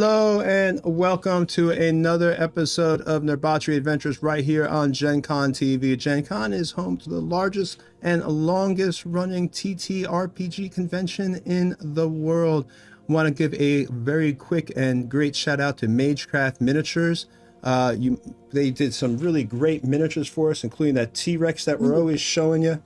Hello and welcome to another episode of Nerdbauchery Adventures right here on GenconTV. GenCon is home to the largest and longest running TTRPG convention in the world. Want to give a very quick and great shout out to Magecraft Miniatures. They did some really great miniatures for us, including that T-Rex that we're always showing you.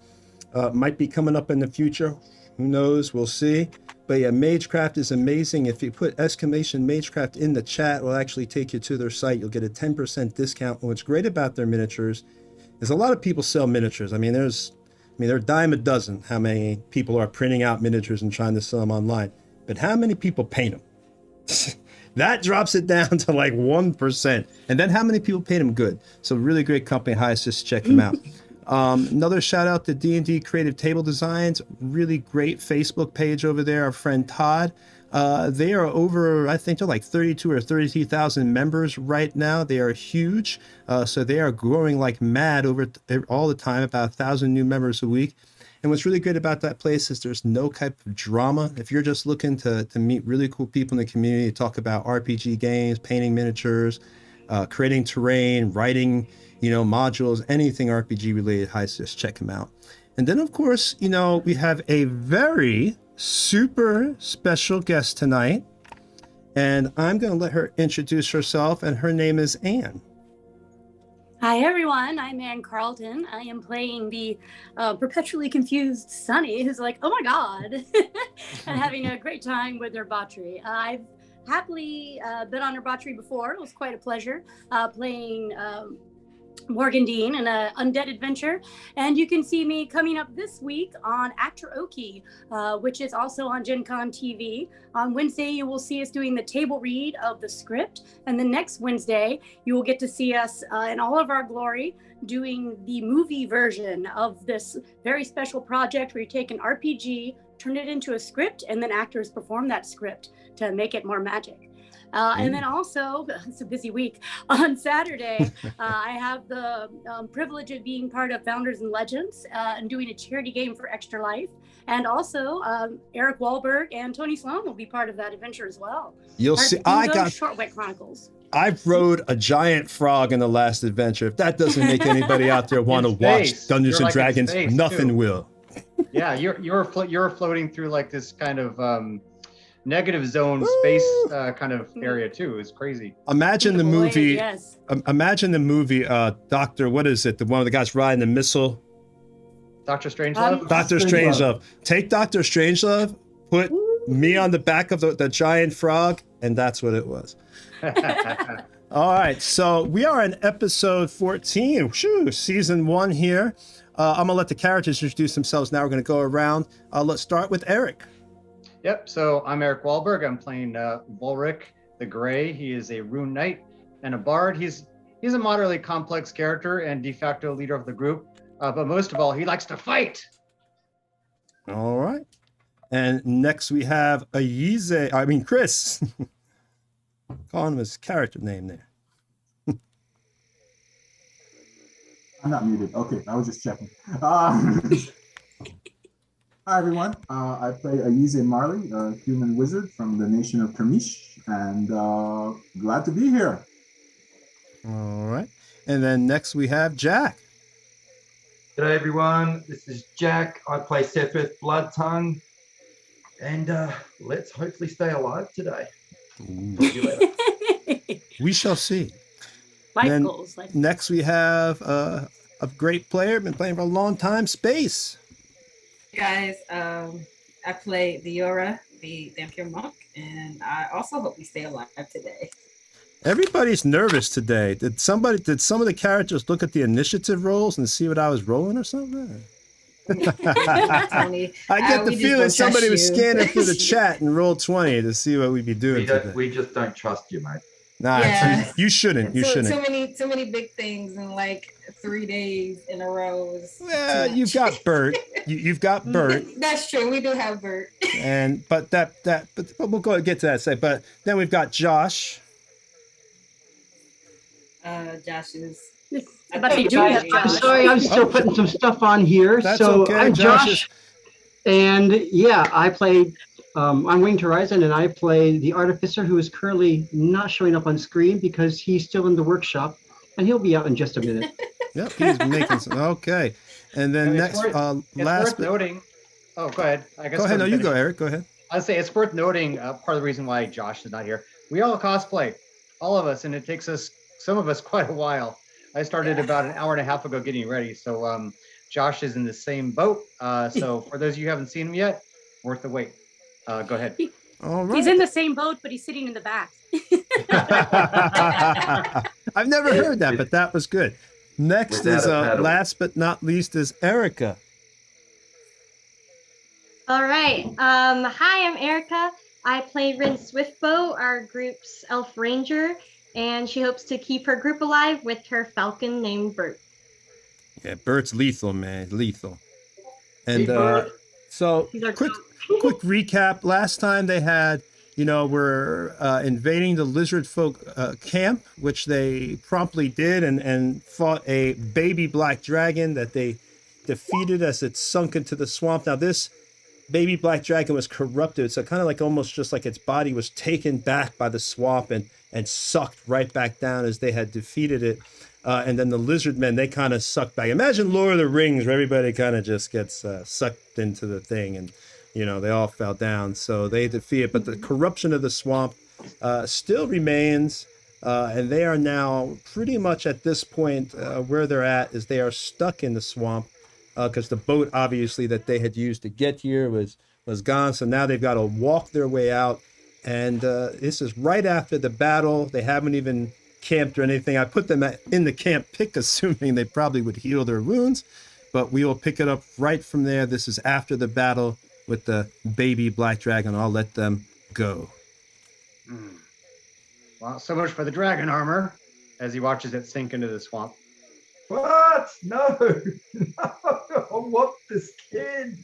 Might be coming up in the future. Who knows? We'll see. But yeah, Magecraft is amazing. If you put exclamation Magecraft in the chat, it'll actually take you to their site. You'll get a 10% discount. And what's great about their miniatures is a lot of people sell miniatures. They're a dime a dozen how many people are printing out miniatures and trying to sell them online. But how many people paint them? That drops it down to like 1%. And then how many people paint them good? So really great company. Just check them out. Another shout out to D&D Creative Table Designs. Really great Facebook page over there. Our friend Todd. They are over, I think they're like 32 or 33,000 members right now. They are huge. So they are growing like mad all the time, about 1,000 new members a week. And what's really great about that place is there's no type of drama. If you're just looking to meet really cool people in the community, talk about RPG games, painting miniatures, creating terrain, writing, modules, anything RPG related, just check them out. And then of course, we have a very super special guest tonight, and I'm going to let her introduce herself, and her name is Anne. Hi everyone, I'm Anne Carlton. I am playing the perpetually confused Sunny, who's like, oh my god, and having a great time with Nerdbauchery. I've happily been on Nerdbauchery before. It was quite a pleasure playing Morgan Dean in an undead adventure, and you can see me coming up this week on Actor Oki, which is also on GenconTV. On Wednesday you will see us doing the table read of the script, and the next Wednesday you will get to see us in all of our glory doing the movie version of this very special project where you take an RPG, turn it into a script, and then actors perform that script to make it more magic. And then also, it's a busy week, on Saturday, I have the privilege of being part of Founders and Legends and doing a charity game for Extra Life. And also, Eric Wahlberg and Tony Sloan will be part of that adventure as well. You'll see, I got Short Wet Chronicles. I rode a giant frog in the last adventure. If that doesn't make anybody out there want to watch Dungeons and Dragons, nothing will. Yeah, you're floating through like this kind of negative zone space kind of area too. It's crazy. Imagine the movie. Yes. Imagine the movie. Doctor, what is it? One of the guys riding the missile. Doctor Strangelove. Doctor Strangelove. Take Doctor Strangelove. Put me on the back of the giant frog, and that's what it was. All right, so we are in episode 14. Season 1 here. I'm gonna let the characters introduce themselves now. We're gonna go around. Let's start with Eric. Yep, so I'm Eric Wahlberg. I'm playing Volric the Gray. He is a rune knight and a bard. He's a moderately complex character and de facto leader of the group. But most of all, he likes to fight. All right. And next we have Chris. Call him his character name there. I'm not muted. Okay, I was just checking. Hi everyone, I play Ayize Marley, a human wizard from the nation of Kermish, and glad to be here. All right, and then next we have Jack. G'day everyone, this is Jack. I play Sephiroth Bloodtongue, and let's hopefully stay alive today. Talk to you later. We shall see. Life goals. Next we have a great player, been playing for a long time, Space. Guys, I play Viora, the Vampire Monk, and I also hope we stay alive today. Everybody's nervous today. Did some of the characters look at the initiative rolls and see what I was rolling or something? Tony, I get the feeling somebody was scanning through the chat and rolled 20 to see what we'd be doing today. We just don't trust you, mate. Nah, yeah. You shouldn't. You shouldn't. Too many big things in like 3 days in a row. Yeah, you've got Bert. You've got Bert. That's true. We do have Bert. But we'll go get to that side. But then we've got Josh. Josh is. I'm sorry, I'm still putting some stuff on here. That's so okay. I'm Josh, and yeah, I play I'm Winged Horizon, and I play the Artificer, who is currently not showing up on screen because he's still in the workshop, and he'll be out in just a minute. Yep, he's making some. Okay. And then It's next, worth, last. Noting. Oh, go ahead. I guess go ahead. No, you go, Eric. Go ahead. I'd say it's worth noting part of the reason why Josh is not here. We all cosplay, all of us, and it takes us, some of us, quite a while. I started about an hour and a half ago getting ready. So Josh is in the same boat. So for those of you who haven't seen him yet, worth the wait. Go ahead. All right. He's in the same boat, but he's sitting in the back. I've never heard that, but that was good. Next is last but not least is Erica. All right. Hi, I'm Erica. I play Rin Swiftbow, our group's elf ranger, and she hopes to keep her group alive with her falcon named Bert. Yeah, Bert's lethal, man. Lethal. And so quick recap. Last time they had, were invading the Lizardfolk camp, which they promptly did and fought a baby black dragon that they defeated as it sunk into the swamp. Now this baby black dragon was corrupted, so kind of like almost just like its body was taken back by the swamp and sucked right back down as they had defeated it. And then the lizard men, they kind of sucked back. Imagine Lord of the Rings, where everybody kind of just gets sucked into the thing, and they all fell down. So they defeated, but the corruption of the swamp still remains, and they are now pretty much at this point where they're at is they are stuck in the swamp. Because the boat, obviously, that they had used to get here was gone. So now they've got to walk their way out. And this is right after the battle. They haven't even camped or anything. I put them in the camp pick, assuming they probably would heal their wounds. But we will pick it up right from there. This is after the battle with the baby black dragon. I'll let them go. Well, so much for the dragon armor as he watches it sink into the swamp. What? No. I want this kid.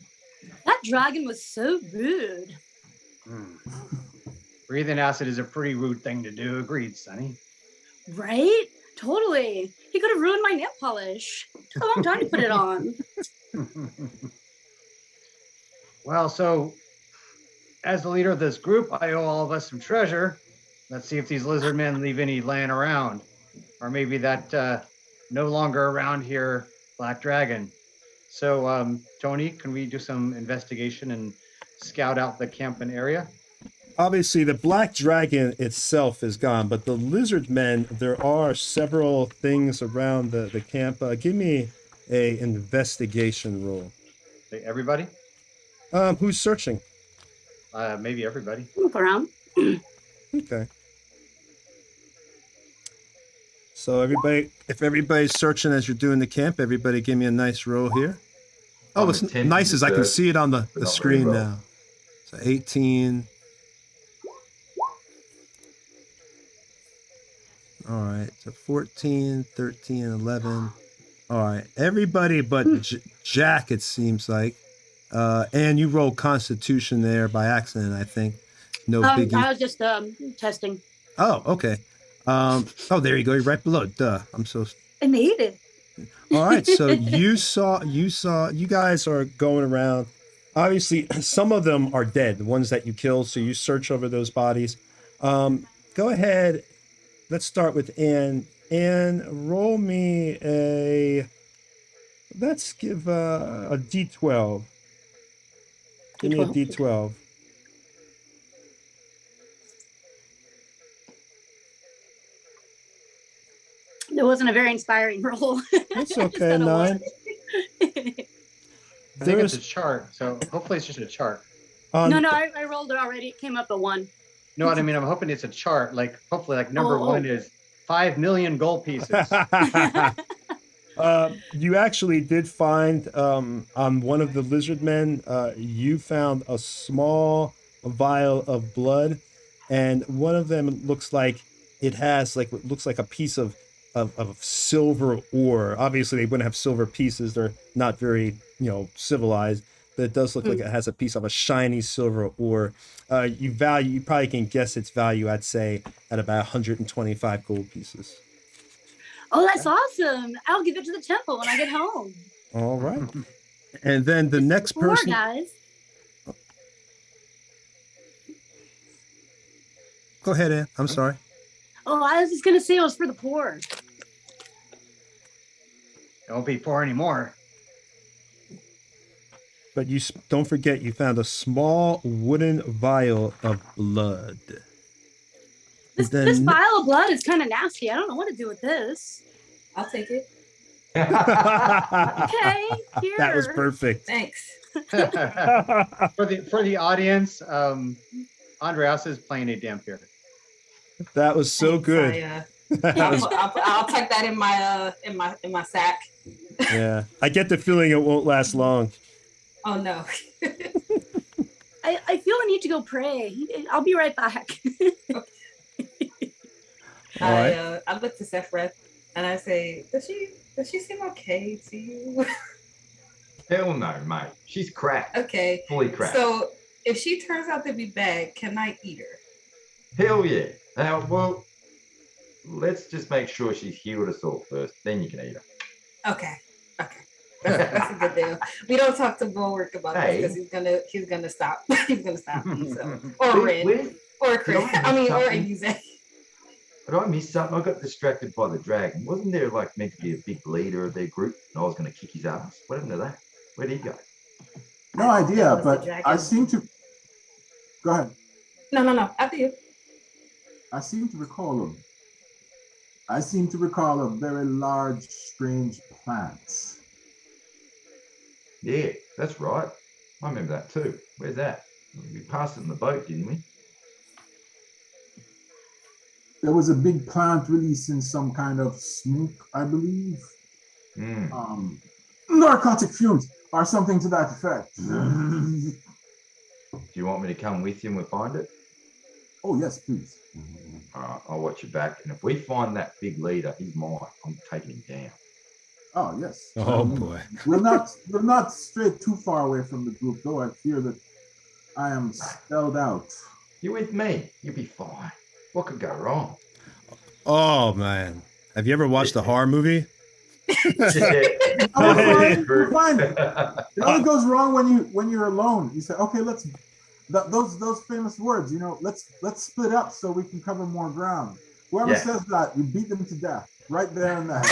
That dragon was so rude. Breathing acid is a pretty rude thing to do. Agreed, Sonny. Right? Totally. He could have ruined my nail polish. Took a long time to put it on. Well, so as the leader of this group, I owe all of us some treasure. Let's see if these lizard men leave any laying around. Or maybe that no longer around here black dragon. So Tony, can we do some investigation and scout out the camp and area? Obviously the black dragon itself is gone, but the lizard men, there are several things around the camp. Give me a investigation roll. Everybody? Who's searching? Maybe everybody. Look around. Okay. So if everybody's searching as you're doing the camp, everybody give me a nice roll here. Oh, what's nice is I can see it on the screen now. So 18. All right, so 14, 13, 11. All right, everybody but Jack, it seems like. And you rolled Constitution there by accident, I think. No biggie. I was just testing. Oh, okay. Oh, there you go. You're right below. Duh. I made it. All right. So you guys are going around. Obviously, some of them are dead, the ones that you killed. So you search over those bodies. Go ahead. Let's start with Anne. Anne, roll me let's give a D12. Give me a D12. It wasn't a very inspiring role. That's okay, 9. I think it's a chart, so hopefully it's just a chart. No, I rolled it already. It came up a 1. No, I mean, I'm hoping it's a chart. Like, hopefully, like number 1 is 5 million gold pieces. You actually did find on one of the lizard men, you found a small vial of blood, and one of them looks like it has looks like a piece of silver ore. Obviously, they wouldn't have silver pieces; they're not very civilized. But it does look like it has a piece of a shiny silver ore. You probably can guess its value. I'd say at about 125 gold pieces. Oh, that's awesome! I'll give it to the temple when I get home. All right. And then the next person. More guys. Go ahead, Ann. I'm sorry. Oh, I was just gonna say it was for the poor. Don't be poor anymore. But don't forget, you found a small wooden vial of blood. This vial of blood is kind of nasty. I don't know what to do with this. I'll take it. Okay, here. That was perfect. Thanks. For the audience, Andreas is playing a Dampier. That was so Thanks. good. I'll tuck that in my sack. Yeah, I get the feeling it won't last long. Oh no. I feel I need to go pray. I'll be right back. All right. I look to Sephrith and I say, does she seem okay to you? Hell no, mate. She's cracked. Okay. Fully cracked. So if she turns out to be bad, can I eat her? Hell yeah. Well, let's just make sure she's healed us all first. Then you can eat her. Okay. That's a good deal. We don't talk to Bulwark about this because he's gonna stop. He's gonna stop me. So. Or Red. Or Chris. Or Ayuze. But I missed something. I got distracted by the dragon. Wasn't there like meant to be a big leader of their group and I was going to kick his ass? What happened to that? Where'd he go? No idea, but I seem to... Go ahead. No. After you. I seem to recall a very large, strange plant. Yeah, that's right. I remember that too. Where's that? We passed it in the boat, didn't we? There was a big plant releasing some kind of smoke, I believe. Narcotic fumes or something to that effect. Do you want me to come with you and we'll find it? Oh, yes, please. I'll watch your back. And if we find that big leader, he's mine. I'm taking him down. Oh, yes. Oh, boy. We're not straight too far away from the group, though. I fear that I am spelled out. You're with me. You'll be fine. What could go wrong? Oh, man. Have you ever watched a horror movie? We're fine. It only goes wrong when you're alone. You say, okay, those famous words, let's split up so we can cover more ground. Whoever says that, you beat them to death right there and there.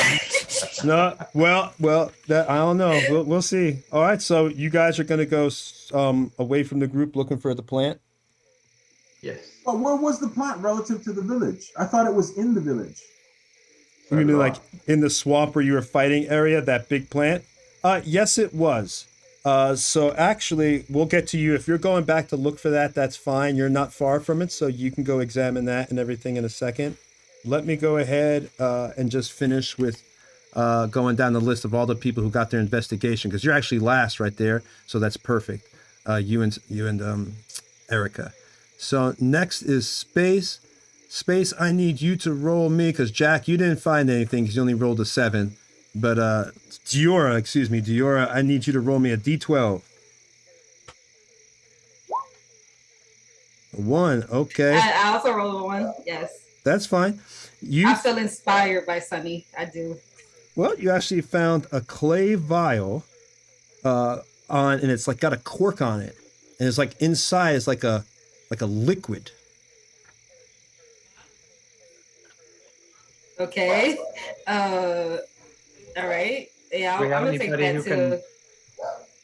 No, well, that I don't know. We'll see. All right, so you guys are going to go away from the group looking for the plant? Yes. But where was the plant relative to the village? I thought it was in the village. You mean like in the swamp where you were fighting area, that big plant? Yes, it was. So actually, we'll get to you. If you're going back to look for that, that's fine. You're not far from it, so you can go examine that and everything in a second. Let me go ahead and just finish with going down the list of all the people who got their investigation, because you're actually last right there, so that's perfect. You and Erica. So next is Space. Space, I need you to roll me, because Jack, you didn't find anything because you only rolled a 7. But Diora, I need you to roll me a D12. 1, okay. I also rolled a 1, yes. That's fine. I feel inspired by Sunny, I do. Well, you actually found a clay vial and it's like got a cork on it. And it's like inside is like a liquid. Okay. All right. Yeah, I'm gonna take that to.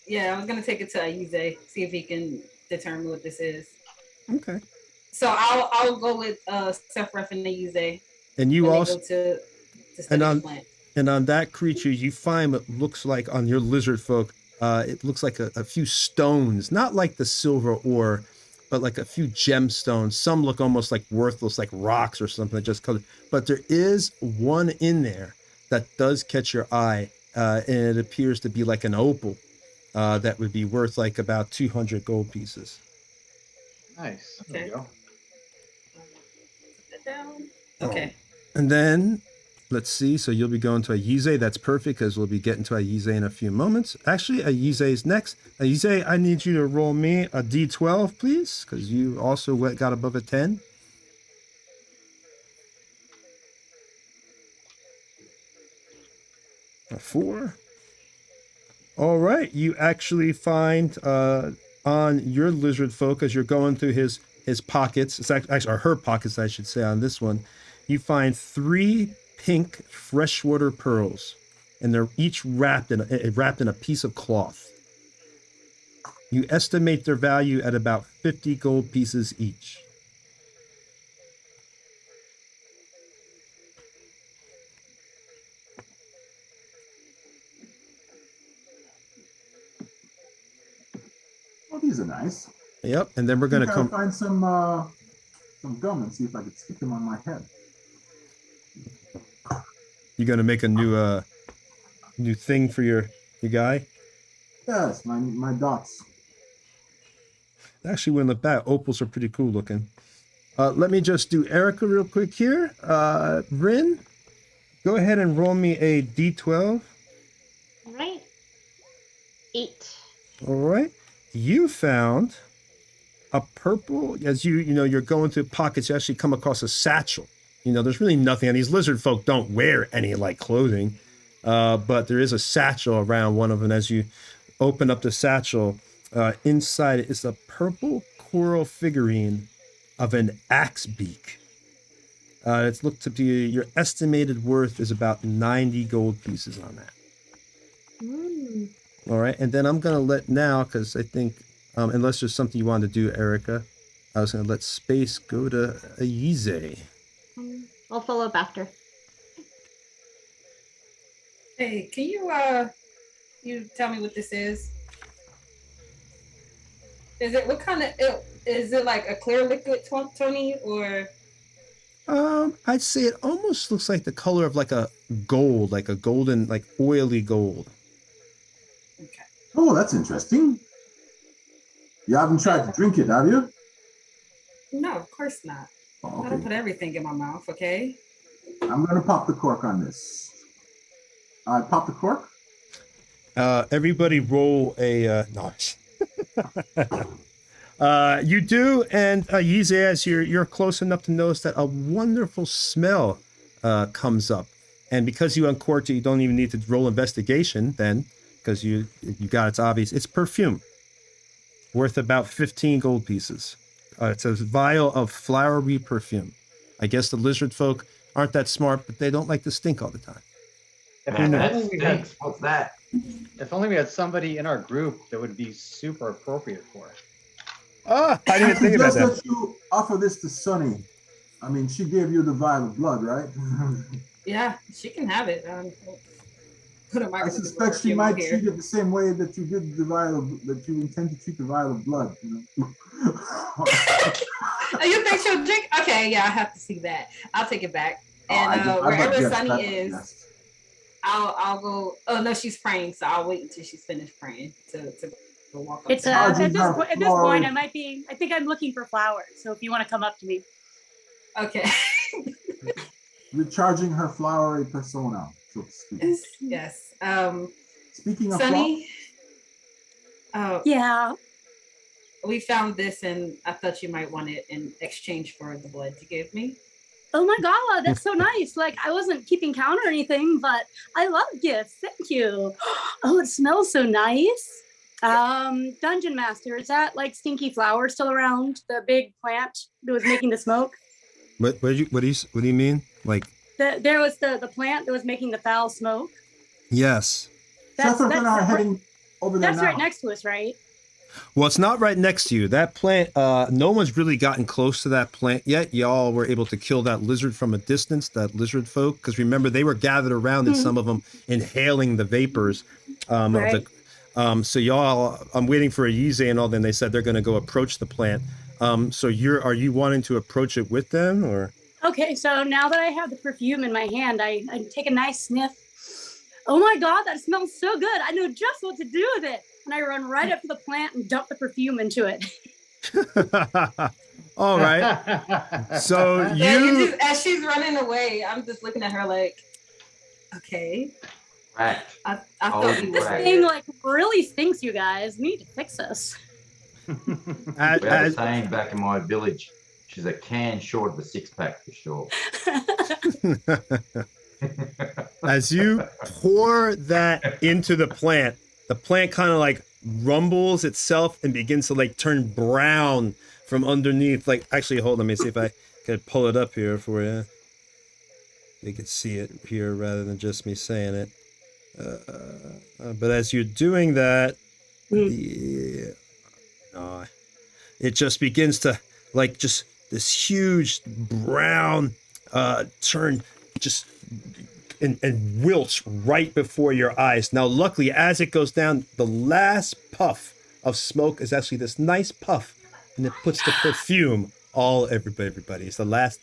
Yeah, I was gonna take it to Ayuze, see if he can determine what this is. Okay. So I'll go with Sephrith and Ayuze. And you also to study the plant. And on that creature, you find what looks like on your lizard folk. It looks like a few stones, not like the silver ore, but like a few gemstones. Some look almost like worthless, like rocks or something that just colored. But there is one in there that does catch your eye, and it appears to be like an opal that would be worth like about 200 gold pieces. Nice. There you go. Put that down. Okay. And then, let's see. So you'll be going to Ayuze. That's perfect because we'll be getting to Ayuze in a few moments. Actually, Ayuze is next. Ayuze, I need you to roll me a D12, please, because you also got above a 10. A 4. All right. You actually find on your lizard folk as you're going through his his pockets, it's actually, or her pockets, I should say, on this one, you find 3 pink freshwater pearls, and they're each wrapped in a piece of cloth. You estimate their value at about 50 gold pieces each. Well, these are nice. Yep, and then we're going to come find some gum and see if I could stick them on my head. You're going to make a new thing for your guy? Yes, my dots. Actually, wouldn't look bad. Opals are pretty cool looking. Let me just do Erica real quick here. Rin, go ahead and roll me a D12. All right. 8. All right. You found a purple, as you're going through pockets, you actually come across a satchel. There's really nothing, and these lizard folk don't wear any like clothing, but there is a satchel around one of them. As you open up the satchel, inside it is a purple coral figurine of an axe beak. It's looked to be, your estimated worth is about 90 gold pieces on that. Mm. All right, and then I'm going to let now, because I think, unless there's something you want to do, Erica, I was going to let space go to Ayize. I'll follow up after. Hey, can you tell me what this is? Is it what kind of? Is it like a clear liquid, Tony, or? I'd say it almost looks like the color of like a gold, like a golden, like oily gold. Okay. Oh, that's interesting. You haven't tried to drink it, have you? No, of course not. Oh, I don't okay. put everything in my mouth, okay? I'm going to pop the cork on this. Pop the cork. Everybody roll a nice. You do, and Yize, as you're close enough to notice that a wonderful smell comes up, and because you uncorked it, you don't even need to roll investigation then, because you got it's obvious. It's perfume, worth about 15 gold pieces. It's a vial of flowery perfume. I guess the lizard folk aren't that smart, but they don't like to stink all the time. What's that? If only we had somebody in our group that would be super appropriate for it. Oh, I didn't think about that. That you offer this to Sunny. I mean, she gave you the vial of blood, right? Yeah, she can have it. Put a I suspect she might treat it the same way that you did the vial that you intend to treat the vial of blood. Oh, you think she'll drink? Okay, yeah, I have to see that. I'll take it back. And wherever Sunny is, I'll go. Oh no, she's praying, so I'll wait until she's finished praying to go walk up. It's at this point, I think I'm looking for flowers. So if you want to come up to me. Okay. Recharging her flowery persona, so to speak. Yes. Speaking of Sunny. Yeah. We found this, and I thought you might want it in exchange for the blood you gave me. Oh my God, that's so nice. Like, I wasn't keeping count or anything, but I love gifts. Thank you. Oh, it smells so nice. Dungeon Master, is that like stinky flower still around? The big plant that was making the smoke? What do you mean? Like there was the plant that was making the foul smoke. Yes. That's heading over there. That's now. right next to us, right? Well, it's not right next to you. That plant, no one's really gotten close to that plant yet. Y'all were able to kill that lizard from a distance, that lizard folk. Because remember, they were gathered around and some of them inhaling the vapors right. so y'all, I'm waiting for a Yize and all, then they said they're going to go approach the plant. So are you wanting to approach it with them, or? Okay, so now that I have the perfume in my hand, I take a nice sniff. Oh my God, that smells so good. I know just what to do with it. And I run right up to the plant and dump the perfume into it. All right. So as she's running away, I'm just looking at her like, okay. Right. I thought we This thing like really stinks, you guys. We need to fix this. We have a saying back in my village, she's a can short of a 6-pack for sure. As you pour that into the plant kind of like rumbles itself and begins to like turn brown from underneath. Like, actually, hold on, let me see if I can pull it up here for you. You can see it here rather than just me saying it. But as you're doing that, it just begins to, like, just this huge brown turn just and wilts right before your eyes. Now, luckily, as it goes down, the last puff of smoke is actually this nice puff, and it puts the perfume all everybody. It's the last,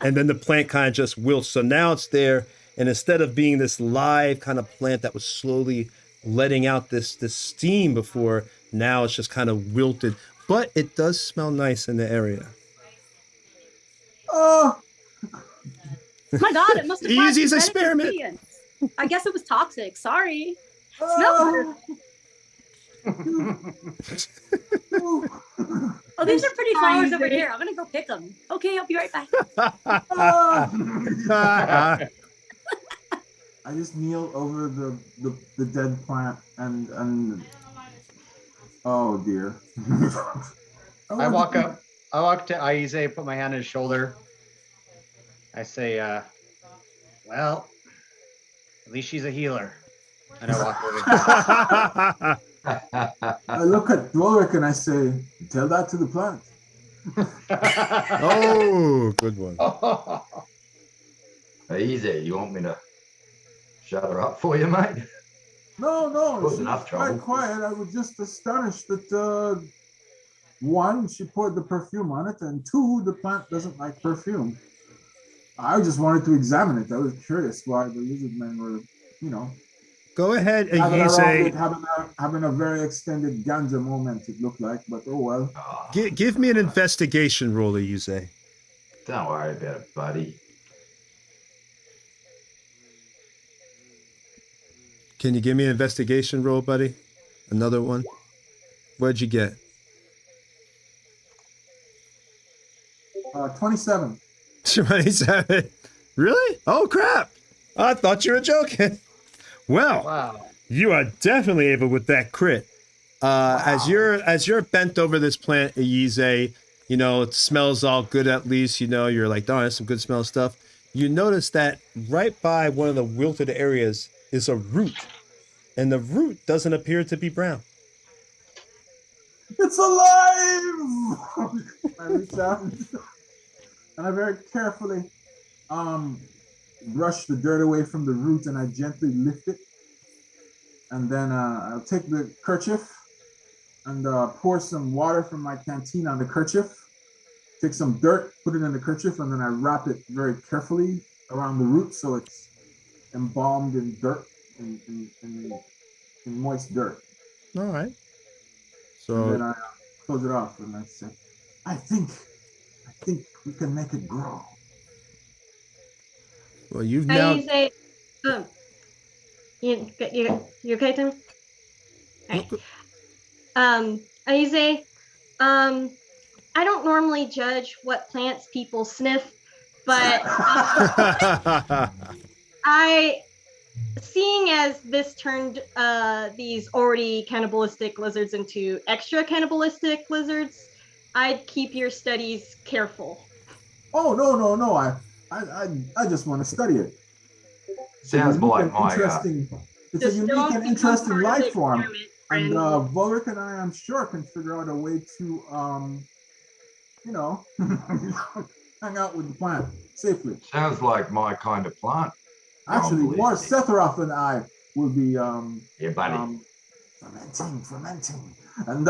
and then the plant kind of just wilts. So now it's there, and instead of being this live kind of plant that was slowly letting out this steam before, now it's just kind of wilted. But it does smell nice in the area. Oh, My God, it must have Easy as genetic experiment. ingredients. I guess it was toxic. Sorry. oh. Oh, these are pretty flowers over here. I'm gonna go pick them. Okay, I'll be right back. I just kneel over the dead plant and oh dear. I walk to Aize, put my hand on his shoulder. I say, well, at least she's a healer. And I walk away. I look at Dworik and I say, tell that to the plant. Oh, good one. Easy. You want me to shut her up for you, mate? No, Was she's enough quite trouble. quiet. I was just astonished that one, she poured the perfume on it, and two, the plant doesn't like perfume. I just wanted to examine it. I was curious why the lizard men were, Go ahead, having Aize. having a very extended ganja moment, it looked like, but oh well. Oh, Give me an investigation roll, Aize. don't worry about it, buddy. Can you give me an investigation roll, buddy? Another one? What'd you get? 27. 27. Really? Oh, crap. I thought you were joking. Well, Wow. you are definitely able with that crit. As you're bent over this plant, Aize, it smells all good at least. You're like, darn, that's some good smell stuff. You notice that right by one of the wilted areas is a root, and the root doesn't appear to be brown. It's alive! I reach out and I very carefully brush the dirt away from the root, and I gently lift it. And then I'll take the kerchief and pour some water from my canteen on the kerchief. Take some dirt, put it in the kerchief, and then I wrap it very carefully around the root so it's embalmed in dirt, in moist dirt. All right. And So then I close it off and I say, I think we can make it grow. well, you've now. Aize, you okay, Tim? Right. Aize, I don't normally judge what plants people sniff, but seeing as this turned these already cannibalistic lizards into extra cannibalistic lizards, I'd keep your studies careful. Oh no! I just want to study it. Sounds like my It's a unique and interesting life form, and Volric and I, I'm sure, can figure out a way to, hang out with the plant safely. sounds like my kind of plant. Actually, Probably. more Sephiroth and I will be Yeah, buddy. fermenting, and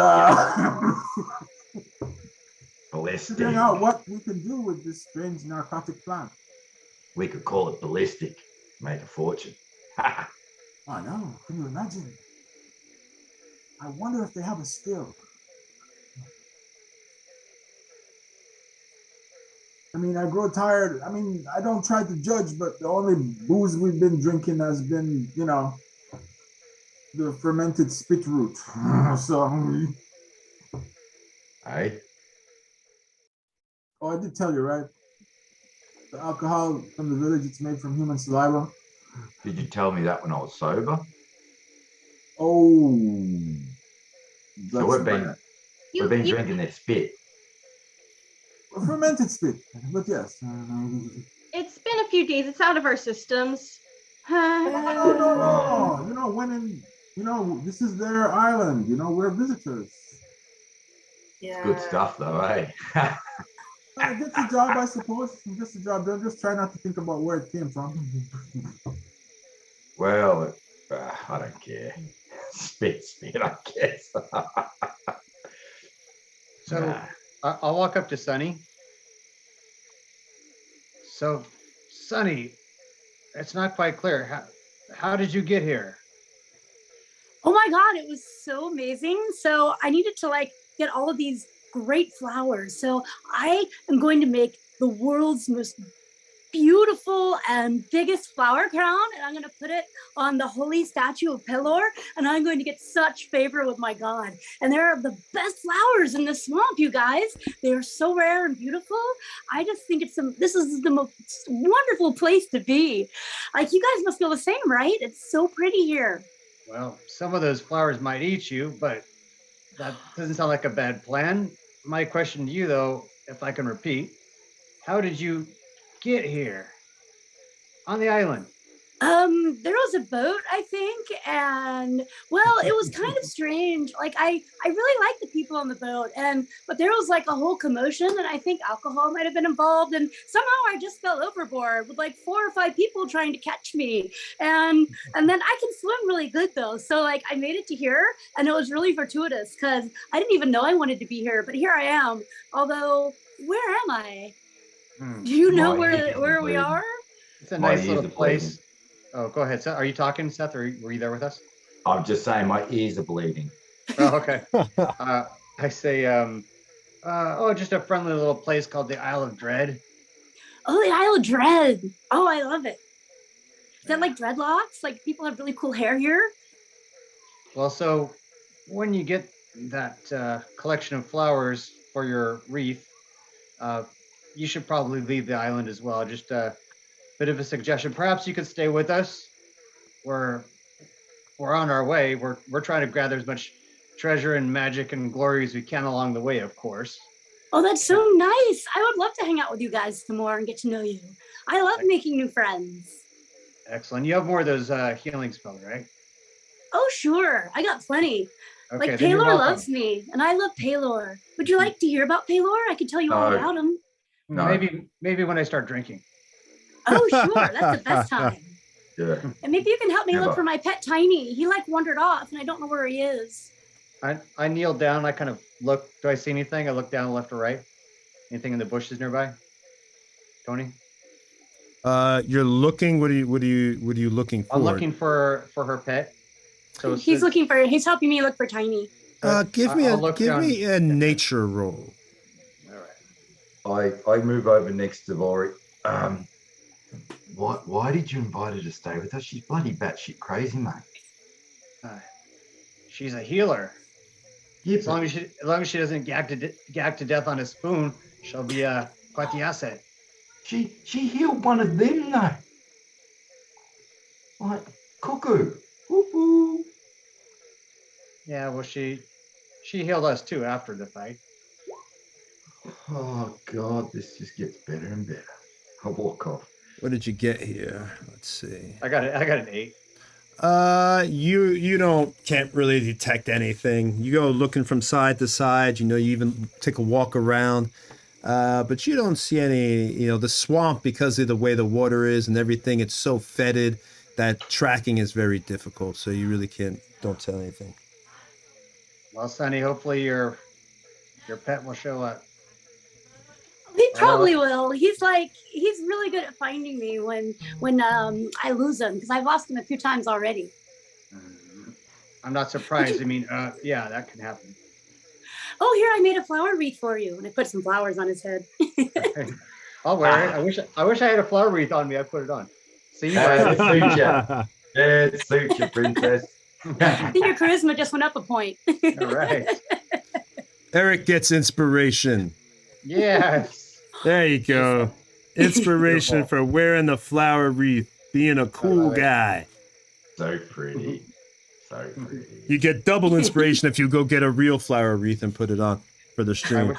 Ballistic. figuring out what we can do with this strange narcotic plant. We could call it ballistic. Make a fortune. I know. Can you imagine? I wonder if they have a skill. I mean, I grow tired. I mean, I don't try to judge, but the only booze we've been drinking has been, the fermented spit root. So, Hey, oh, I did tell you, right? The alcohol from the village, it's made from human saliva. did you tell me that when I was sober? Oh. So we've been We've been drinking their spit. Fermented spit, but yes. It's been a few days. It's out of our systems. No. This is their island. We're visitors. Yeah. Good stuff, though, eh? It gets the job, I suppose. It gets the job done. Just try not to think about where it came from. Well, I don't care. Spit, I guess. So I'll walk up to Sunny. So, Sunny, it's not quite clear. How did you get here? Oh my God, it was so amazing. So I needed to get all of these great flowers. So I am going to make the world's most beautiful and biggest flower crown, and I'm going to put it on the holy statue of Pelor, and I'm going to get such favor with my God. And they're the best flowers in the swamp, you guys. They are so rare and beautiful. I just think this is the most wonderful place to be. You guys must feel the same, right? It's so pretty here. Well, some of those flowers might eat you, but that doesn't sound like a bad plan. My question to you, though, if I can repeat, how did you get here on the island? There was a boat, I think, and well, it was kind of strange. I really liked the people on the boat, but there was a whole commotion, and I think alcohol might have been involved, and somehow I just fell overboard with 4 or 5 people trying to catch me, and then I can swim really good though, so I made it to here, and it was really fortuitous because I didn't even know I wanted to be here, but here I am. Although, where am I? Do you know where we are? It's a nice little place. Oh, go ahead, Seth. Are you talking, Seth, or were you there with us? I'm just saying my ears are bleeding. Oh, okay. I say, just a friendly little place called the Isle of Dread. Oh, the Isle of Dread. Oh, I love it. Is that dreadlocks? People have really cool hair here? Well, so when you get that collection of flowers for your wreath, you should probably leave the island as well. Just a bit of a suggestion. Perhaps you could stay with us. We're on our way. We're trying to gather as much treasure and magic and glory as we can along the way, of course. Oh, that's so nice. I would love to hang out with you guys some more and get to know you. I love making new friends. Excellent. You have more of those healing spells, right? Oh, sure. I got plenty. Okay, Pelor loves me, and I love Pelor. Would you like to hear about Pelor? I could tell you all about him. No. Maybe when I start drinking. Oh, sure. That's the best time. Yeah. And maybe you can help me look for my pet Tiny. He wandered off, and I don't know where he is. I kneel down. I kind of look. Do I see anything? I look down left or right. Anything in the bushes nearby? Tony? You're looking. What are you looking for? I'm looking for her pet. So he's helping me look for Tiny. Give me a nature roll. All right. I move over next to Lori. Why did you invite her to stay with us? She's bloody batshit crazy, mate. She's a healer. Yeah, as long as she doesn't gag to death on a spoon, she'll be quite the asset. She healed one of them though. Cuckoo. Woo-hoo. Yeah, well she healed us too after the fight. Oh God, this just gets better and better. I'll walk off. What did you get here? Let's see. I got an 8. You can't really detect anything. You go looking from side to side. You even take a walk around, but you don't see any. The swamp, because of the way the water is and everything, it's so fetid that tracking is very difficult. So you really don't tell anything. Well, Sonny, hopefully your pet will show up. He probably will. He's really good at finding me when I lose him, because I've lost him a few times already. I'm not surprised. I mean, yeah, that can happen. Oh, here, I made a flower wreath for you, and I put some flowers on his head. I'll wear it. I wish I had a flower wreath on me. I'd put it on. See, it suits you. It suits you, princess. I think your charisma just went up a point. All right. Eric gets inspiration. Yes. There you go. Inspiration for wearing the flower wreath, being a cool guy. So pretty. Sorry. You get double inspiration if you go get a real flower wreath and put it on for the I stream. wish,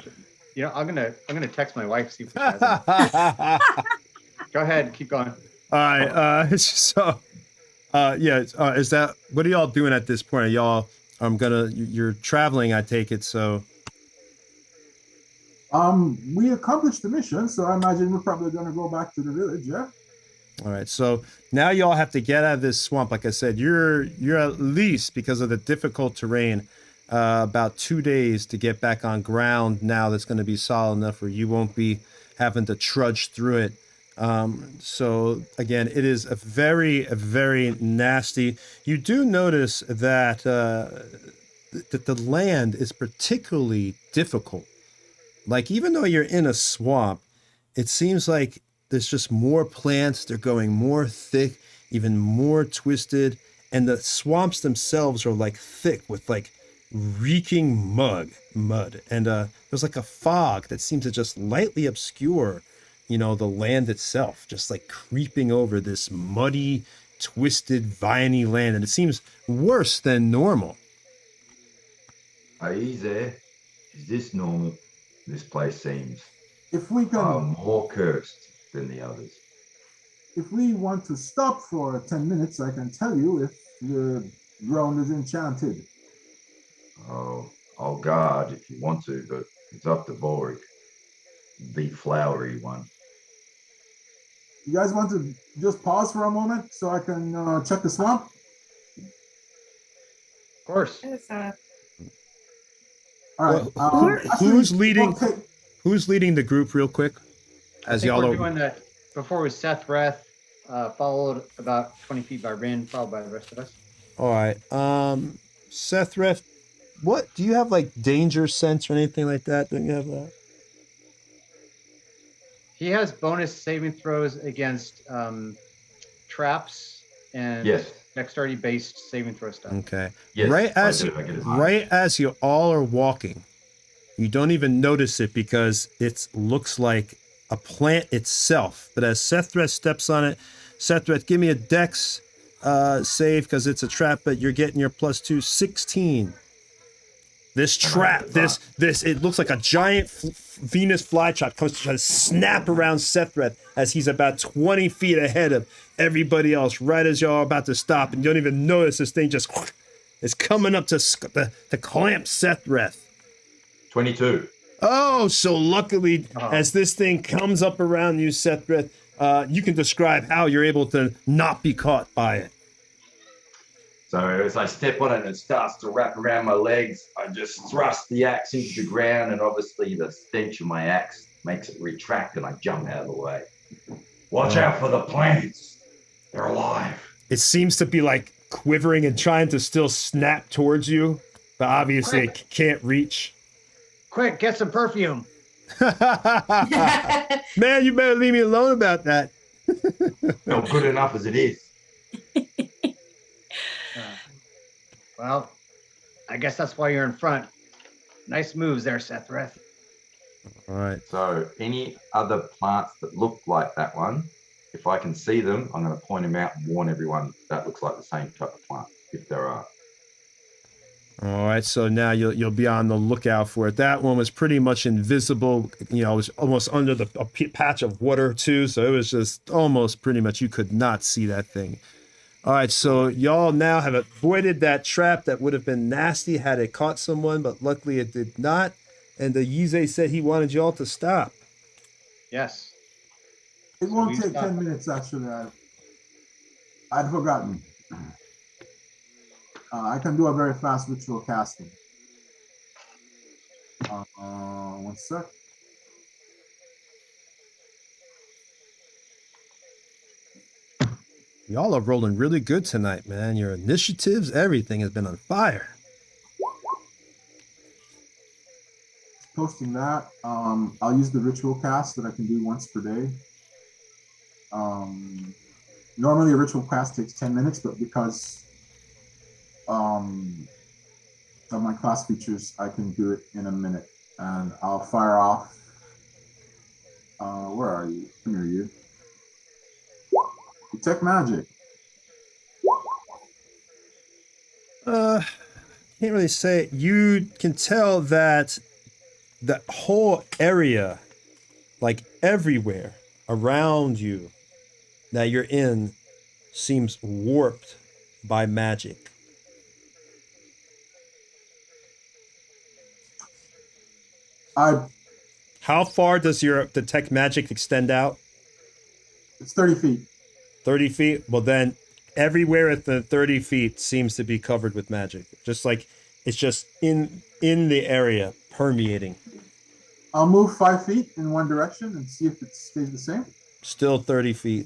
I'm gonna text my wife, see if she has it. Go ahead, keep going. All right. So, is that what are y'all doing at this point? Are y'all, you're traveling, I take it. So, we accomplished the mission, so I imagine we're probably gonna go back to the village. Yeah. all right. So now y'all have to get out of this swamp. Like I said, you're at least, because of the difficult terrain, about 2 days to get back on ground now that's going to be solid enough where you won't be having to trudge through it. So again, it is a very nasty. You do notice that that the land is particularly difficult. Like, even though you're in a swamp, it seems like there's just more plants. They're going more thick, even more twisted. And the swamps themselves are like thick with like reeking mud. And there's like a fog that seems to just lightly obscure, the land itself, just like creeping over this muddy, twisted, viney land. And it seems worse than normal. Easy. Is this normal? This place seems If we can, more cursed than the others. if we want to stop for 10 minutes, I can tell you if the ground is enchanted. Oh, I'll guard if you want to, but it's up to Vorik, the flowery one. You guys want to just pause for a moment so I can check the swamp? Of course. All right. Who's leading the group, real quick? I think we're doing that. Before was Seth Reth, followed about 20 feet by Rin, followed by the rest of us. All right. Seth Reth, what do you have, like danger sense or anything like that? Don't you have that? He has bonus saving throws against traps and Yes. dexterity-based saving throw stuff. Okay. Yes, Right as you all are walking, you don't even notice it because it looks like a plant itself. But as Sethreth steps on it, Sethreth, give me a dex save because it's a trap, but you're getting your +2, 16. This trap, it looks like a giant Venus flytrap comes to try to snap around Sethreth as he's about 20 feet ahead of everybody else, right as y'all are about to stop, and you don't even notice this thing just is coming up to clamp Sethreth. 22. Oh, so luckily, as this thing comes up around you, Sethreth, you can describe how you're able to not be caught by it. So as I step on it and it starts to wrap around my legs, I just thrust the axe into the ground, and obviously the stench of my axe makes it retract, and I jump out of the way. Watch out for the plants. They're alive. It seems to be like quivering and trying to still snap towards you, but obviously it can't reach. Quick, get some perfume. Man, you better leave me alone about that. Not good enough as it is. Well, I guess that's why you're in front. Nice moves there, Sethreth. All right. So any other plants that look like that one, if I can see them, I'm going to point them out and warn everyone that looks like the same type of plant, if there are. All right, so now you'll be on the lookout for it. That one was pretty much invisible. It was almost under a patch of water too, so it was just almost pretty much you could not see that thing. All right, so y'all now have avoided that trap that would have been nasty had it caught someone, but luckily it did not. And the Yize said he wanted y'all to stop. Yes. It won't take 10 minutes, actually. I'd forgotten. I can do a very fast ritual casting. 1 sec. Y'all are rolling really good tonight, man. Your initiatives, everything has been on fire. Posting that. I'll use the ritual cast that I can do once per day. Normally a ritual cast takes 10 minutes, but because of my class features, I can do it in a minute. And I'll fire off. Where are you? Come here, you. Detect magic. Can't really say. You can tell that the whole area, like everywhere around you that you're in, seems warped by magic. How far does your detect magic extend out? It's 30 feet. 30 feet? Well, then everywhere at the 30 feet seems to be covered with magic. Just like it's just in the area, permeating. I'll move 5 feet in one direction and see if it stays the same. Still 30 feet.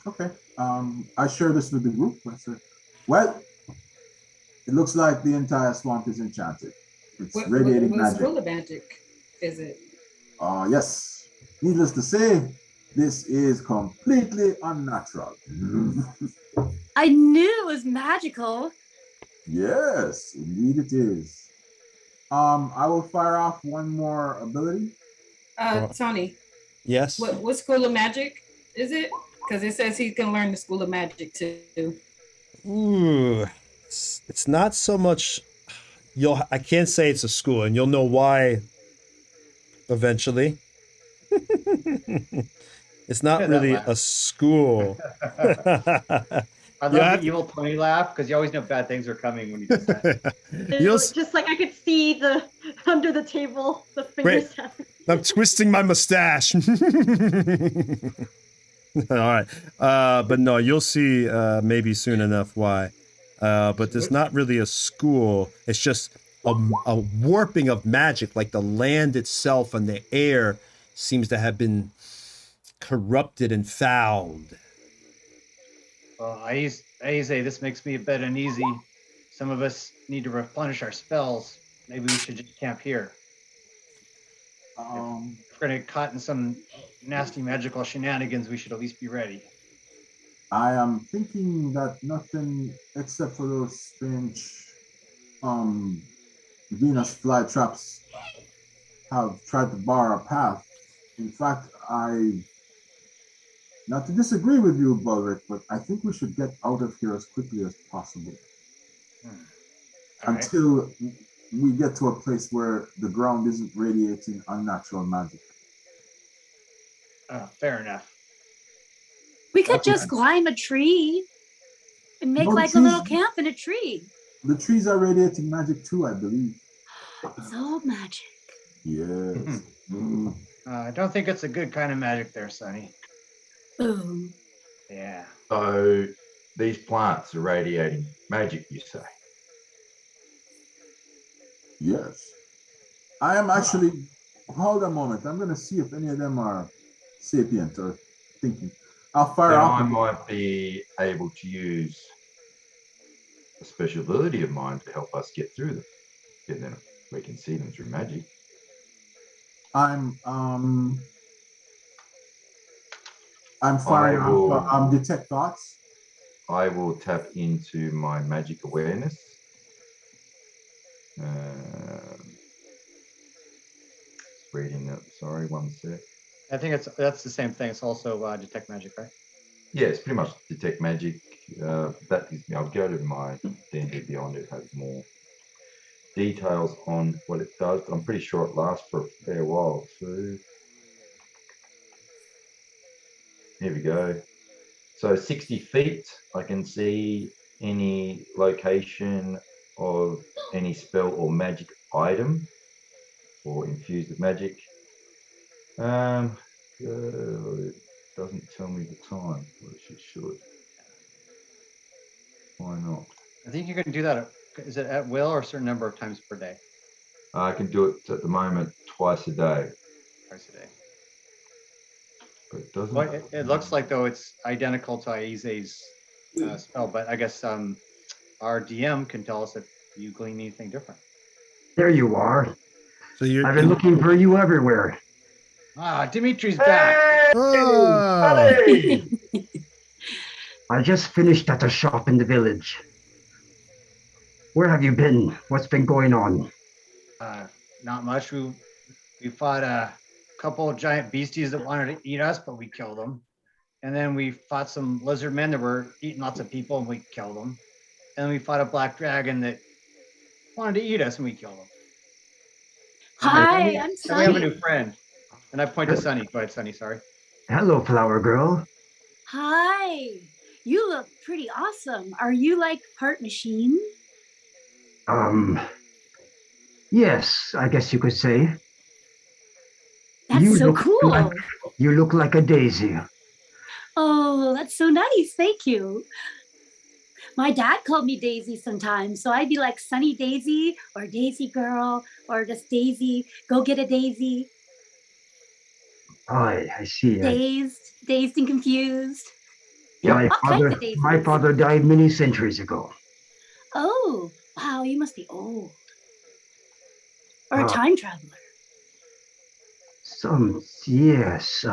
Okay. I share this with the group. I said, well, it looks like the entire swamp is enchanted. It's radiating what magic. school of magic is it? Yes. Needless to say, this is completely unnatural. I knew it was magical. Yes, indeed it is. I will fire off one more ability. Tony. Yes. What school of magic is it? Because it says he can learn the school of magic too. Ooh, it's not so much. I can't say it's a school, and you'll know why eventually. It's not really a school. I love the evil Tony laugh because you always know bad things are coming when you do that. Just like I could see the under the table, the fingers. I'm twisting my mustache. All right, but no, you'll see maybe soon enough why. But there's not really a school. It's just a warping of magic, like the land itself and the air seems to have been corrupted and fouled. Well, I say this makes me a bit uneasy. Some of us need to replenish our spells. Maybe we should just camp here. If we're going to get caught in some nasty magical shenanigans, we should at least be ready. I am thinking that nothing except for those strange Venus flytraps have tried to bar our path. In fact, not to disagree with you, Bulric, but I think we should get out of here as quickly as possible. Until we get to a place where the ground isn't radiating unnatural magic. Fair enough. We could just climb a tree and make a little camp in a tree. The trees are radiating magic too, I believe. It's all magic. Yes. I don't think it's a good kind of magic there, Sonny. Boom. Yeah. So these plants are radiating magic, you say? Yes. I am actually, hold a moment. I'm going to see if any of them are sapient or thinking. I'll fire off. I might be able to use a special ability of mine to help us get through them. And then we can see them through magic. I'm firing off detect thoughts. I will tap into my magic awareness. Reading it. Sorry, one sec. I think that's the same thing. It's also detect magic, right? Yeah, it's pretty much detect magic. That gives me. I'll go to my D&D Beyond. It has more details on what it does, but I'm pretty sure it lasts for a fair while. So here we go. So 60 feet, I can see any location of any spell or magic item or infused with magic. It doesn't tell me the time, which it should. Why not? I think you can do that. Is it at will or a certain number of times per day? I can do it at the moment twice a day. Twice a day. But it doesn't. Well, it looks like though it's identical to Aize's spell, but I guess our DM can tell us if you glean anything different. There you are. So I've been looking for you everywhere. Dimitri's back. Hey! I just finished at a shop in the village. Where have you been? What's been going on? Not much. We fought a couple of giant beasties that wanted to eat us, but we killed them. And then we fought some lizard men that were eating lots of people, and we killed them. and we fought a black dragon that wanted to eat us, and we killed him. Hi, And I'm we have a Sunny. new friend. And I point to Sunny. Go ahead, Sunny, sorry. Hello, flower girl. Hi. You look pretty awesome. Are you like part machine? Yes, I guess you could say. That's so cool. You look like a daisy. Oh, that's so nice. Thank you. My dad called me Daisy sometimes, so I'd be like Sunny Daisy or Daisy Girl or just Daisy. Go get a daisy. I see. Dazed and confused. My All kinds of daisies. my father died many centuries ago. Oh, wow, you must be old. Or a time traveler. Yes.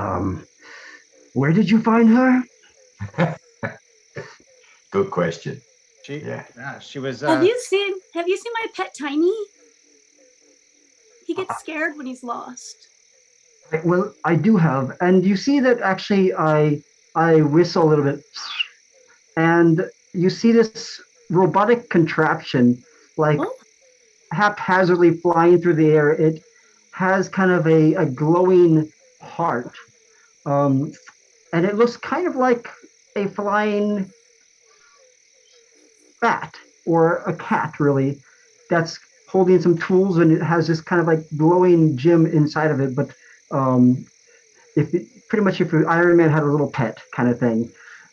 Where did you find her? Good question. She was. Have you seen my pet Tiny? He gets scared when he's lost. Well, I do have, and you see that actually I whistle a little bit, and you see this robotic contraption like haphazardly flying through the air. It has kind of a glowing heart, and it looks kind of like a flying bat or a cat, really, that's holding some tools, and it has this kind of like glowing gem inside of it. But if Iron Man had a little pet kind of thing,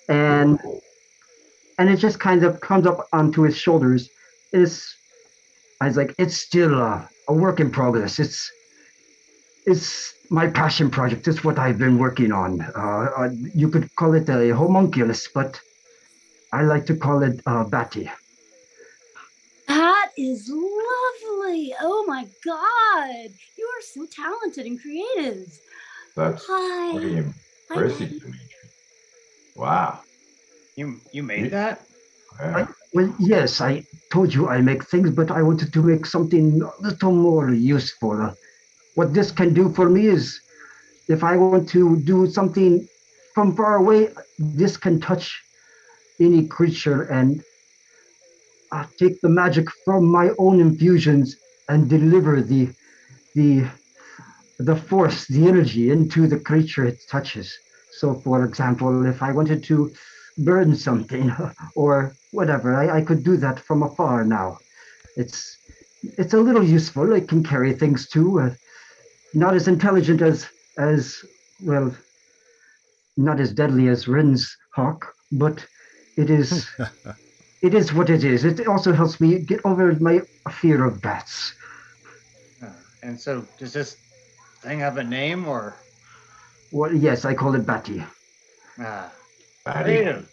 and it just kind of comes up onto his shoulders. I was like, it's still a work in progress. It's my passion project. It's what I've been working on. You could call it a homunculus, but I like to call it Batty. That is lovely. Oh my God. You are so talented and creative. That's pretty impressive, Dimitri. Wow. You made that? Yeah. Well, yes, I told you I make things, but I wanted to make something a little more useful. What this can do for me is, if I want to do something from far away, this can touch any creature and take the magic from my own infusions and deliver the force, the energy into the creature it touches. So, for example, if I wanted to burn something or whatever, I could do that from afar now. It's a little useful. It can carry things too. Not as intelligent as well, not as deadly as Ren's hawk, but it is what it is. It also helps me get over my fear of bats. And so, does this thing have a name, or? Well, yes, I call it Batty. Batty.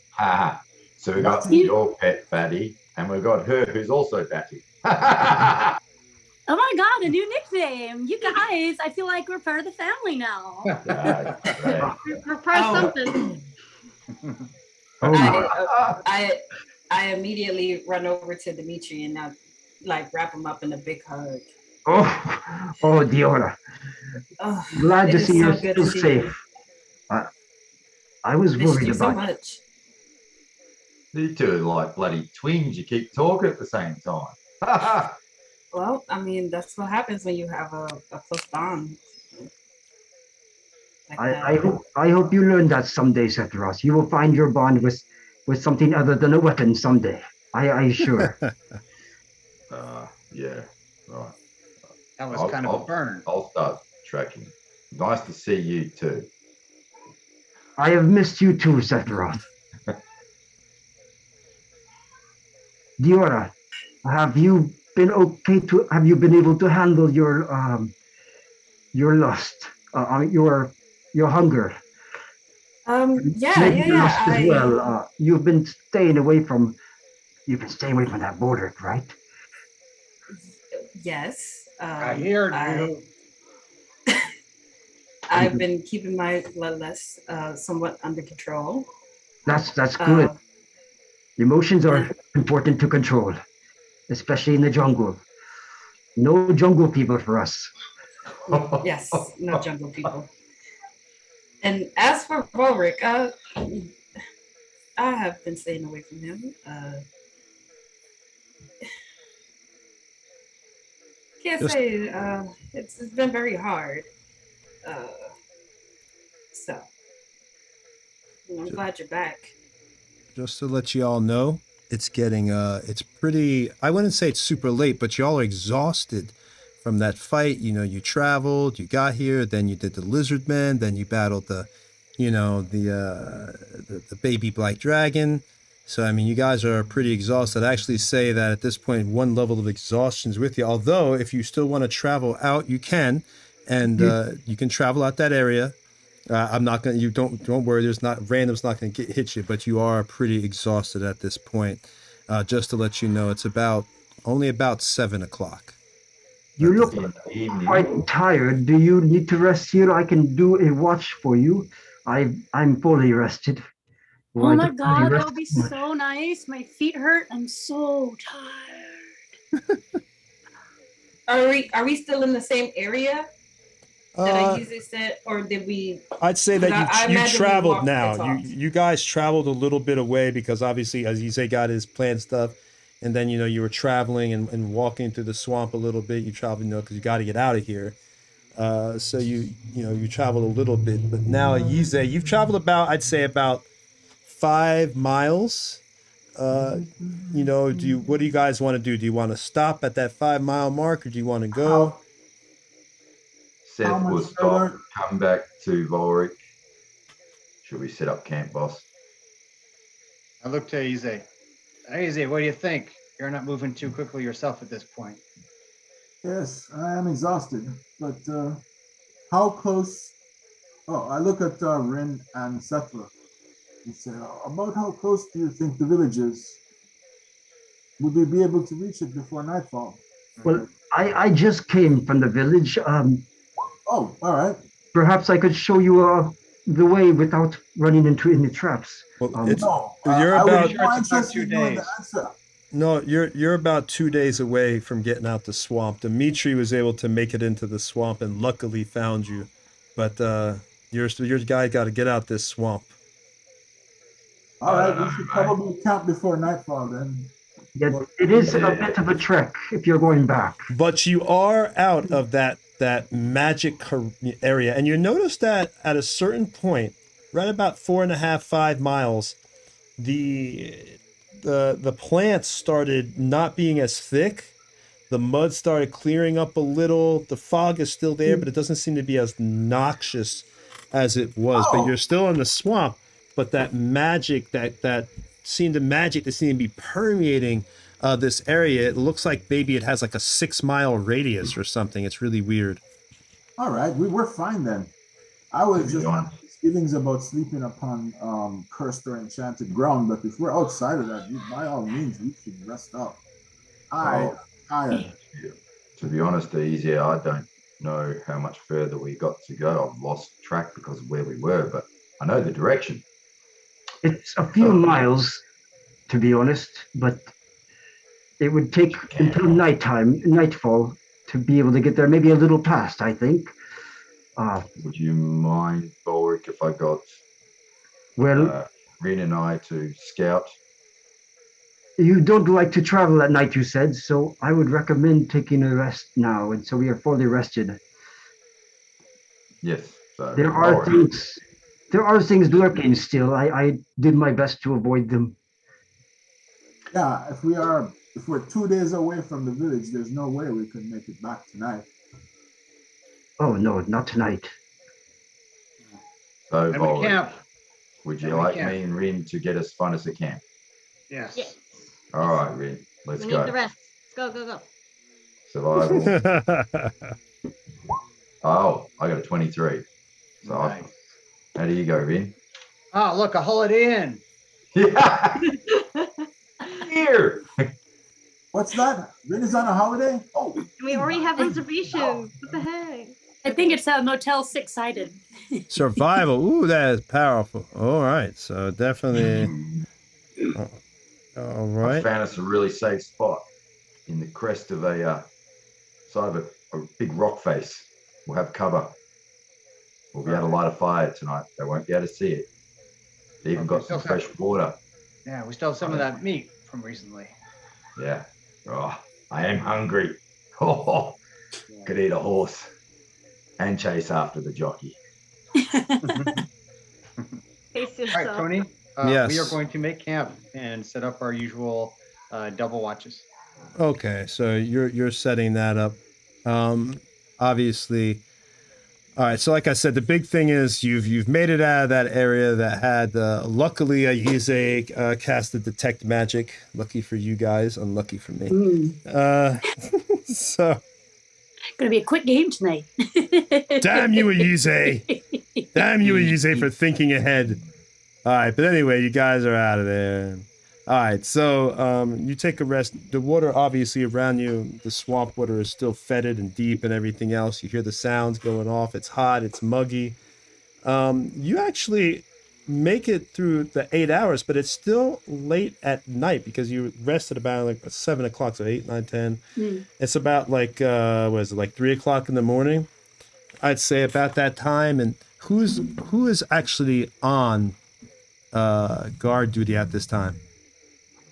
So we got your pet Batty, and we've got her who's also Batty. Oh my God, a new nickname. You guys, I feel like we're part of the family now. We're part of something. I immediately run over to Dimitri and I wrap him up in a big hug. Oh, Diora. Glad to see you're still safe. I was worried about so much. You two are like bloody twins. You keep talking at the same time. Well, I mean, that's what happens when you have a close bond. I hope you learn that someday, Sephiroth. You will find your bond with something other than a weapon someday. I sure. Yeah, right. That was kind of a burn. I'll start tracking. Nice to see you too. I have missed you too, Sephiroth. Diora, have you been okay to? Have you been able to handle your lust, your hunger? Yeah. As well. You've been staying away from that border, right? Yes. I hear you. I've been keeping my bloodlust somewhat under control. That's good. Emotions are important to control, especially in the jungle. No jungle people for us. Yes, no jungle people. And as for Volric, I have been staying away from him. Can't Just- say it's been very hard. So I'm glad you're back. Just to let you all know, it's getting it's pretty, I wouldn't say it's super late, but y'all are exhausted from that fight. You know, you traveled, you got here, then you did the lizard men, then you battled the, you know, the baby black dragon. So I mean, you guys are pretty exhausted. I actually say that at this point, one level of exhaustion is with you. Although, if you still want to travel out, you can, and you can travel out that area. I'm not gonna. You don't worry. There's not random's not gonna hit you, but you are pretty exhausted at this point. Just to let you know, it's only about 7 o'clock. You look In the evening. quite tired. Do you need to rest here? I can do a watch for you. I'm fully rested. Oh my god, that would be so nice. My feet hurt. I'm so tired. Are we still in the same area that I usually sit, or did we? I'd say that I you imagine we traveled walked now. and talked. You guys traveled a little bit away because obviously, as you say, got his planned stuff, and then you know you were traveling and walking through the swamp a little bit. You traveled, you know, because you got to get out of here. So you traveled a little bit, but now Yize, you've traveled about, I'd say about 5 miles. You know, what do you guys want to do? Do you want to stop at that 5 mile mark, or do you want to go? How Seth much will stop, further? come back to Volric. Should we set up camp, boss? I look to Ize. Ize, what do you think? You're not moving too quickly yourself at this point. Yes, I am exhausted, but how close? Oh, I look at Rin and Settler. He said, about how close do you think the village is? Would we be able to reach it before nightfall? Well, I just came from the village. Oh, all right. Perhaps I could show you the way without running into any traps. Well, No, you're I would about- be more Sure, it's about interested 2 in knowing the days. answer. No, you're about 2 days away from getting out the swamp. Dimitri was able to make it into the swamp and luckily found you, but your guy got to get out this swamp. All right, we should probably camp before nightfall then. Yeah, it is a bit of a trek if you're going back. But you are out of that magic area, and you notice that at a certain point, right about 4.5, 5 miles, the plants started not being as thick. The mud started clearing up a little. The fog is still there, but it doesn't seem to be as noxious as it was. But you're still in the swamp. But that magic, that seemed to be permeating this area. It looks like maybe it has like a 6 mile radius or something. It's really weird. All right, we were fine then. I was just having feelings about sleeping upon cursed or enchanted ground, but if we're outside of that, by all means, we should rest up. I'm tired. To be honest, easier. I don't know how much further we got to go. I've lost track because of where we were, but I know the direction. It's a few miles, to be honest, but it would take until nightfall, to be able to get there. Maybe a little past, I think. Would you mind, Volric, if I got Rin and I to scout? You don't like to travel at night, you said, so I would recommend taking a rest now, and so we are fully rested. Yes. So There are things lurking still. I did my best to avoid them. Yeah, if we're 2 days away from the village, there's no way we could make it back tonight. Oh no, not tonight. So, And we Volric, camp. would you And we like camp. me and Rin to get us find us a camp? Yes. Yes. All right, Rin, let's We need the go. rest. Go, go, go. Survival. Oh, I got a 23. So Nice. how do you go, Rin? Oh, look, a Holiday Inn. Yeah. Here. What's that? Rin is on a holiday? Oh, We already have reservations. What the heck? I think it's a Motel 6-sided. Survival. Ooh, that is powerful. All right, so definitely. All I right. found us a really safe spot in the crest of a side of a big rock face. We'll have cover. We'll be able to light a fire tonight. They won't be able to see it. They even got some fresh water. Yeah, we still have some of that meat from recently. Yeah. Oh, I am hungry. Oh, could eat a horse and chase after the jockey. Face All right, yourself. Tony. Yes. We are going to make camp and set up our usual double watches. Okay, so you're setting that up. Obviously. All right, so like I said, the big thing is you've made it out of that area that had luckily Ayeze casted detect magic. Lucky for you guys, unlucky for me. So Gonna be a quick game tonight. damn you, Ayeze! Damn you, Ayeze, for thinking ahead. All right, but anyway, you guys are out of there. All right, so you take a rest. The water, obviously, around you, the swamp water is still fetid and deep and everything else. You hear the sounds going off. It's hot. It's muggy. You actually make it through the 8 hours, but it's still late at night because you rested about like 7 o'clock, so 8, 9, 10. It's about like, what is it, like 3 o'clock in the morning? I'd say about that time. And who is actually on guard duty at this time?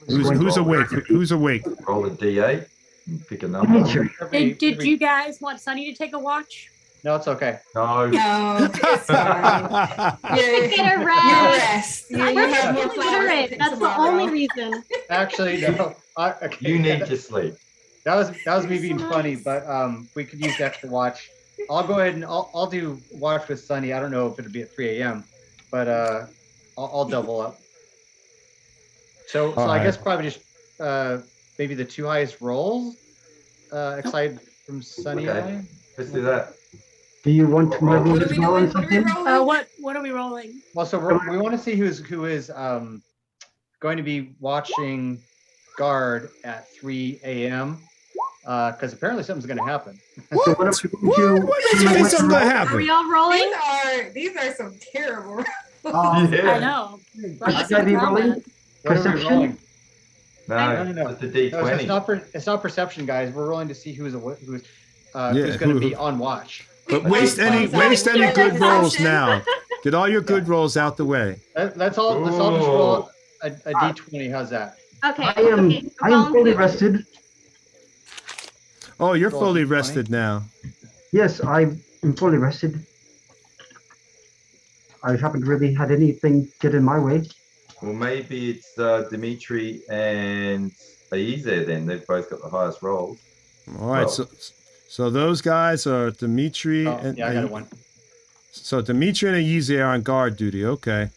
Who's awake? Who's awake? Roll a d8 and pick a number. Did you guys want Sunny to take a watch? No, it's okay. No. No, it's fine. Get a rest. You have more flowers. That's the only reason. Actually, no. Okay. You need to sleep. That was me being funny, but we could use the extra watch. I'll go ahead and I'll do watch with Sunny. I don't know if it'll be at 3 a.m., but I'll double up. So I guess probably just maybe the 2 highest rolls aside from Sunny. Okay. Let's do that. Do you want to roll as well on something? What are we rolling? Well, so we want to see who is going to be watching guard at 3 a.m. Because apparently something's going to happen. What? So What makes you think something going to Are happen? we all rolling? These are some terrible. I Yeah. know. Should I be rolling? What are we Perception? rolling? No, it's the No, d20. it's not perception, guys. We're rolling to see who's going Yeah, to be on watch. But waste any good rolls now. Get all your good rolls out the way. Let's all just roll a d20. How's that? Okay. I am fully rested. Oh, you're Roll fully D20. rested now. Yes, I am fully rested. I haven't really had anything get in my way. Well, maybe it's Dimitri and Aize then. They've both got the highest rolls. All right, Well. so those guys are Dimitri Oh, and yeah, I got one. So Dimitri and Ayeze are on guard duty. Okay.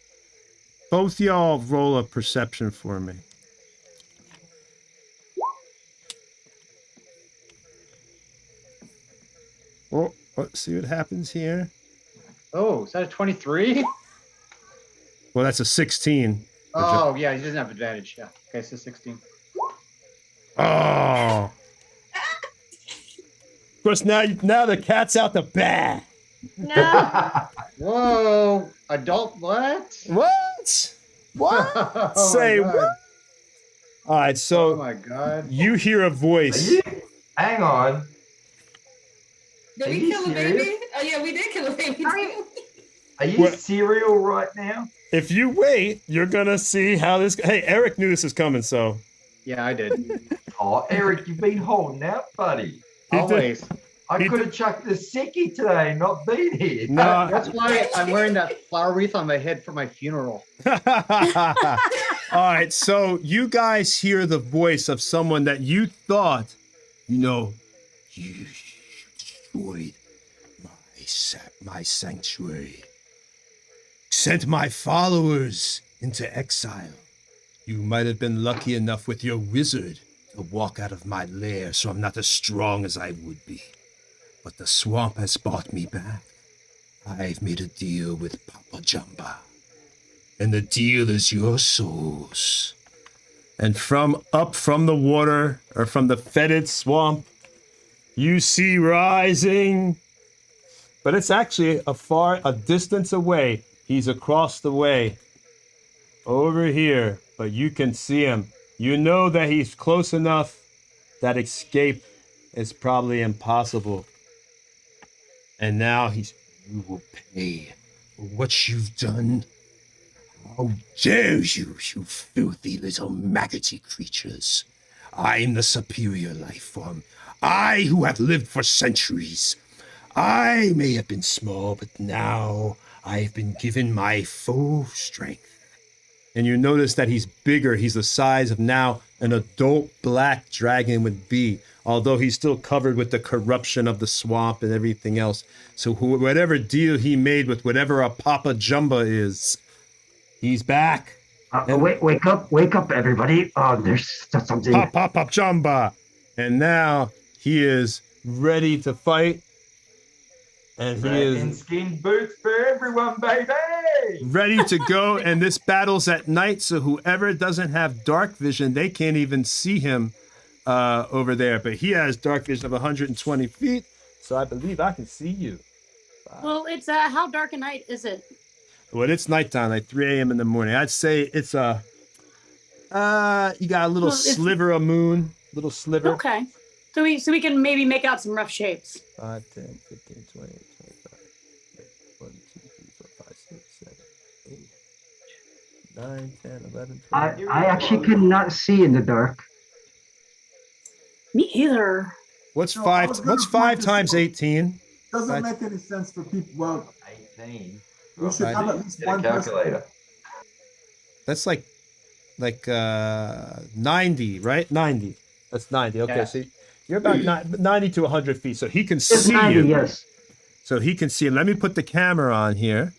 Both y'all roll a perception for me. Oh, let's see what happens here. Oh, is that a 23? Well, that's a 16. Oh, yeah, he doesn't have advantage. Yeah. Okay, so 16. Oh. Of course, now the cat's out the bag. No. Whoa, adult what? What? What? Oh my Say God. what? All right, Oh so my God. you hear a voice. Hang on. Did Are we you kill a serious? baby? Oh yeah, we did kill a baby. Too. Are you What? serial right now? If you wait, you're gonna see how this. Hey, Eric knew this was coming, so Yeah, I did. Oh, Eric, you've been holding out, buddy. He did. Always. I He could have chucked the sickie today and not been here. no. That's why I'm wearing that flower wreath on my head for my funeral. All right, so you guys hear the voice of someone that you thought, you destroyed my sanctuary, sent my followers into exile. You might have been lucky enough with your wizard to walk out of my lair, so I'm not as strong as I would be. But the swamp has brought me back. I've made a deal with Papa Jamba. And the deal is your souls. And from the water, or from the fetid swamp, you see rising. But it's actually a distance away. He's across the way. Over here. But you can see him. You know that he's close enough that escape is probably impossible. And now you will pay for what you've done. How dare you, you filthy little maggoty creatures. I'm the superior life form. I who have lived for centuries. I may have been small, but now I've been given my full strength. And you notice that he's bigger. He's the size of now an adult black dragon would be, although he's still covered with the corruption of the swamp and everything else. So whatever deal he made with whatever a Papa Jumba is, he's back. Wake up, everybody. There's something. Papa Jumba. And now he is ready to fight. And he is skin boots for everyone, baby. Ready to go. And this battle's at night, so whoever doesn't have dark vision, they can't even see him over there. But he has dark vision of 120 feet, so I believe I can see you. Well, it's how dark a night is it? Well, it's nighttime, like 3 a.m. in the morning. I'd say it's you got a little sliver of moon, little sliver. Okay. So we can maybe make out some rough shapes. 5, 10, 15, 20, 25, 1, 2, 3, 4, 5, 6, 7, 8, 9, 10, 11, 12. I actually cannot see in the dark. Me either. What's No, five? I was gonna What's 5 point times this out. 18? Doesn't make any sense for people. Well, 18. we should have at least Get a one person. calculator. That's like 90, right? 90. That's 90. Okay, Yeah. so you're about 90 to 100 feet, so he can It's see 90, you. yes. So he can see. Let me put the camera on here,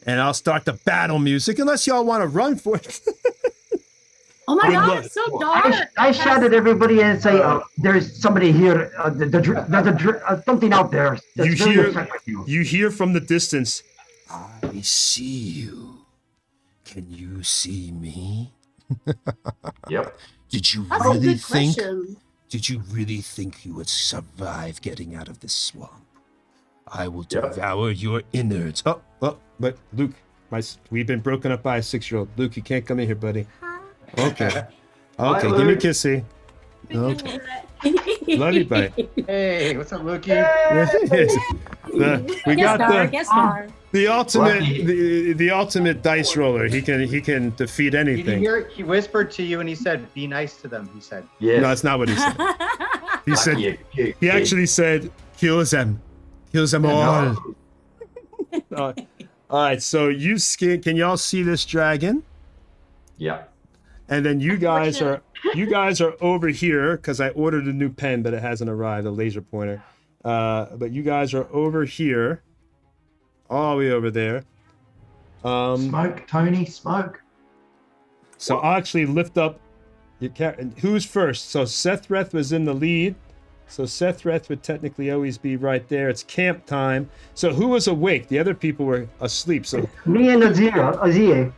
and I'll start the battle music. Unless y'all want to run for it. Oh my Hey, God, look. it's so dark. I shout at everybody and say, "There's somebody here. There's something out there." That's You very hear- upset with you. You hear from the distance. I see you. Can you see me? Yep. Did you That's a really good think? question. Did you really think you would survive getting out of this swamp? I will Yep. devour your innards. Oh, but Luke, we've been broken up by a 6-year-old. Luke, you can't come in here, buddy. Okay. Okay, give me a Luke. kissy. Okay. Love you, buddy. Hey, what's up, Lukey? We got Guest star. the ultimate Lucky. the ultimate dice roller. He can defeat Did you anything. hear? He whispered to you and he said, "Be nice to them." He said. Yes. No, that's not what he said. He said he actually said kill them all. All right, so can y'all see this dragon? Yeah. And then you guys are over here because I ordered a new pen, but it hasn't arrived, a laser pointer. But you guys are over here, all the way over there. Smoke, Tony, smoke. So I'll actually lift up your who's first? So Sethreth was in the lead. So Sethreth would technically always be right there. It's camp time. So who was awake? The other people were asleep. So Me and Azie.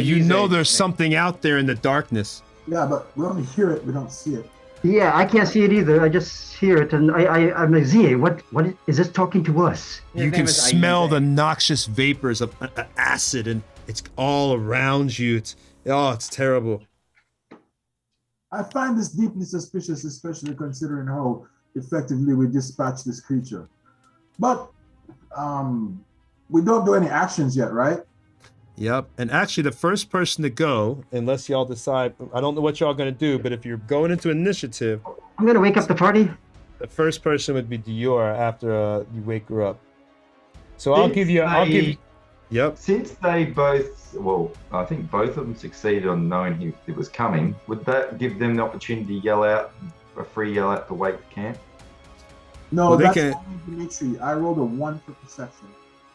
you know there's something out there in the darkness. Yeah, but we only hear it, we don't see it. Yeah, I can't see it either. I just hear it, and I'm like, Azie, what is this talking to us? His You name can is smell Aide. the noxious vapors of acid, and it's all around you. It's terrible. I find this deeply suspicious, especially considering how effectively we dispatch this creature. But we don't do any actions yet, right? Yep. And actually, the first person to go, unless y'all decide, I don't know what y'all gonna do, but if you're going into initiative, I'm gonna wake up the party. the first person would be Dior after you wake her up. So I'll give you. Yep. Since they both, well, I think both of them succeeded on knowing it was coming, would that give them the opportunity to yell out, a free yell out to wake the camp? No, Well, they that's can- only Dimitri. I rolled a 1 for perception.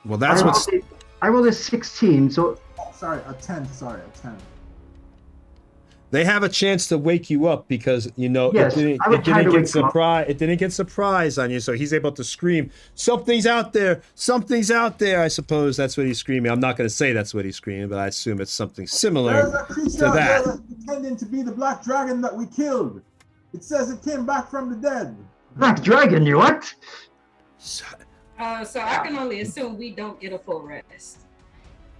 Well, that's what's. I rolled a 16, so Oh, sorry, a 10. Sorry, a 10. They have a chance to wake you up because Yes, it I would try didn't to get wake them up. surprise. It didn't get surprise on you, so he's able to scream, "Something's out there! Something's out there!" I suppose that's what he's screaming. I'm not going to say that's what he's screaming, but I assume it's something There's similar a creature to out there that. that's pretending to be the black dragon that we killed. It says it came back from the dead. Black Dragon, you what? So I can only assume we don't get a full rest.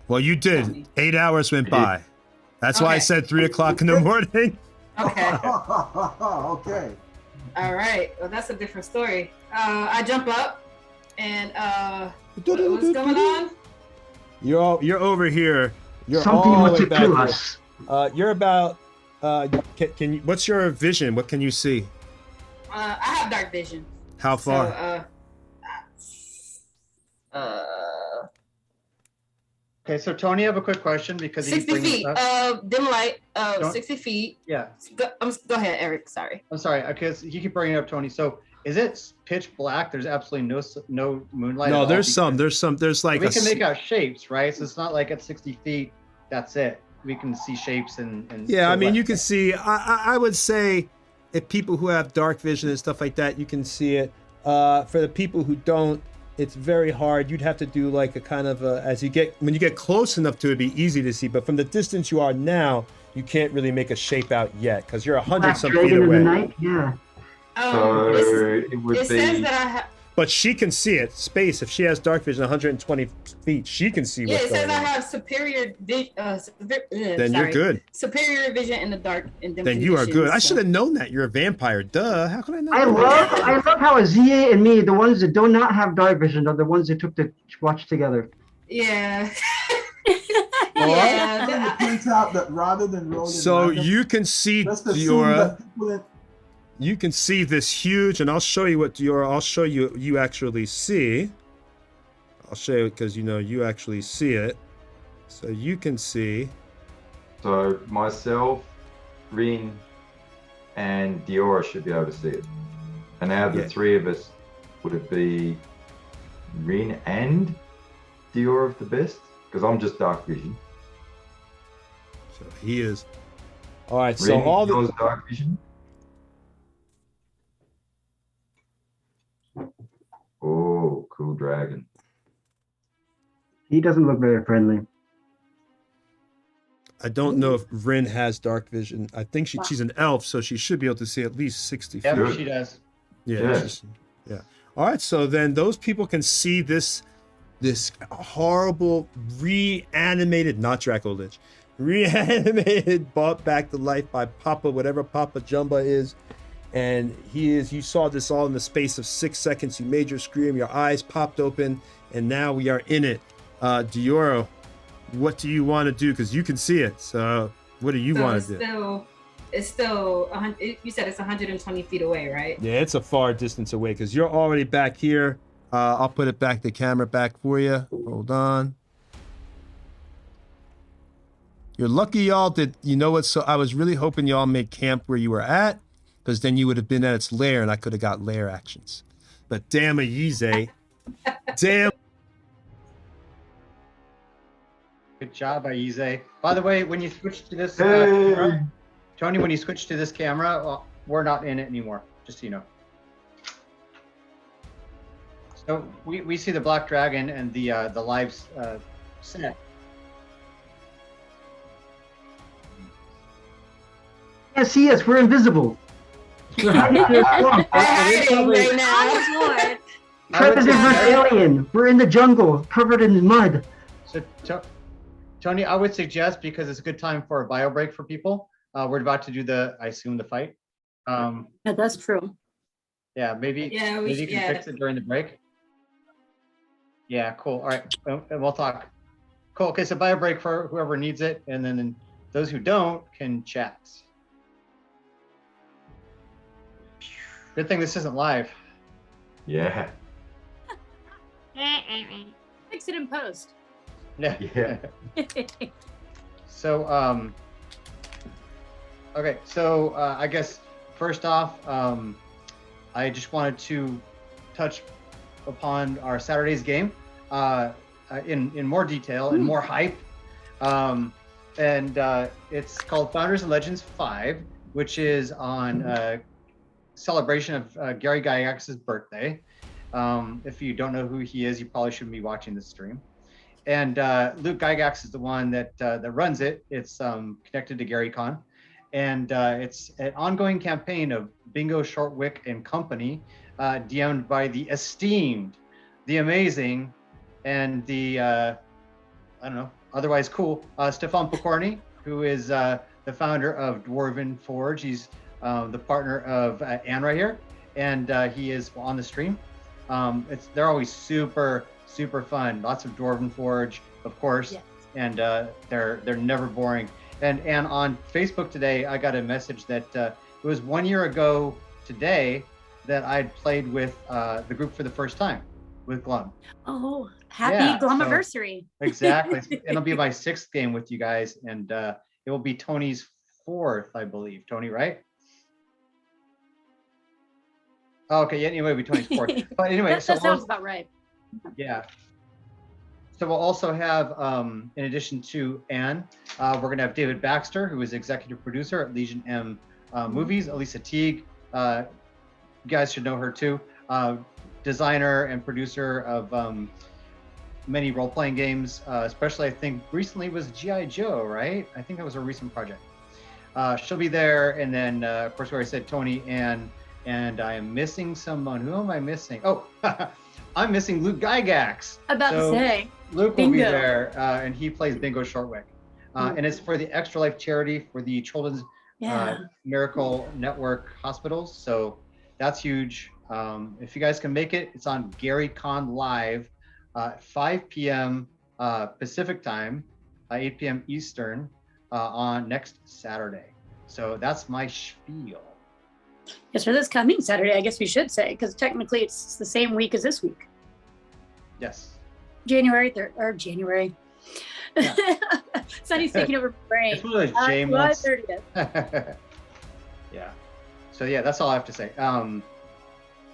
Well, you did. 8 hours went by. That's why I Okay. said 3 o'clock in the morning. Okay. Okay. All right. Well, that's a different story. I jump up and what's going on? You're over here. You're Something all wants the to way kill back us. here. You're about can you? What's your vision? What can you see? I have dark vision. How far? Okay, so Tony, I have a quick question because 60 feet. Dim light. 60 feet. Yeah. Go ahead, Eric. Sorry. I'm sorry. Okay, so you keep bringing it up, Tony. So is it pitch black? There's absolutely no moonlight. No, at all? there's like we can make out shapes, right? So it's not like at 60 feet. That's it. We can see shapes and. Yeah, I mean, you can see. I would say, if people who have dark vision and stuff like that, you can see it. For the people who don't, it's very hard. You'd have to do like a kind of when you get close enough to it, it'd be easy to see. But from the distance you are now, you can't really make a shape out yet because you're 100-some feet away. In the night? Yeah. So it would be. Says that I have. But she can see it. Space. If she has dark vision, 120 feet, she can see what's going on. Yeah, it says I have superior vision. Then you're good. Superior vision in the dark. Then you are good. I should have known that. You're a vampire. Duh. How could I know? I love how Azia and me, the ones that do not have dark vision, are the ones that took the watch together. Yeah. It points out that rather than rolling. So you can see Diora. You can see this huge, and I'll show you what Diora. I'll show you actually see. I'll show you because you actually see it. So you can see. So myself, Rin, and Diora should be able to see it. And out of the three of us, would it be Rin and Diora of the best? Because I'm just dark vision. So he is. All right. Rin, so all the dark vision. Oh, cool dragon. He doesn't look very friendly. I don't know if Rin has dark vision. I think she's an elf, so she should be able to see at least 60 feet. Yeah, she does. Yeah. Yeah. All right. So then those people can see this horrible reanimated, not Draco Lich, reanimated, brought back to life by Papa, whatever Papa Jumba is. And you saw this all in the space of 6 seconds. You made your scream, your eyes popped open, and now we are in it. Diora, what do you want to do? Because you can see it. So what do you want to do? It's still, you said it's 120 feet away, right? Yeah, it's a far distance away because you're already back here. I'll put it back, the camera back for you. Hold on. You're lucky y'all did, so I was really hoping y'all made camp where you were at, because then you would have been at its lair and I could have got lair actions. But damn a Yize. Damn. Good job, Yize. By the way, when you switch to this camera, Tony, when you switch to this camera, we're not in it anymore, just so you know. So we see the black dragon and the live set. Yeah, see us. We're invisible. We're hiding in a swamp. Right now. Predator alien. We're in the jungle, covered in mud. So, Tony, I would suggest, because it's a good time for a bio break for people. We're about to do the fight. Yeah, that's true. Yeah, maybe you can fix it during the break. Yeah, cool. All right, and we'll talk. Cool. Okay, so bio break for whoever needs it, and then those who don't can chat. Good thing this isn't live. Yeah. Fix it in post. Yeah. So, okay. So I guess first off, I just wanted to touch upon our Saturday's game in more detail and more hype. And it's called Founders and Legends 5, which is on celebration of Gary Gygax's birthday. If you don't know who he is, you probably shouldn't be watching this stream. And Luke Gygax is the one that runs it. It's connected to GaryCon, and it's an ongoing campaign of Bingo Shortwick and Company, DM'd by the esteemed, the amazing, and the otherwise cool Stefan Pokorny, who is the founder of Dwarven Forge. He's the partner of Anne right here, and he is on the stream. They're always super fun. Lots of Dwarven Forge, of course, yes. And they're never boring. And on Facebook today, I got a message that it was 1 year ago today that I'd played with the group for the first time with Glum. Oh, happy Glumiversary. So, exactly. It'll be my 6th game with you guys, and it will be Tony's 4th, I believe. Tony, right? Oh, okay. Yeah, anyway, it'll be Tony's 4th. But anyway, that sounds about right. Yeah. So we'll also have, in addition to Anne, we're going to have David Baxter, who is executive producer at Legion M Movies. Elisa Teague, you guys should know her too. Designer and producer of many role-playing games, especially I think recently was G.I. Joe, right? I think that was a recent project. She'll be there, and then of course, where I said Tony, Anne, and I am missing someone. Who am I missing? Oh, I'm missing Luke Gygax. About to say. Luke Bingo. will be there, and he plays Bingo Shortwick. And it's for the Extra Life charity for the Children's Miracle Network hospitals. So that's huge. If you guys can make it, it's on Gary Con Live, 5 p.m. Pacific time, 8 p.m. Eastern on next Saturday. So that's my spiel. Yes, for this coming Saturday, I guess we should say, because technically it's the same week as this week. Yes. January 3rd, or January. Yeah. Sunny's taking over my brain. It's one of those J July months. 30th. Yeah. So yeah, that's all I have to say. And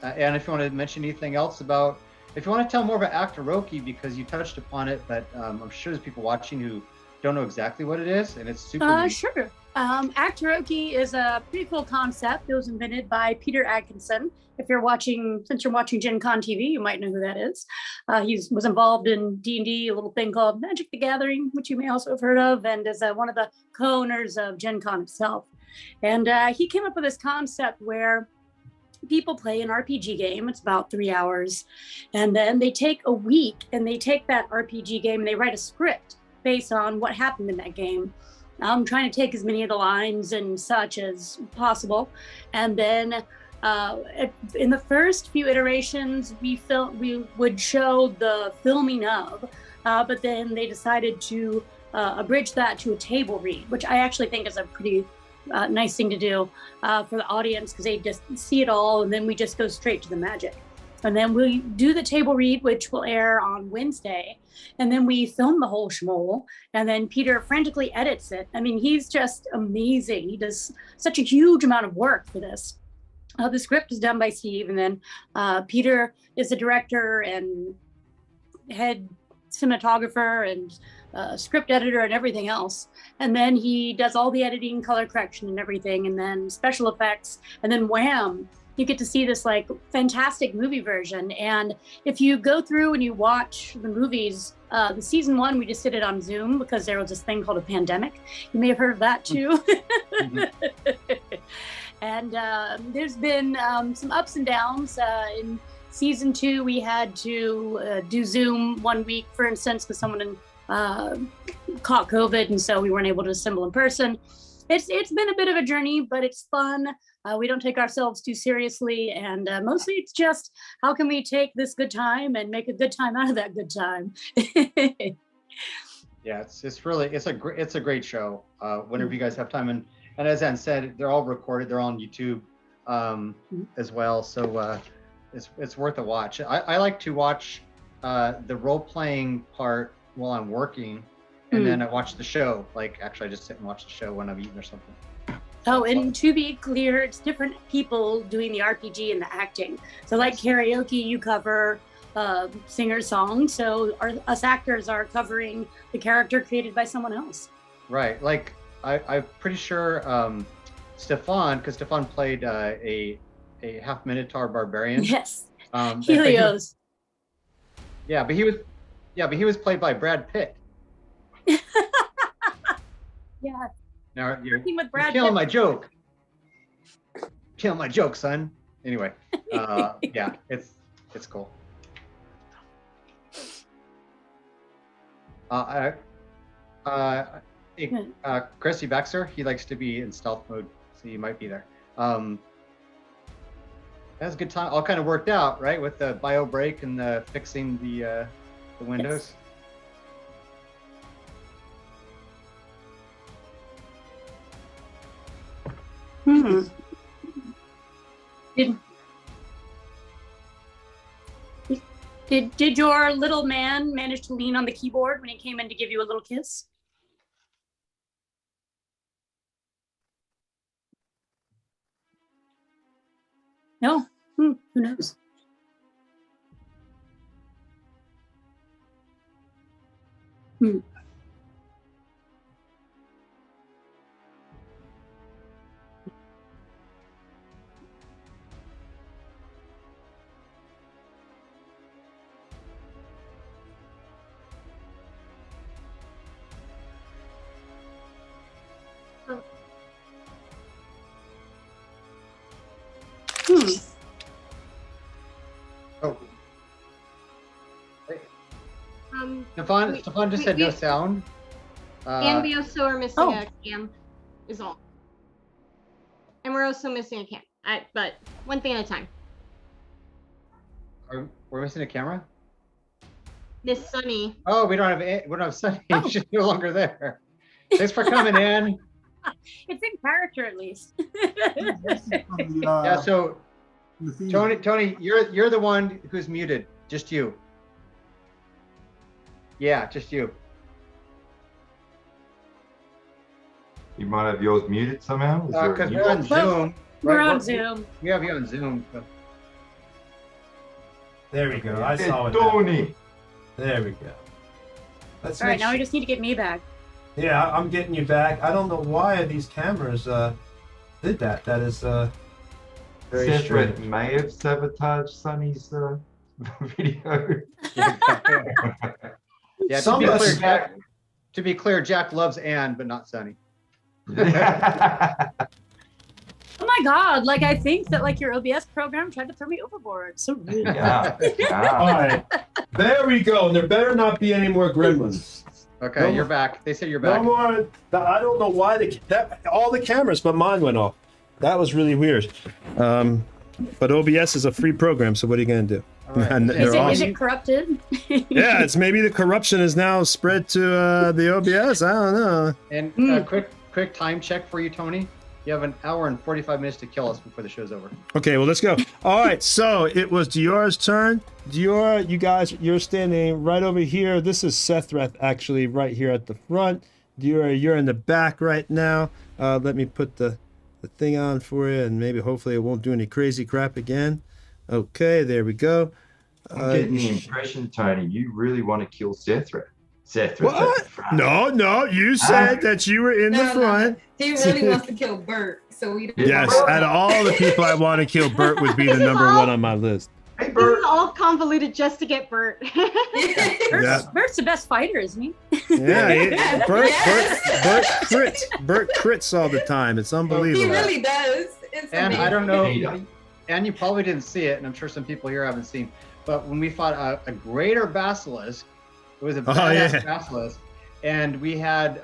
if you want to mention anything else about, if you want to tell more about Actoroki, because you touched upon it, but I'm sure there's people watching who don't know exactly what it is, and it's super neat. Sure. Actoroki is a pretty cool concept. It was invented by Peter Atkinson. If you're watching, since you're watching GenconTV, you might know who that is. He was involved in D&D, a little thing called Magic the Gathering, which you may also have heard of, and is one of the co-owners of Gen Con itself. And he came up with this concept where people play an RPG game. It's about 3 hours. And then they take a week and they take that RPG game and they write a script based on what happened in that game. I'm trying to take as many of the lines and such as possible. And then in the first few iterations, we would show the filming of, but then they decided to abridge that to a table read, which I actually think is a pretty nice thing to do for the audience, because they just see it all and then we just go straight to the magic. And then we do the table read, which will air on Wednesday. And then we film the whole schmoll. And then Peter frantically edits it. I mean, he's just amazing. He does such a huge amount of work for this. The script is done by Steve. And then Peter is the director and head cinematographer and script editor and everything else. And then he does all the editing, color correction and everything. And then special effects. And then wham! You get to see this like fantastic movie version. And if you go through and you watch the movies, the season 1, we just did it on Zoom because there was this thing called a pandemic. You may have heard of that too. And there's been some ups and downs. In season 2, we had to do Zoom 1 week, for instance, because someone caught COVID. And so we weren't able to assemble in person. It's been a bit of a journey, but it's fun. We don't take ourselves too seriously, and mostly it's just how can we take this good time and make a good time out of that good time. Yeah, it's a great show. Whenever you guys have time, and as Ann said, they're all recorded. They're on YouTube as well, so it's worth a watch. I like to watch the role playing part while I'm working, and then I watch the show. Like actually, I just sit and watch the show when I'm eating or something. Oh, and to be clear, it's different people doing the RPG and the acting. So like karaoke, you cover singer songs. So us actors are covering the character created by someone else. Right. Like I'm pretty sure Stefan, because Stefan played a half Minotaur barbarian. Yes. Helios. But he was played by Brad Pitt. Yeah. Now you're killing my joke. Killing my joke, son. Anyway, yeah, it's cool. Chrissy Baxter, he likes to be in stealth mode, so you might be there. That was a good time. All kind of worked out, right, with the bio break and the fixing the windows. Yes. Did your little man manage to lean on the keyboard when he came in to give you a little kiss? No. Who knows? Oh. Stefan just said no sound. And we also are missing Oh. a cam, is all. And we're also missing a cam. But one thing at a time. We're missing a camera. Miss Sunny. Oh, we don't have Sunny. She's no longer there. Thanks for coming in. It's in character at least. Yeah. So, Tony, you're the one who's muted. Just you. Yeah, just you. You might have yours muted somehow. Because we're on Zoom. We're on Zoom. We have you on Zoom. So. There we go. I saw it. Tony. There we go. Let's All right, now we just need to get me back. Yeah, I'm getting you back. I don't know why these cameras did that. That is very Separate strange. may have sabotaged Sunny's video. Yeah, to be clear, Jack loves Anne, but not Sunny. Oh my God! Like I think that like your OBS program tried to throw me overboard. So rude. Yeah. All right, there we go. And there better not be any more gremlins. Okay, No you're more- back. They say you're back. No more. I don't know why all the cameras, but mine went off. That was really weird. But OBS is a free program, so what are you gonna do? Right. And they're Is awesome. it corrupted? Yeah, it's maybe the corruption is now spread to the OBS. I don't know. And quick time check for you, Tony. You have an hour and 45 minutes to kill us before the show's over. Okay, well, let's go. All right, so it was Dior's turn. Dior, you guys, you're standing right over here. This is Sethreth, actually, right here at the front. Dior, you're in the back right now. Let me put the thing on for you, and maybe hopefully it won't do any crazy crap again. Okay, there we go. I'm getting the impression, Tony, you really want to kill Sethreth. What? No, you said that you were in the front. He really wants to kill Bert, so we. Yes, out of all the people I want to kill, Bert would be the number one on my list. Hey, This Bert. is all convoluted just to get Bert. Bert's the best fighter, isn't he? Yeah, Bert crits all the time. It's He unbelievable. really does. It's And amazing. I don't know, and you probably didn't see it, and I'm sure some people here haven't seen, but when we fought a greater basilisk, it was a badass basilisk, and we had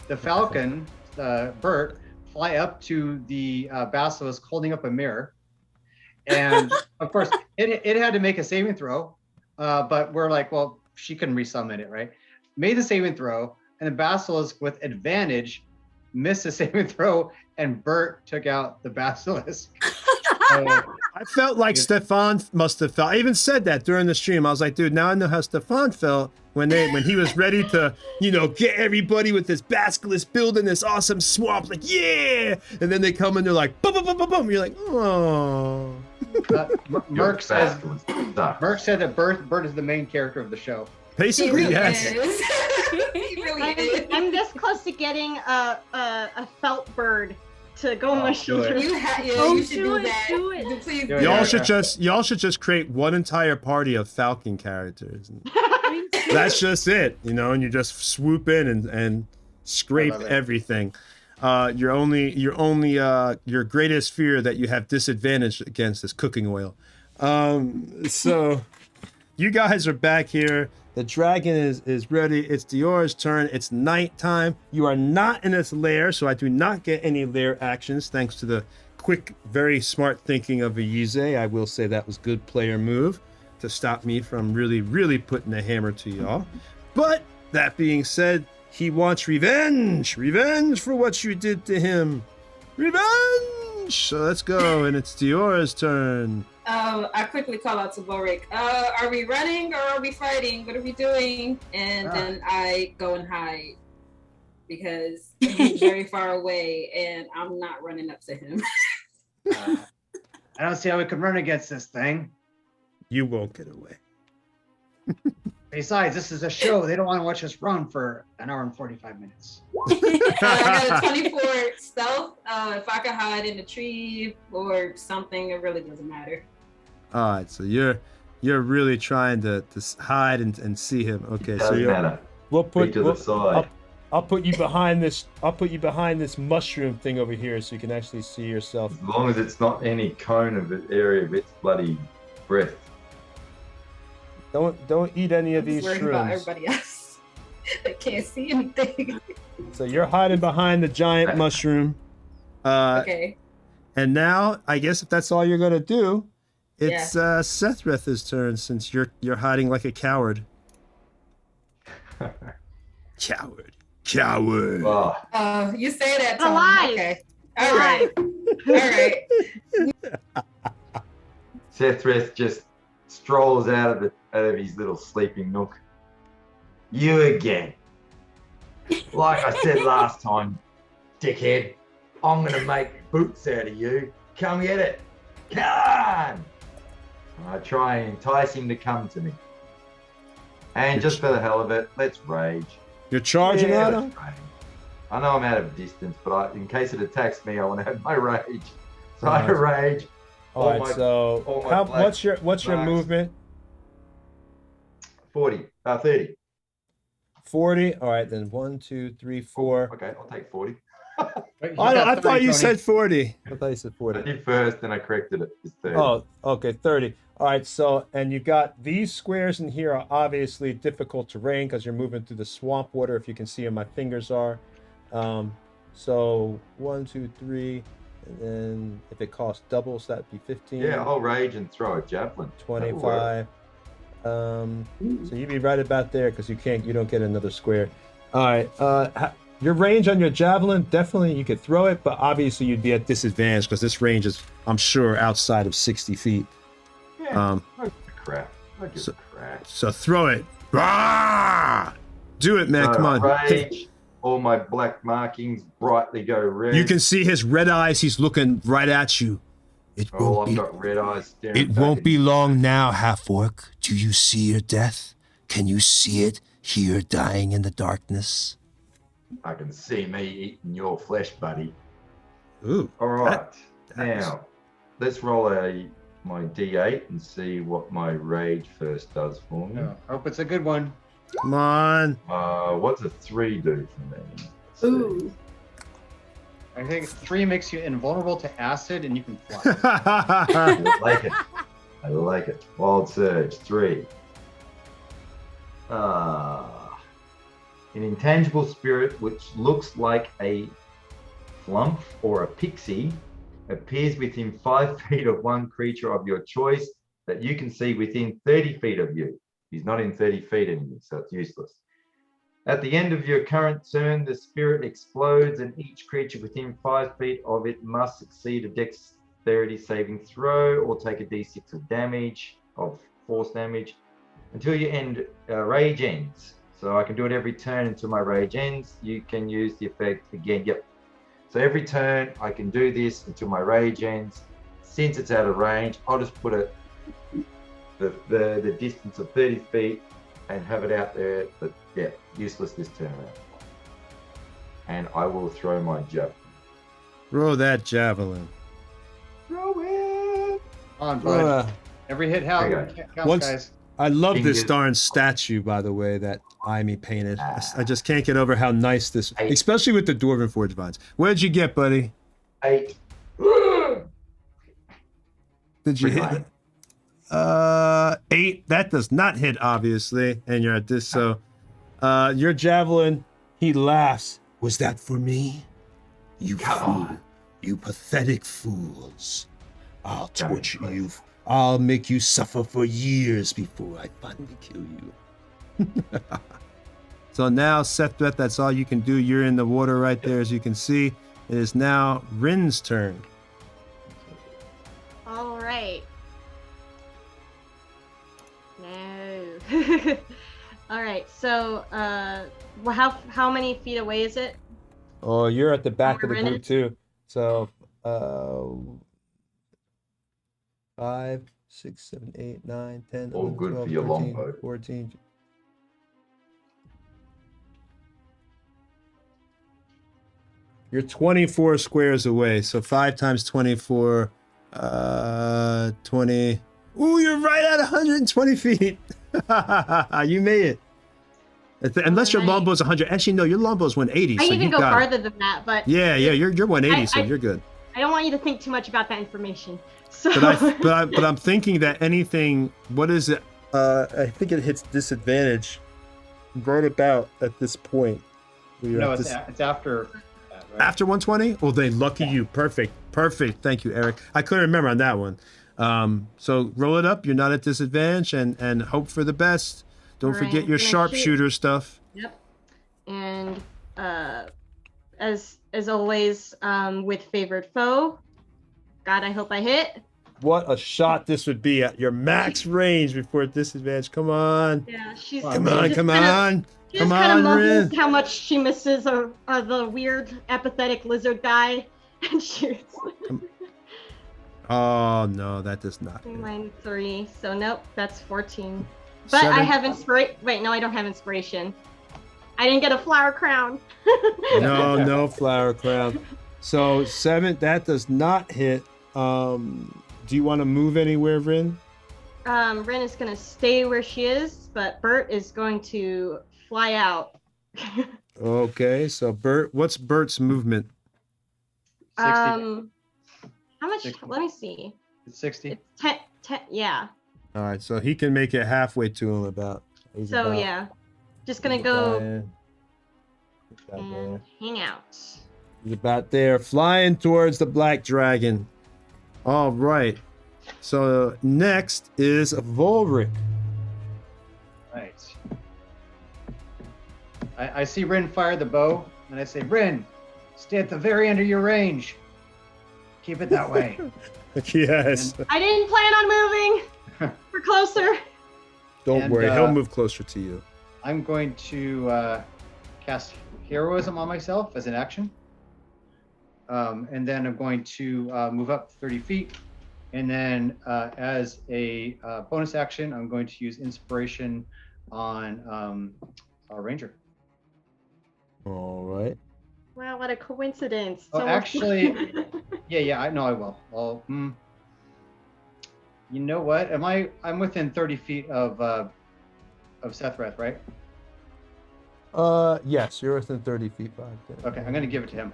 the falcon, Bert, fly up to the basilisk holding up a mirror. And of course, it had to make a saving throw, but we're like, well, she can resummon it, right? Made the saving throw, and the basilisk with advantage missed the saving throw, and Bert took out the basilisk. I felt like Stefan must have felt. I even said that during the stream. I was like, dude, now I know how Stefan felt when he was ready to, get everybody with this basilisk building this awesome swamp. Like, yeah! And then they come and they're like, boom, boom, boom, boom, boom. You're like, oh. Merc said that Bert is the main character of the show. Basically, He really yes. is. He really is. I'm this close to getting a felt bird to go on my shoulder. You should do that. Do it. Please. Do it. Y'all should just create one entire party of Falcon characters. That's just it, and you just swoop in and scrape everything. Your greatest fear that you have disadvantage against is cooking oil. So you guys are back here. The dragon is ready. It's Dior's turn. It's nighttime. You are not in its lair, so I do not get any lair actions thanks to the quick, very smart thinking of Ayize. I will say that was good player move to stop me from really, really putting a hammer to y'all. But that being said, he wants revenge. Revenge for what you did to him. Revenge! range. So let's go, and it's Diora's turn. I quickly call out to Volric. Are we running or are we fighting? What are we doing? And then I go and hide because he's very far away, and I'm not running up to him. I don't see how we can run against this thing. You won't get away. Besides, this is a show. They don't want to watch us run for an hour and 45 minutes. I got a 24 stealth. If I could hide in a tree or something, it really doesn't matter. All right, so you're really trying to hide and see him. Okay, so Doesn't matter. we'll Be to the side. I'll put you behind this. I'll put you behind this mushroom thing over here, so you can actually see yourself. As long as it's not any cone of it area of its bloody breath. Don't eat any of I'm these just worried about shrooms. everybody else. They can't see anything. So you're hiding behind the giant mushroom. Okay. And now, I guess if that's all you're gonna do, it's Sethreth's turn, since you're hiding like a coward. Coward. Oh, You say that, Tom. Alive. Okay. All right. Sethreth just strolls out of his little sleeping nook. You again. Like I said last time, dickhead, I'm gonna make boots out of you. Come get it. Come on! I try and entice him to come to me. And just for the hell of it, let's rage. You're charging at let's him? rage. I know I'm out of distance, but in case it attacks me, I want to have my rage. So I rage. All right. So what's your movement? 30. 40. All right, then 1, 2, 3, 4. Okay, I'll take 40. I thought you said 40. I thought you said I 40. did first, then I corrected it. It's 30. Oh, okay, 30. All right, so, and you got these squares in here are obviously difficult terrain because you're moving through the swamp water, if you can see where my fingers are. So 1, 2, 3, and then if it costs double, so that'd be 15. Yeah, I'll rage and throw a javelin. 25. So you'd be right about there because you don't get another square. All right, your range on your javelin, definitely you could throw it, but obviously you'd be at disadvantage because this range is, I'm sure, outside of 60 feet. Yeah, I give a crap. I give a crap. So throw it. Rah! Do it, man. Come on. Rage, all my black markings brightly go red. You can see his red eyes. He's looking right at you. I've got red eyes staring It back won't at be you. long now, half-orc. Do you see your death? Can you see it here dying in the darkness? I can see me eating your flesh, buddy. Ooh. All right. that was- Now, let's roll my D8 and see what my rage first does for me. I hope it's a good one. Come on. What's a 3 do for me? Let's see. Ooh. I think 3 makes you invulnerable to acid and you can fly. I like it. I like it. Wild Surge, 3. An intangible spirit which looks like a flump or a pixie appears within 5 feet of one creature of your choice that you can see within 30 feet of you. He's not in 30 feet anymore, so it's useless. At the end of your current turn, the spirit explodes and each creature within 5 feet of it must succeed a dexterity saving throw or take a d6 of damage, of force damage, until your rage ends. So I can do it every turn until my rage ends. You can use the effect again. Yep. So every turn I can do this until my rage ends. Since it's out of range, I'll just put it the distance of 30 feet and have it out there. But yeah, useless this turn around. And I will throw my javelin. Throw that javelin. Throw it. On, bud. Every hit Okay. counts, Once- guys. I love this Fingers. darn statue, by the way, that Amy painted. I just can't get over how nice this, especially with the Dwarven Forge vines. Where'd you get, buddy? 8. Did you Pretty hit? high. 8. That does not hit, obviously. And you're at this, so your javelin. He laughs. Was that for me? You Come fool! on. You pathetic fools! I'll Come on, torture please. you. I'll make you suffer for years before I finally kill you. So now, Sethreth, that's all you can do. You're in the water right there, as you can see. It is now Rin's turn. All right. So, how many feet away is it? Oh, you're at the back of Where the Rin group is? too. So, 5, 6, 7, 8, 9, 10, All 11, good 12, for your 13, longbow. 14. You're 24 squares away. So 5 times 24, 20. Ooh, you're right at 120 feet. You made it. Unless your Alright. longbow's 100. Actually, no, your longbow's 180. I so even you go got it. farther than that, but Yeah, you're 180, so I- you're good. I don't want you to think too much about that information. So, But I'm thinking that anything. What is it? I think it hits disadvantage right about at this point. where you're No, at it's, this- it's after that, right? after 120. Well, they lucky you. Perfect. Thank you, Eric. I couldn't remember on that one. So roll it up. You're not at disadvantage, and hope for the best. Don't All right, forget your I'm gonna sharpshooter stuff. Yep. And as always, with favored foe. God, I hope I hit. What a shot this would be at your max range before disadvantage. Come on. Yeah, she's Come Come on. just Come kinda- on. She Come just kind of on, mumbles Rin. how much she misses the weird apathetic lizard guy, and shoots. Oh no, that does not. hit. Mine 3, so nope, that's 14. But I 7. have inspiration. Wait, no, I don't have inspiration. I didn't get a flower crown. No flower crown. So 7, that does not hit. Do you want to move anywhere, Rin? Ren is gonna stay where she is, but Bert is going to fly out. Okay, so Bert, what's Bert's movement? 60. How much? 60. Let me see. It's 60. It's 10, yeah. All right, so he can make it halfway to him about. He's So about- yeah, just gonna he's go about there. and hang out. He's about there, flying towards the black dragon. All right. So next is Volric. Right. I see Rin fire the bow, and I say, Rin, stay at the very end of your range. Keep it that way. Yes. I didn't plan on moving. We're closer. Don't And, worry, he'll move closer to you. I'm going to cast heroism on myself as an action. And then I'm going to move up 30 feet. And then as a bonus action, I'm going to use inspiration on our ranger. All right. Wow, what a coincidence. Oh, So- actually- Yeah, I know I will. You know what? I'm within 30 feet of Sethreth, right? Yes, you're within 30 feet back there. Okay, I'm gonna give it to him.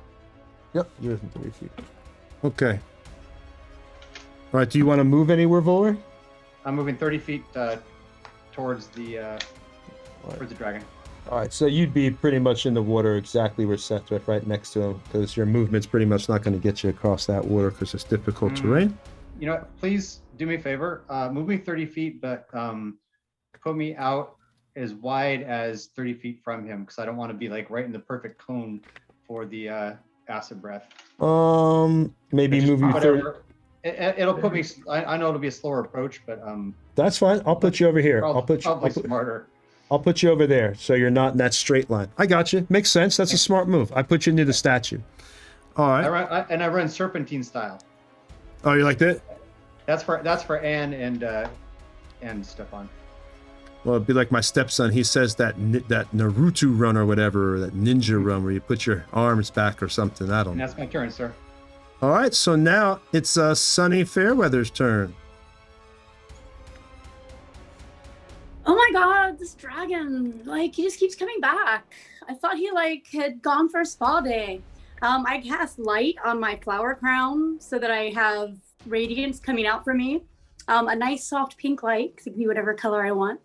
Yep, you're within 30 feet. Okay. All right, do you want to move anywhere, Voller? I'm moving 30 feet towards the dragon. All right, so you'd be pretty much in the water exactly where Seth is, right next to him, because your movement's pretty much not going to get you across that water because it's difficult terrain. You know what? Please do me a favor. Move me 30 feet, but put me out as wide as 30 feet from him, because I don't want to be like right in the perfect cone for the acid breath. Maybe Just move you 30. whatever. It'll put me. I know it'll be a slower approach, but That's fine. I'll put you over here. probably smarter. I'll put you over there, so you're not in that straight line. I got you. Makes sense. That's a smart move. I put you near the statue. All right. I run serpentine style. Oh, you like that? That's for Anne and Stefan. Well, it'd be like my stepson. He says that Naruto run or whatever, or that ninja run where you put your arms back or something. I don't And know. that's my turn, sir. All right, so now it's Sunny Fairweather's turn. Oh my god, this dragon, like, he just keeps coming back. I thought he, like, had gone for a spa day. I cast light on my flower crown so that I have radiance coming out from me. A nice soft pink light, because it can be whatever color I want.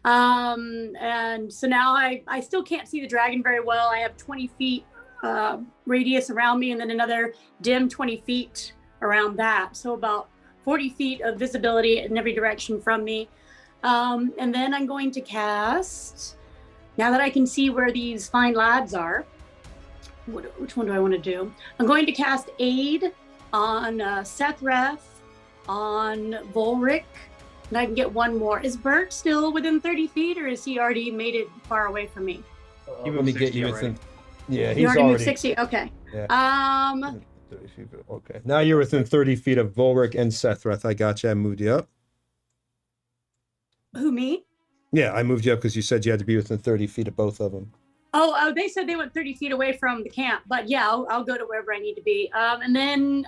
And so now I still can't see the dragon very well. I have 20 feet radius around me and then another dim 20 feet around that. So about 40 feet of visibility in every direction from me. And then I'm going to cast, now that I can see where these fine lads are, which one do I want to do? I'm going to cast Aid on Sethreth, on Volric, And I can get one more. Is Bert still within 30 feet, or has he already made it far away from me? Let me get you within. Yeah, You he's already moved already 60? Okay. Yeah. 30 feet. Okay. Now you're within 30 feet of Volric and Sethrath. I got you. I moved you up. Who, me? Yeah, I moved you up because you said you had to be within 30 feet of both of them. Oh, they said they went 30 feet away from the camp, but yeah, I'll go to wherever I need to be. And then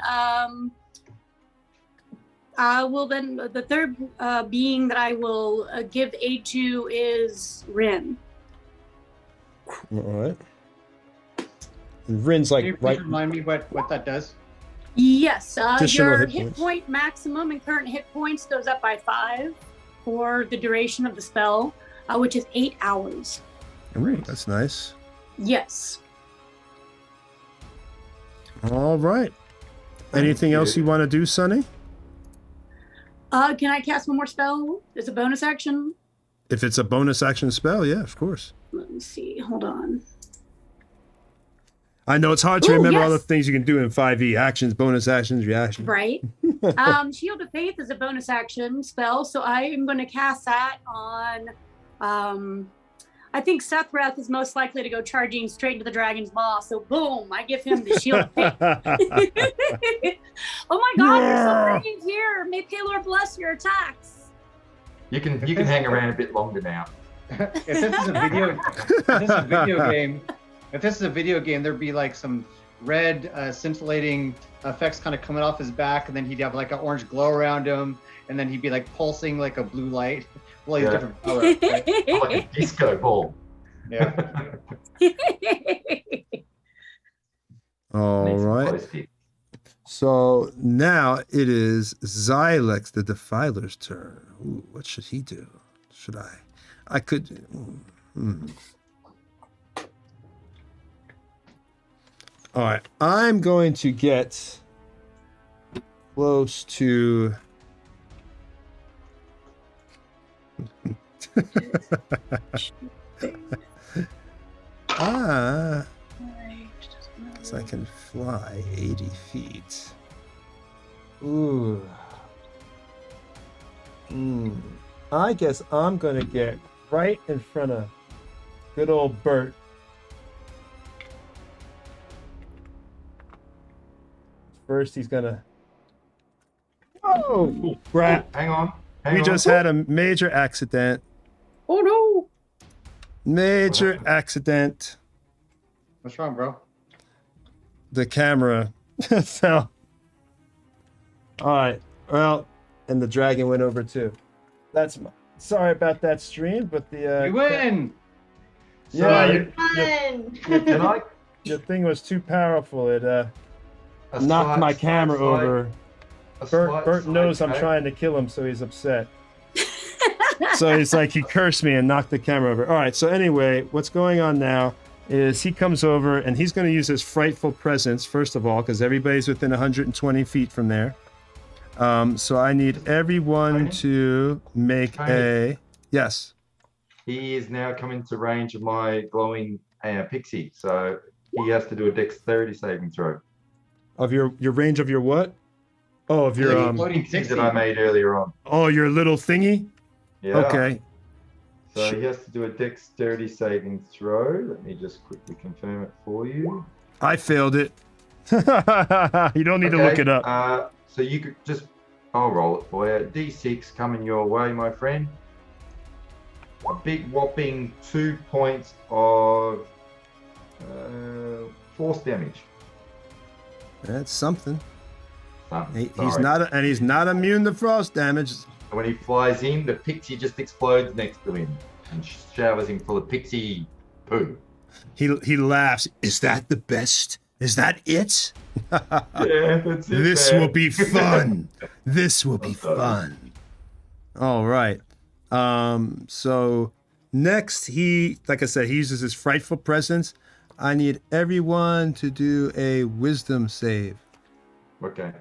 the third being that I will give aid to is Rin. All right. And Rin's like Can you please right. remind me what that does? Yes, Additional your hit hit points. point maximum and current hit points goes up by 5 for the duration of the spell, which is 8 hours. Ooh, that's nice. Yes. All right. Anything else you want to do, Sonny? Can I cast one more spell? It's a bonus action. If it's a bonus action spell, yeah, of course. Let me see. Hold on. I know it's hard to Ooh, remember all the yes. things you can do in 5e. Actions, bonus actions, reactions. Right. Shield of Faith is a bonus action spell, so I am going to cast that on. I think Sethrath is most likely to go charging straight into the dragon's maw. So boom, I give him the Shield of Faith. Oh my God, you're so brave here. May Palor bless your attacks. You can hang around a bit longer now. If this is a video game, there'd be like some red scintillating effects kind of coming off his back, and then he'd have like an orange glow around him, and then he'd be like pulsing like a blue light. Well, he's different color. Right? Like a disco ball. Yeah. All right. So now it is Zilex the Defiler's turn. Ooh, what should he do? Should I? I could. All right. I'm going to get close to. So I can fly 80 feet. Ooh. I guess I'm going to get right in front of good old Bert. First, he's going to... Whoa! Crap. Hang on. We just had a major accident. Oh no! Major accident. What's wrong, bro? The camera fell. All right. Well, and the dragon went over too. Sorry about that stream, but the You win. yeah, Fun. your thing was too powerful. It knocked my camera over. Bert knows I'm trying to kill him, so he's upset. So he's like, he cursed me and knocked the camera over. All right, so anyway, what's going on now is he comes over and he's going to use his frightful presence, first of all, because everybody's within 120 feet from there. So I need everyone to make a... Yes. He is now coming to range of my glowing pixie, so he has to do a dexterity saving throw. Of your range of your what? Oh, of your pixie that I made earlier on. Oh, your little thingy? Yeah. Okay. So he has to do a dexterity saving throw. Let me just quickly confirm it for you. I failed it. You don't need to look it up. So you could just... I'll roll it for you. D6 coming your way, my friend. A big whopping 2 points of force damage. That's something. He's Sorry. he's not immune to frost damage. When he flies in, the pixie just explodes next to him and showers him full of pixie poo. He laughs. Is that the best? Is that it? Yeah, that's it. This man. will be fun. This will be fun. All right. So next, like I said, he uses his frightful presence. I need everyone to do a wisdom save. Okay.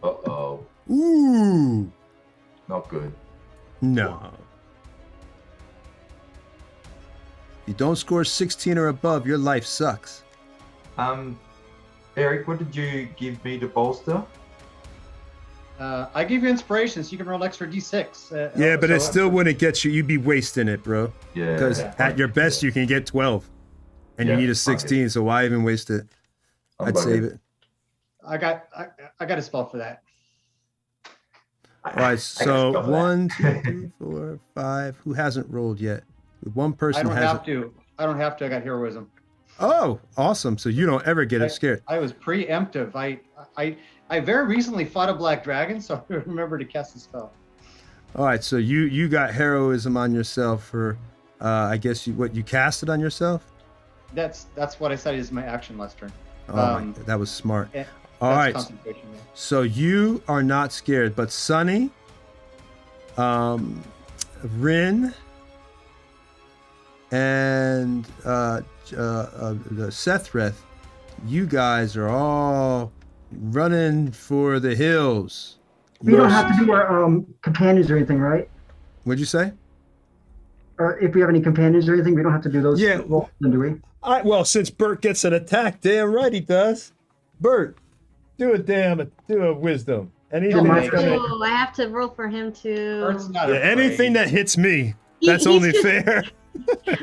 Uh-oh. Ooh. Not good. No. If you don't score 16 or above, your life sucks. Eric, what did you give me to bolster? I gave you inspiration, so you can roll extra d6. Yeah, but so- it still wouldn't get you. You'd be wasting it, bro. Yeah. Because at your best, you can get 12. And you Yeah, need a 16, so why even waste it? I'd save it. I got a spell for that. All right, so 1, 2, 3, 4, 5. Who hasn't rolled yet? One person I hasn't. I don't have to. I got heroism. Oh, awesome. So you don't ever get scared. I was preemptive. I very recently fought a black dragon, so I remember to cast the spell. All right, so you got heroism on yourself for, I guess you cast it on yourself? That's what I said is my action last turn. Oh, that was smart. Yeah, All right, concentration, yeah. so you are not scared, but Sunny, Rin, and the Sethreth, you guys are all running for the hills. We don't have to do our companions or anything, right? What'd you say? Or if we have any companions or anything, we don't have to do those. Yeah. Rolls, do we? Well, since Bert gets an attack, damn right he does. Bert, do a wisdom. Anything that's gonna, Oh, I have to roll for him to. Bert's not yeah, afraid. anything that hits me, that's He's only just- fair.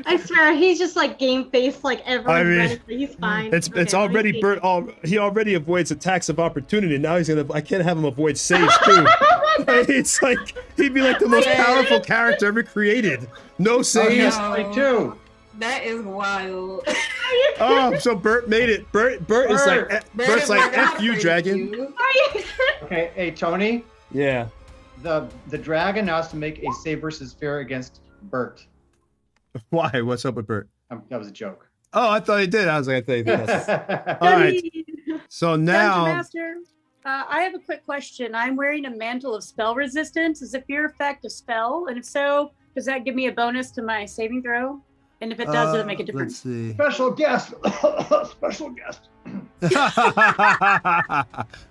I swear, he's just like game face, like everyone's I mean, ready, but he's fine. It's Okay, let me already see. Bert. He already avoids attacks of opportunity. Now he's gonna. I can't have him avoid saves too. It's like he'd be like the most powerful character ever created. No Oh, saves. yes, I too. That is wild. Oh, so Bert made it. Bert is like Bert. Bert's like F you, dragon. Okay, hey Tony, Yeah. the dragon now has to make a save versus fear against Bert. Why? What's up with Bert? That was a joke. Oh, I thought he did. I was like, I thought he did. All right. So now. Dungeon Master, I have a quick question. I'm wearing a mantle of spell resistance. Is a fear effect a spell? And if so, does that give me a bonus to my saving throw? And if it does it make a difference? Let's see. Special guest. Special guest.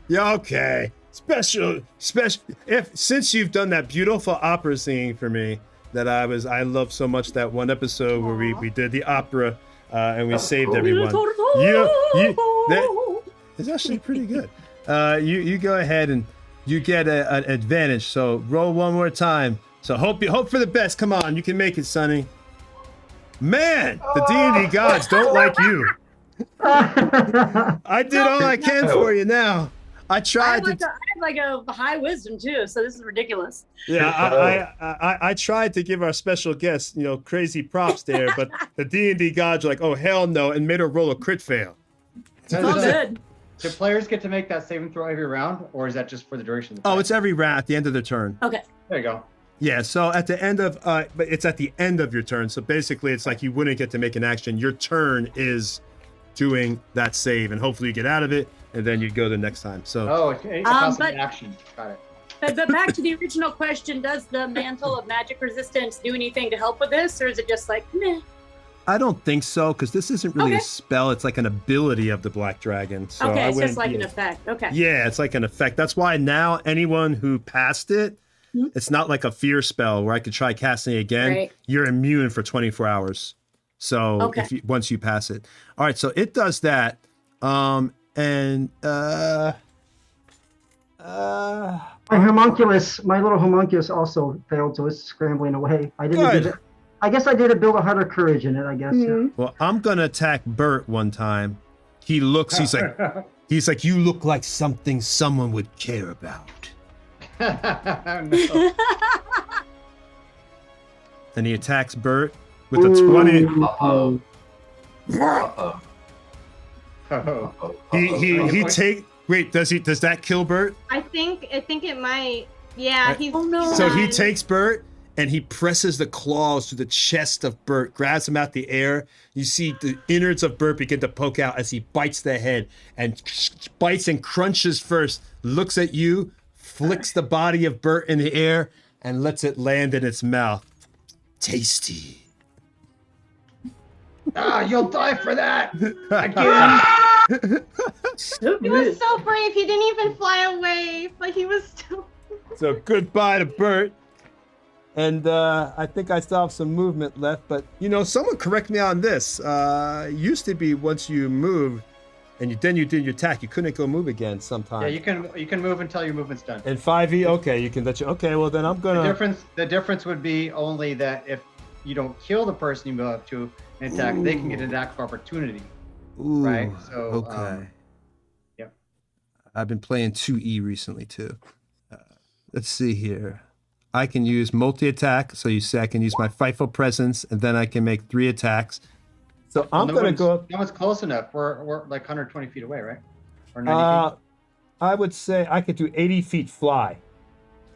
Yeah, okay. Special. Since you've done that beautiful opera singing for me, that I love so much, that one episode where we did the opera and we saved everyone. It's actually pretty good. You go ahead and you get an advantage. So roll one more time. So hope for the best. Come on, you can make it, Sonny. Man, the D&D gods don't like you. I did all I can for you now. I tried I have like a high wisdom too, so this is ridiculous. Yeah, I tried to give our special guest, crazy props there, but the D&D gods are like, oh hell no, and made her roll a crit fail. It's all good. Do players get to make that saving throw every round, or is that just for the duration of the Oh, it's every round at the end of their turn. Okay. There you go. Yeah, so at the end of, but it's at the end of your turn. So basically, it's like you wouldn't get to make an action. Your turn is doing that save, and hopefully you get out of it, and then you go the next time. So. Oh, it costs but- an action. Got it. But back to the original question, does the mantle of magic resistance do anything to help with this, or is it just like, meh? I don't think so, because this isn't really a Okay. spell. It's like an ability of the Black Dragon. So Okay, I it's just wouldn't- like yeah. an effect. Okay. Yeah, it's like an effect. That's why now anyone who passed it, it's not like a fear spell where I could try casting it again. Right. You're immune for 24 hours. So Okay. once you pass it. All right, so it does that. My little homunculus also failed, so it's scrambling away. I didn't Good. give it. I guess I did a build a heart of courage in it, I guess. Yeah. Well, I'm gonna attack Bert one time. He's like, you look like something someone would care about. No. And he attacks Bert with a 20. Uh-oh. Oh. He take. Wait, does that kill Bert? I think it might. Yeah, he's. Oh, no. So he takes Bert and he presses the claws through the chest of Bert, grabs him out the air. You see the innards of Bert begin to poke out as he bites the head and bites and crunches first, looks at you, flicks the body of Bert in the air, and lets it land in its mouth. Tasty. You'll die for that. So He was good. so brave. He didn't even fly away, but he was still. So goodbye to Bert. And I think I still have some movement left, but someone correct me on this. Used to be once you moved, And then you did your attack. You couldn't go move again sometime. Yeah, you can move until your movement's done. And 5e, okay, you can let you. Okay, well then I'm gonna. The difference would be only that if you don't kill the person you move up to an attack, they can get an attack of opportunity. Ooh, right. So okay. Yep. I've been playing 2e recently too. Let's see here. I can use multi-attack. So you say I can use my Fightful Presence, and then I can make 3 attacks. So I'm going to go up. No one's close enough. We're like 120 feet away, right? Or 90 feet? I would say I could do 80 feet fly.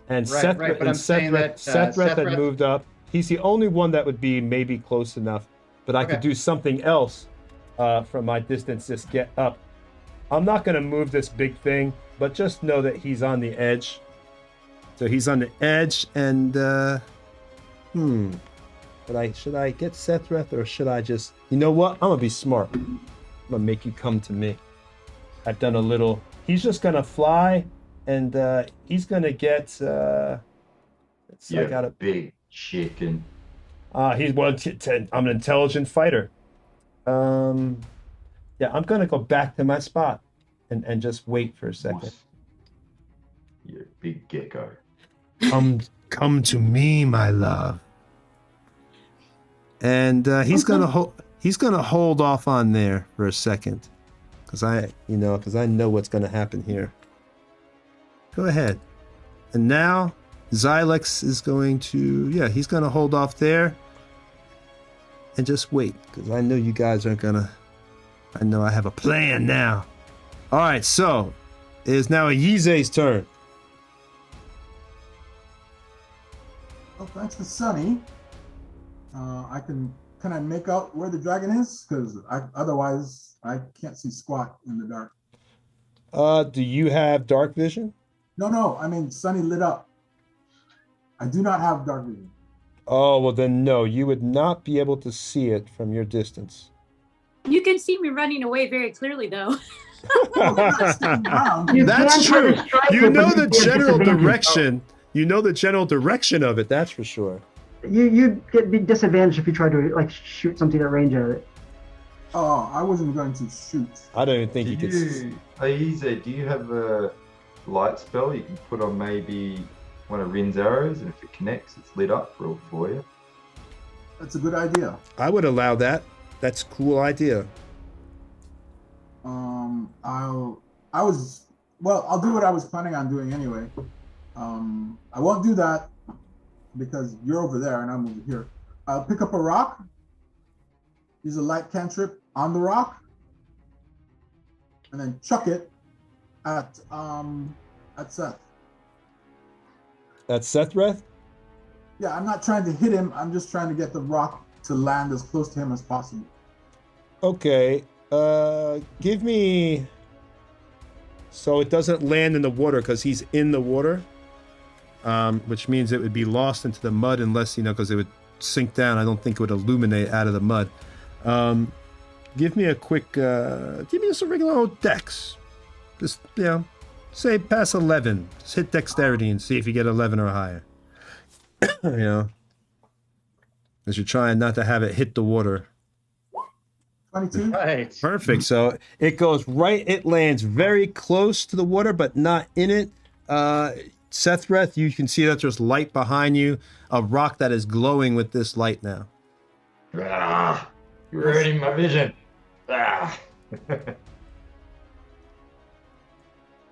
And Right, but I'm saying that Sethreth had moved up. He's the only one that would be maybe close enough. But I could do something else from my distance, just get up. I'm not going to move this big thing, but just know that he's on the edge. So he's on the edge, and should I get Sethreth, or should I just, you know what? I'm gonna be smart. I'm gonna make you come to me. I've done a little. He's just gonna fly, and he's gonna get. I got a big chicken. He's one. I'm an intelligent fighter. Yeah, I'm gonna go back to my spot, and just wait for a second. You're a big gecko. Come to me, my love. And he's gonna hold off on there for a second, because I know what's gonna happen here. Go ahead. And now Zilex is going to, he's gonna hold off there and just wait, because I know you guys aren't gonna. I know I have a plan now. All right, so it is now Yize's turn. Oh, thanks to Sunny. Can I make out where the dragon is? Because otherwise I can't see squat in the dark. Do you have dark vision? No. I mean, Sunny lit up. I do not have dark vision. Oh, well then no, you would not be able to see it from your distance. You can see me running away very clearly, though. That's true. You know the general direction. You know the general direction of it. That's for sure. You get disadvantage if you try to shoot something at range at it. Oh, I wasn't going to shoot. I don't even think you could. Easy. Do you have a light spell you can put on maybe one of Rin's arrows, and if it connects, it's lit up for you? That's a good idea. I would allow that. That's a cool idea. I'll do what I was planning on doing anyway. I won't do that because you're over there and I'm over here. I'll pick up a rock, use a light cantrip on the rock, and then chuck it at Seth. At Sethreth? Yeah, I'm not trying to hit him. I'm just trying to get the rock to land as close to him as possible. Okay. Give me. So it doesn't land in the water because he's in the water. Which means it would be lost into the mud unless, because it would sink down. I don't think it would illuminate out of the mud. Give me a quick, give me just a regular old dex. Just, say pass 11. Just hit dexterity and see if you get 11 or higher. Because you're trying not to have it hit the water. 22. Right. Perfect. So it goes right, it lands very close to the water, but not in it. Sethreth, you can see that there's light behind you, a rock that is glowing with this light now. Ah, you're hurting my vision. Ah. Can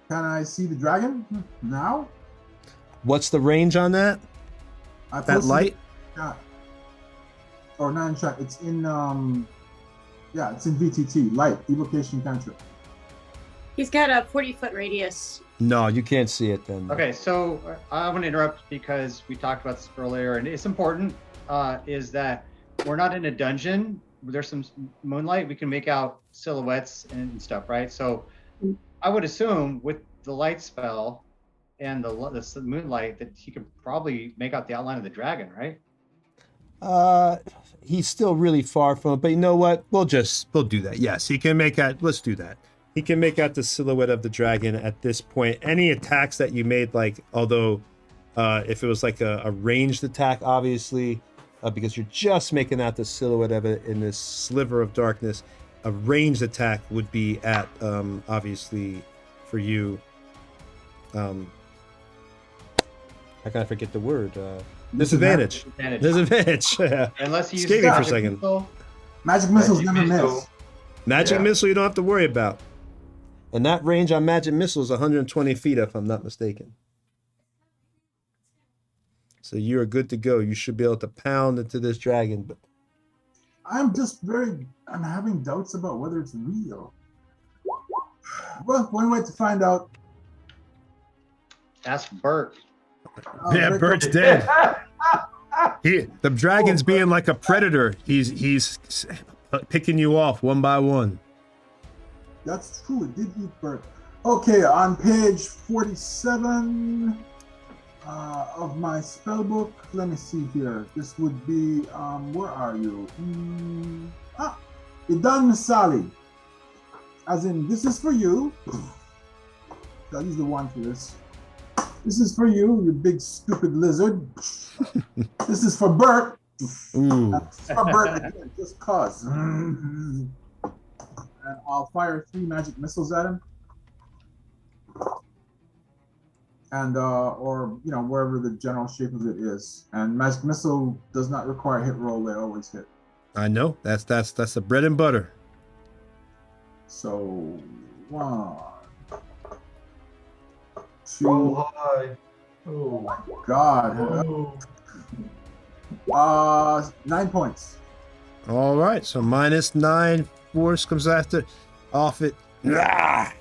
I see the dragon now? What's the range on that? That light? Yeah. Or not in chat. It's in it's in VTT. Light, evocation cantrip. He's got a 40-foot radius. No, you can't see it then. Okay, so I want to interrupt because we talked about this earlier, and it's important, is that we're not in a dungeon. There's some moonlight. We can make out silhouettes and stuff, right? So I would assume with the light spell and the moonlight that he could probably make out the outline of the dragon, right? He's still really far from it, but you know what? We'll do that. Yes, he can make out. Let's do that. He can make out the silhouette of the dragon at this point. Any attacks that you made, although if it was like a ranged attack, obviously, because you're just making out the silhouette of it in this sliver of darkness, a ranged attack would be at obviously for you. How can I forget the word? Disadvantage. Disadvantage. Unless you use Escaping for a magic second. missile. Magic missiles never miss. Magic missile you don't have to worry about. And that range on magic missile is 120 feet, if I'm not mistaken. So you are good to go. You should be able to pound into this dragon. But I'm having doubts about whether it's real. Well, one way to find out. Ask Bert. yeah, Bert's dead. The dragon's being like a predator. He's picking you off one by one. That's true. It did eat Bert. Okay, on page 47 of my spell book. Let me see here. This would be where are you? Idan Misali. As in, this is for you. I'll use the one for this. This is for you, you big stupid lizard. This is for Bert. Ooh. This is for Bert again, just cause. And I'll fire 3 magic missiles at him. And or wherever the general shape of it is. And magic missile does not require a hit roll, they always hit. I know. That's the bread and butter. So 1, 2. Roll high. Oh my God. Oh. 9 points. All right. So -9 force comes after off it. Ah!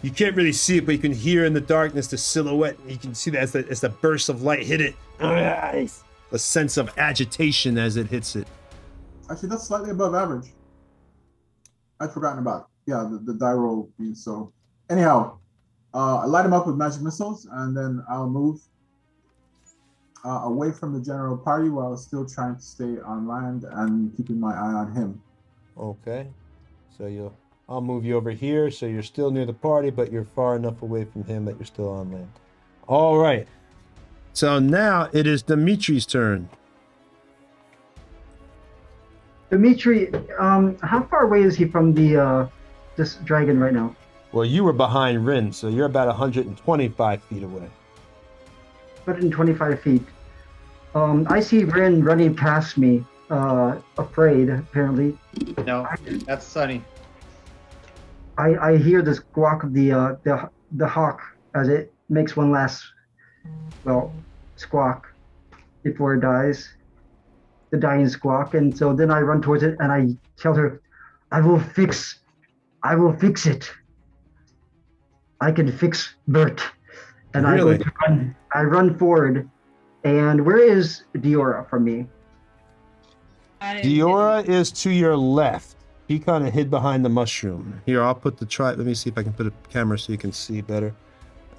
You can't really see it, but you can hear in the darkness the silhouette. You can see that as the burst of light hit it. A sense of agitation as it hits it. Actually, that's slightly above average. I'd forgotten about. Yeah, the die roll being so. Anyhow, I light him up with magic missiles, and then I'll move away from the general party while still trying to stay on land and keeping my eye on him. Okay. So I'll move you over here, so you're still near the party, but you're far enough away from him that you're still on land. All right. So now it is Dimitri's turn. Dimitri, how far away is he from this dragon right now? Well, you were behind Rin, so you're about 125 feet away. 125 feet. I see Rin running past me, afraid, apparently. No, that's Sunny. I hear the squawk of the hawk as it makes one last, squawk before it dies. The dying squawk. And so then I run towards it and I tell her, I will fix it. I can fix Bert. And Really? I run forward. And where is Diora from me? Diora is to your left. He kind of hid behind the mushroom. Here, I'll put let me see if I can put a camera so you can see better.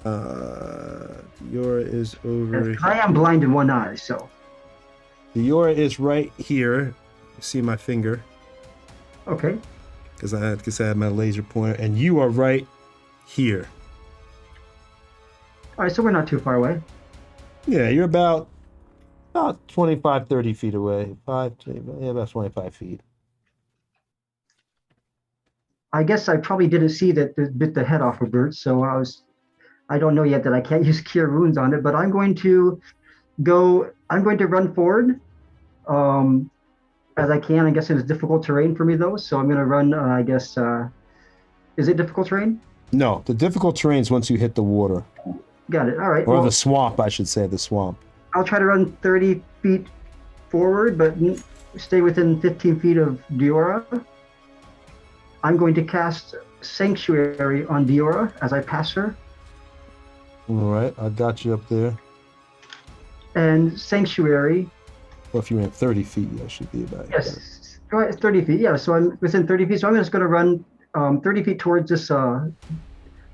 Diora is over here. I am blind in one eye, so. Diora is right here. You see my finger? Okay. Because I have my laser pointer. And you are right here. All right, so we're not too far away. Yeah, you're about 25, 30 feet away. About 25 feet. I guess I probably didn't see that it bit the head off of Bert, so I don't know yet that I can't use Cure Wounds on it, but I'm going to run forward as I can. I guess it is difficult terrain for me though, so I'm going to run, is it difficult terrain? No, the difficult terrain is once you hit the water. Got it, all right. Or the swamp, I should say, the swamp. I'll try to run 30 feet forward, but stay within 15 feet of Diora. I'm going to cast Sanctuary on Diora as I pass her. All right, I got you up there. And Sanctuary. Well, if you went 30 feet, that should be about. Yes, 30 feet. Yeah, so I'm within 30 feet. So I'm just going to run 30 feet towards this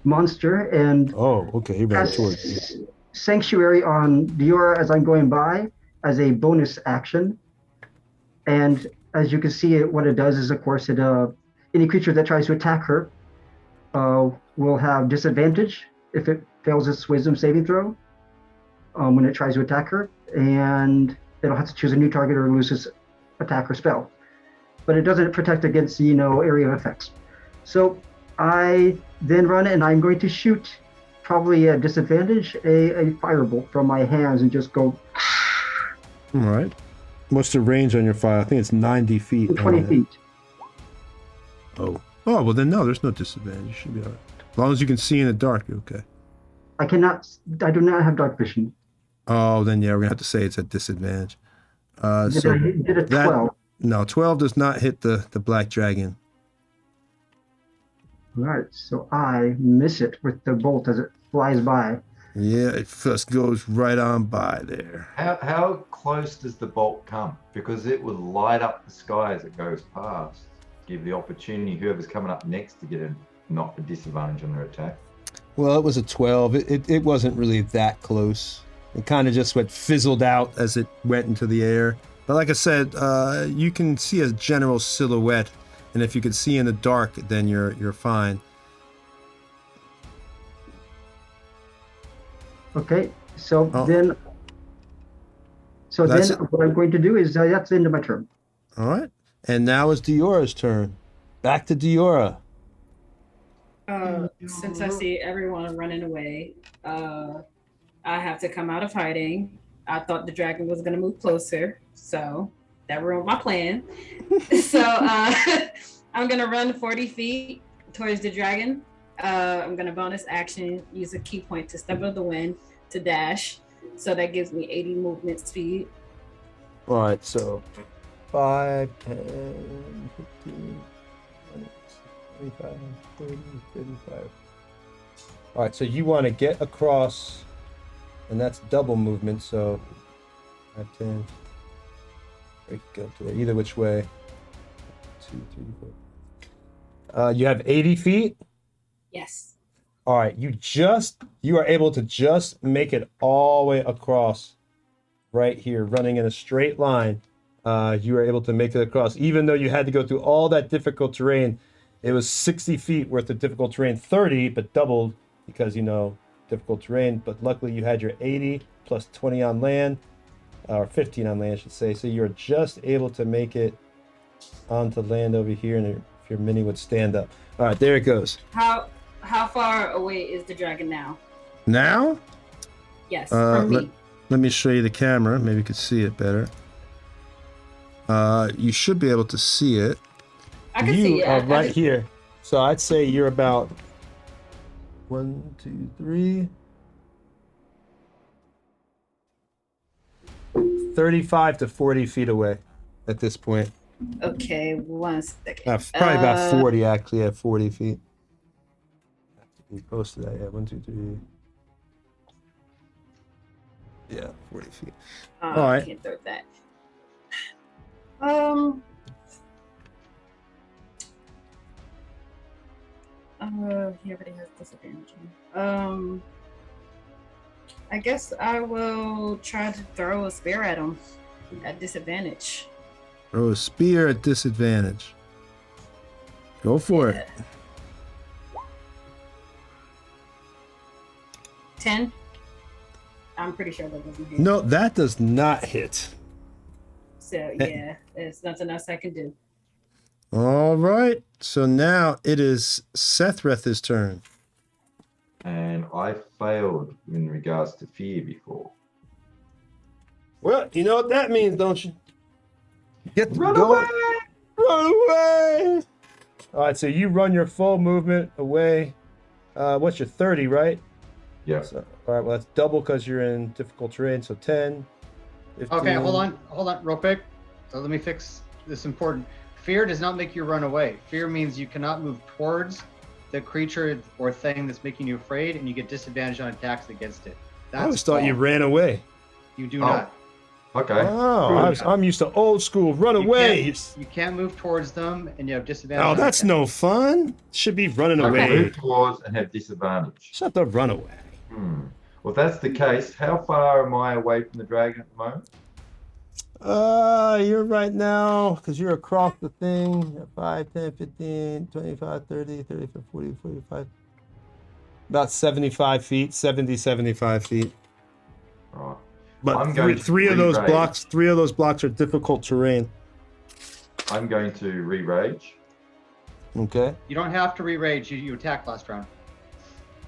monster and. Oh, okay. You're running towards me. Sanctuary on Diora as I'm going by as a bonus action. And as you can see, what it does is, of course, any creature that tries to attack her will have disadvantage if it fails its wisdom saving throw when it tries to attack her, and it'll have to choose a new target or lose its attack or spell. but it doesn't protect against, area of effects. So I then run and I'm going to shoot, probably a disadvantage, a firebolt from my hands and just go. All right. What's the range on your fire? I think it's 90 feet. 20 feet. Oh, well then no, there's no disadvantage. You should be all right. As long as you can see in the dark, you're okay. I do not have dark vision. Oh, then yeah, we're gonna have to say it's at disadvantage. Did a 12. No, 12 does not hit the black dragon. All right, so I miss it with the bolt as it flies by. Yeah, it just goes right on by there. How close does the bolt come? Because it will light up the sky as it goes past. Give the opportunity whoever's coming up next to get not a disadvantage on their attack. Well, it was a 12. It wasn't really that close. It kind of just fizzled out as it went into the air. But like I said, you can see a general silhouette, and if you can see in the dark, then you're fine. Okay, so then what I'm going to do is that's the end of my turn. All right, and now it's Diora's turn. Back to Diora. Since I see everyone running away, I have to come out of hiding. I thought the dragon was going to move closer, so that ruined my plan. So I'm going to run 40 feet towards the dragon. I'm going to bonus action, use a key point to step out of the wind to dash. So that gives me 80 movement speed. All right, so 5, 10, 15, 25, 30, 35. All right, so you want to get across, and that's double movement, so 5, 10. Go to it either which way. 2, 3, 4. You have 80 feet? Yes. All right, you are able to just make it all the way across right here, running in a straight line. You were able to make it across, even though you had to go through all that difficult terrain. It was 60 feet worth of difficult terrain, 30, but doubled because, difficult terrain. But luckily you had your 80 plus 20 on land, or 15 on land, I should say. So you're just able to make it onto land over here, and if your mini would stand up. All right, there it goes. How far away is the dragon now? Now? Yes, from me. Let me show you the camera. Maybe you could see it better. You should be able to see it. I can see it. You are right here. So I'd say you're about 1, 2, 3. 35 to 40 feet away at this point. Okay, 1 second. Probably about 40, actually, at 40 feet. Be close to that, yeah. 1, 2, 3. Yeah, 40 feet. All right. I can't throw that. He already has disadvantage. I guess I will try to throw a spear at him at disadvantage. Throw a spear at disadvantage. Go for it. 10. I'm pretty sure that doesn't hit. No, that does not hit. So yeah, there's nothing else I can do. All right. So now it is Sethreth's turn. And I failed in regards to fear before. Well, you know what that means, don't you? Run away! Run away! All right, so you run your full movement away. What's your 30, right? Yeah. So, all right, well, that's double because you're in difficult terrain, so 10. 15. Okay, hold on, real quick. So let me fix this important. Fear does not make you run away. Fear means you cannot move towards the creature or thing that's making you afraid, and you get disadvantage on attacks against it. I always thought you ran away. You do not. Okay. Oh, I'm used to old school run away. You can't move towards them, and you have disadvantage. Oh, that's no fun. Should be running away. Move towards and have disadvantage. Shut the run away. Well, if that's the case, how far am I away from the dragon at the moment? You're right now, because you're across the thing, 5, 10, 15, 25, 30, 35, 40, 45. About 75 feet, 70, 75 feet. Right. But three of those blocks are difficult terrain. I'm going to re-rage. Okay. You don't have to re-rage. You attacked last round.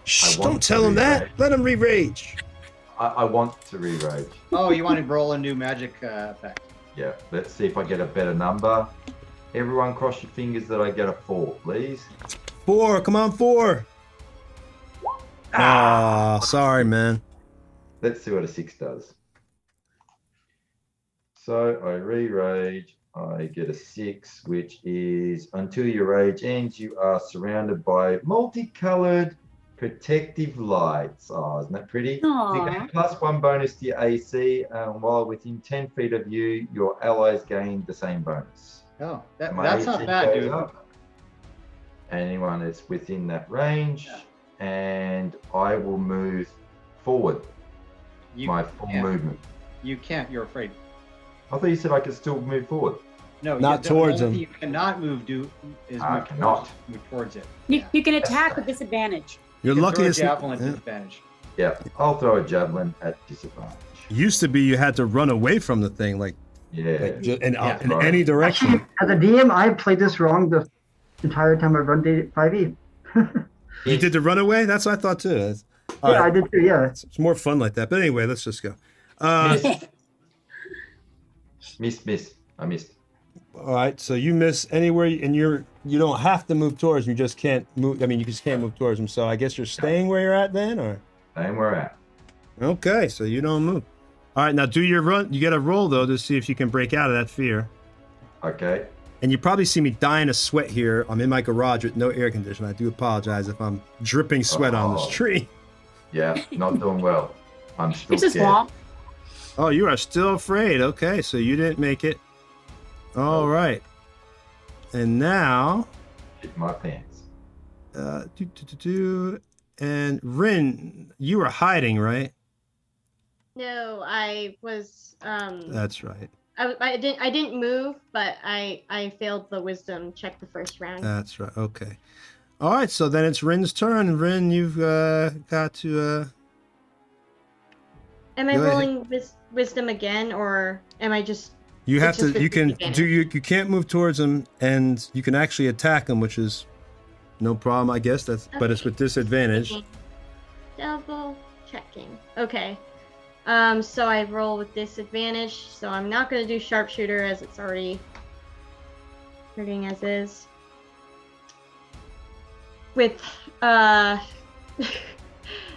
Shh, want don't to tell him that. re-rage. Let him re-rage. I want to re-rage. Oh, you want to roll a new magic effect. Yeah, let's see if I get a better number. Everyone cross your fingers that I get a 4, please. 4. Come on, 4. Ah, sorry, man. Let's see what a 6 does. So I re-rage. I get a 6, which is until your rage ends, you are surrounded by multicolored protective lights. Oh, isn't that pretty? Aww. You get +1 bonus to your AC, while within 10 feet of you, your allies gain the same bonus. Oh, My that's not AC bad, goes dude. up. Anyone that's within that range, and I will move forward. My full can't. movement. You can't. You're afraid. I thought you said I could still move forward. No, Not the towards only him. thing you cannot move I cannot. Move towards it. You can attack with disadvantage. You're You can lucky throw a it's javelin at yeah. disadvantage. Yeah, I'll throw a javelin at disadvantage. Used to be you had to run away from the thing, like Yeah. in right. any direction. As a DM, I've played this wrong the entire time I've run 5e. You did the runaway? That's what I thought too. That's- all Yeah, right. I did too, yeah. It's more fun like that. But anyway, let's just go. Miss. I missed. All right, so you miss anywhere, and you don't have to move towards him. You just can't move. I mean, you just can't move towards him. So I guess you're staying where you're at then, or Same where I'm at. okay. So you don't move. All right, now do your run. You got to roll though to see if you can break out of that fear. Okay. And you probably see me dying of sweat here. I'm in my garage with no air conditioning. I do apologize if I'm dripping sweat on this Oh. tree. Yeah, not doing well. I'm still It's a scared. swamp. Oh, you are still afraid. Okay, so you didn't make it. All right. And now, Shit my pants. and Rin, you were hiding, right? No, I was. That's right. I didn't move, but I failed the wisdom check the first round. That's right. Okay. All right. So then it's Rin's turn. Rin, you've got to. Am I go ahead. rolling wisdom again, or am I just? You have It's just to. You with can disadvantage. do. You can't move towards him, and you can actually attack him, which is no problem, I guess. But it's with disadvantage. Double checking. Okay. So I roll with disadvantage. So I'm not gonna do sharpshooter as it's already hurting as is. With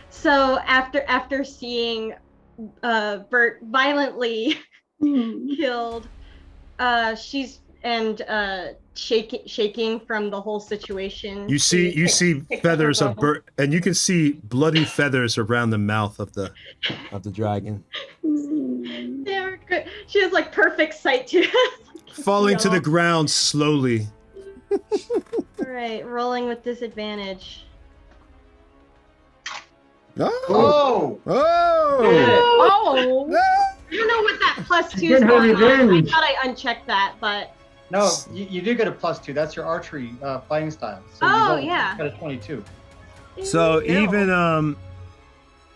so after seeing Bert violently killed, she's shaking from the whole situation. You see feathers of bird, and you can see bloody feathers around the mouth of the dragon, They're good. She has like perfect sight too. falling to the ground slowly. All right, rolling with disadvantage. Oh! Oh! Oh! Oh! I don't know what that +2 Get is her going on. I revenge. thought I unchecked that, but No, you do get a +2. That's your archery fighting style. So Oh, you yeah. got a 22. So Ew. even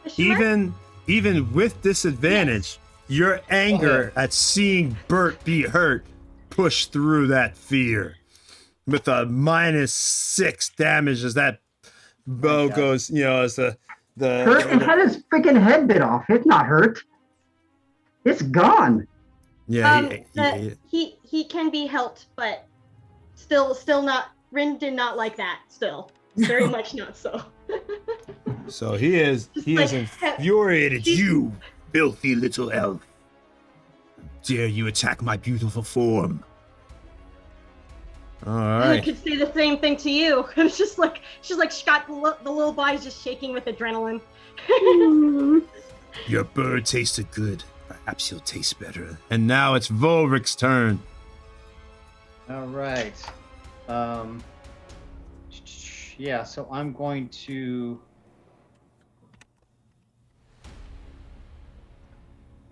Question mark? even with disadvantage, your anger at seeing Bert be hurt pushed through that fear with a -6 damage as that bow Okay. goes. You know, as the Hurt? It had his freaking head bit off. It's not hurt. It's gone. yeah. He can be helped, but still not. Rin did not like that. Still, very much not so. So he is like, infuriated. You filthy little elf! Dare you attack my beautiful form? All I right. could say the same thing to you. It's just like she got the little body's just shaking with adrenaline. Your bird tasted good. Perhaps you'll taste better. And now it's Volric's turn. All right. Yeah, so I'm going to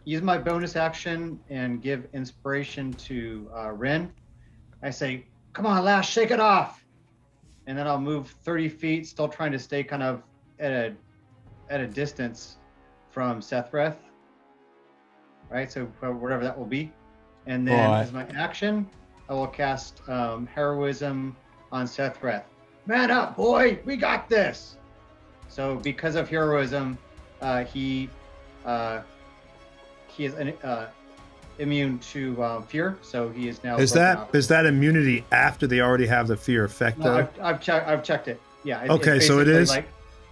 use my bonus action and give inspiration to Rin. I say, come on, Lash, shake it off. And then I'll move 30 feet, still trying to stay kind of at a distance from Sethreth. Right, so whatever that will be. And then Alright. as my action, I will cast heroism on Sethreth. Man up, boy! We got this. So because of heroism, he is immune to fear. So he is now. Is that immunity after they already have the fear effect? No, I've checked it. Yeah. Okay, so it is.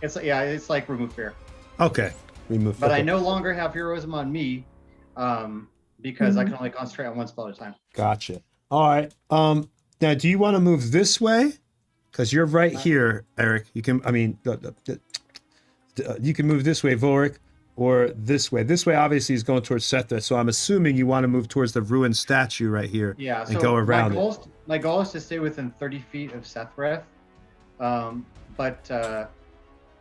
It's like remove fear. Okay, remove. But okay. I no longer have heroism on me, because I can only concentrate on one spell at a time. Gotcha. All right. Now, do you want to move this way? Because you're right here, Eric. You can. I mean, you can move this way, Volric, or this way. This way, obviously, is going towards Sethreth. So I'm assuming you want to move towards the ruined statue right here. Yeah. And go around it. My goal is to stay within 30 feet of Sethreth, but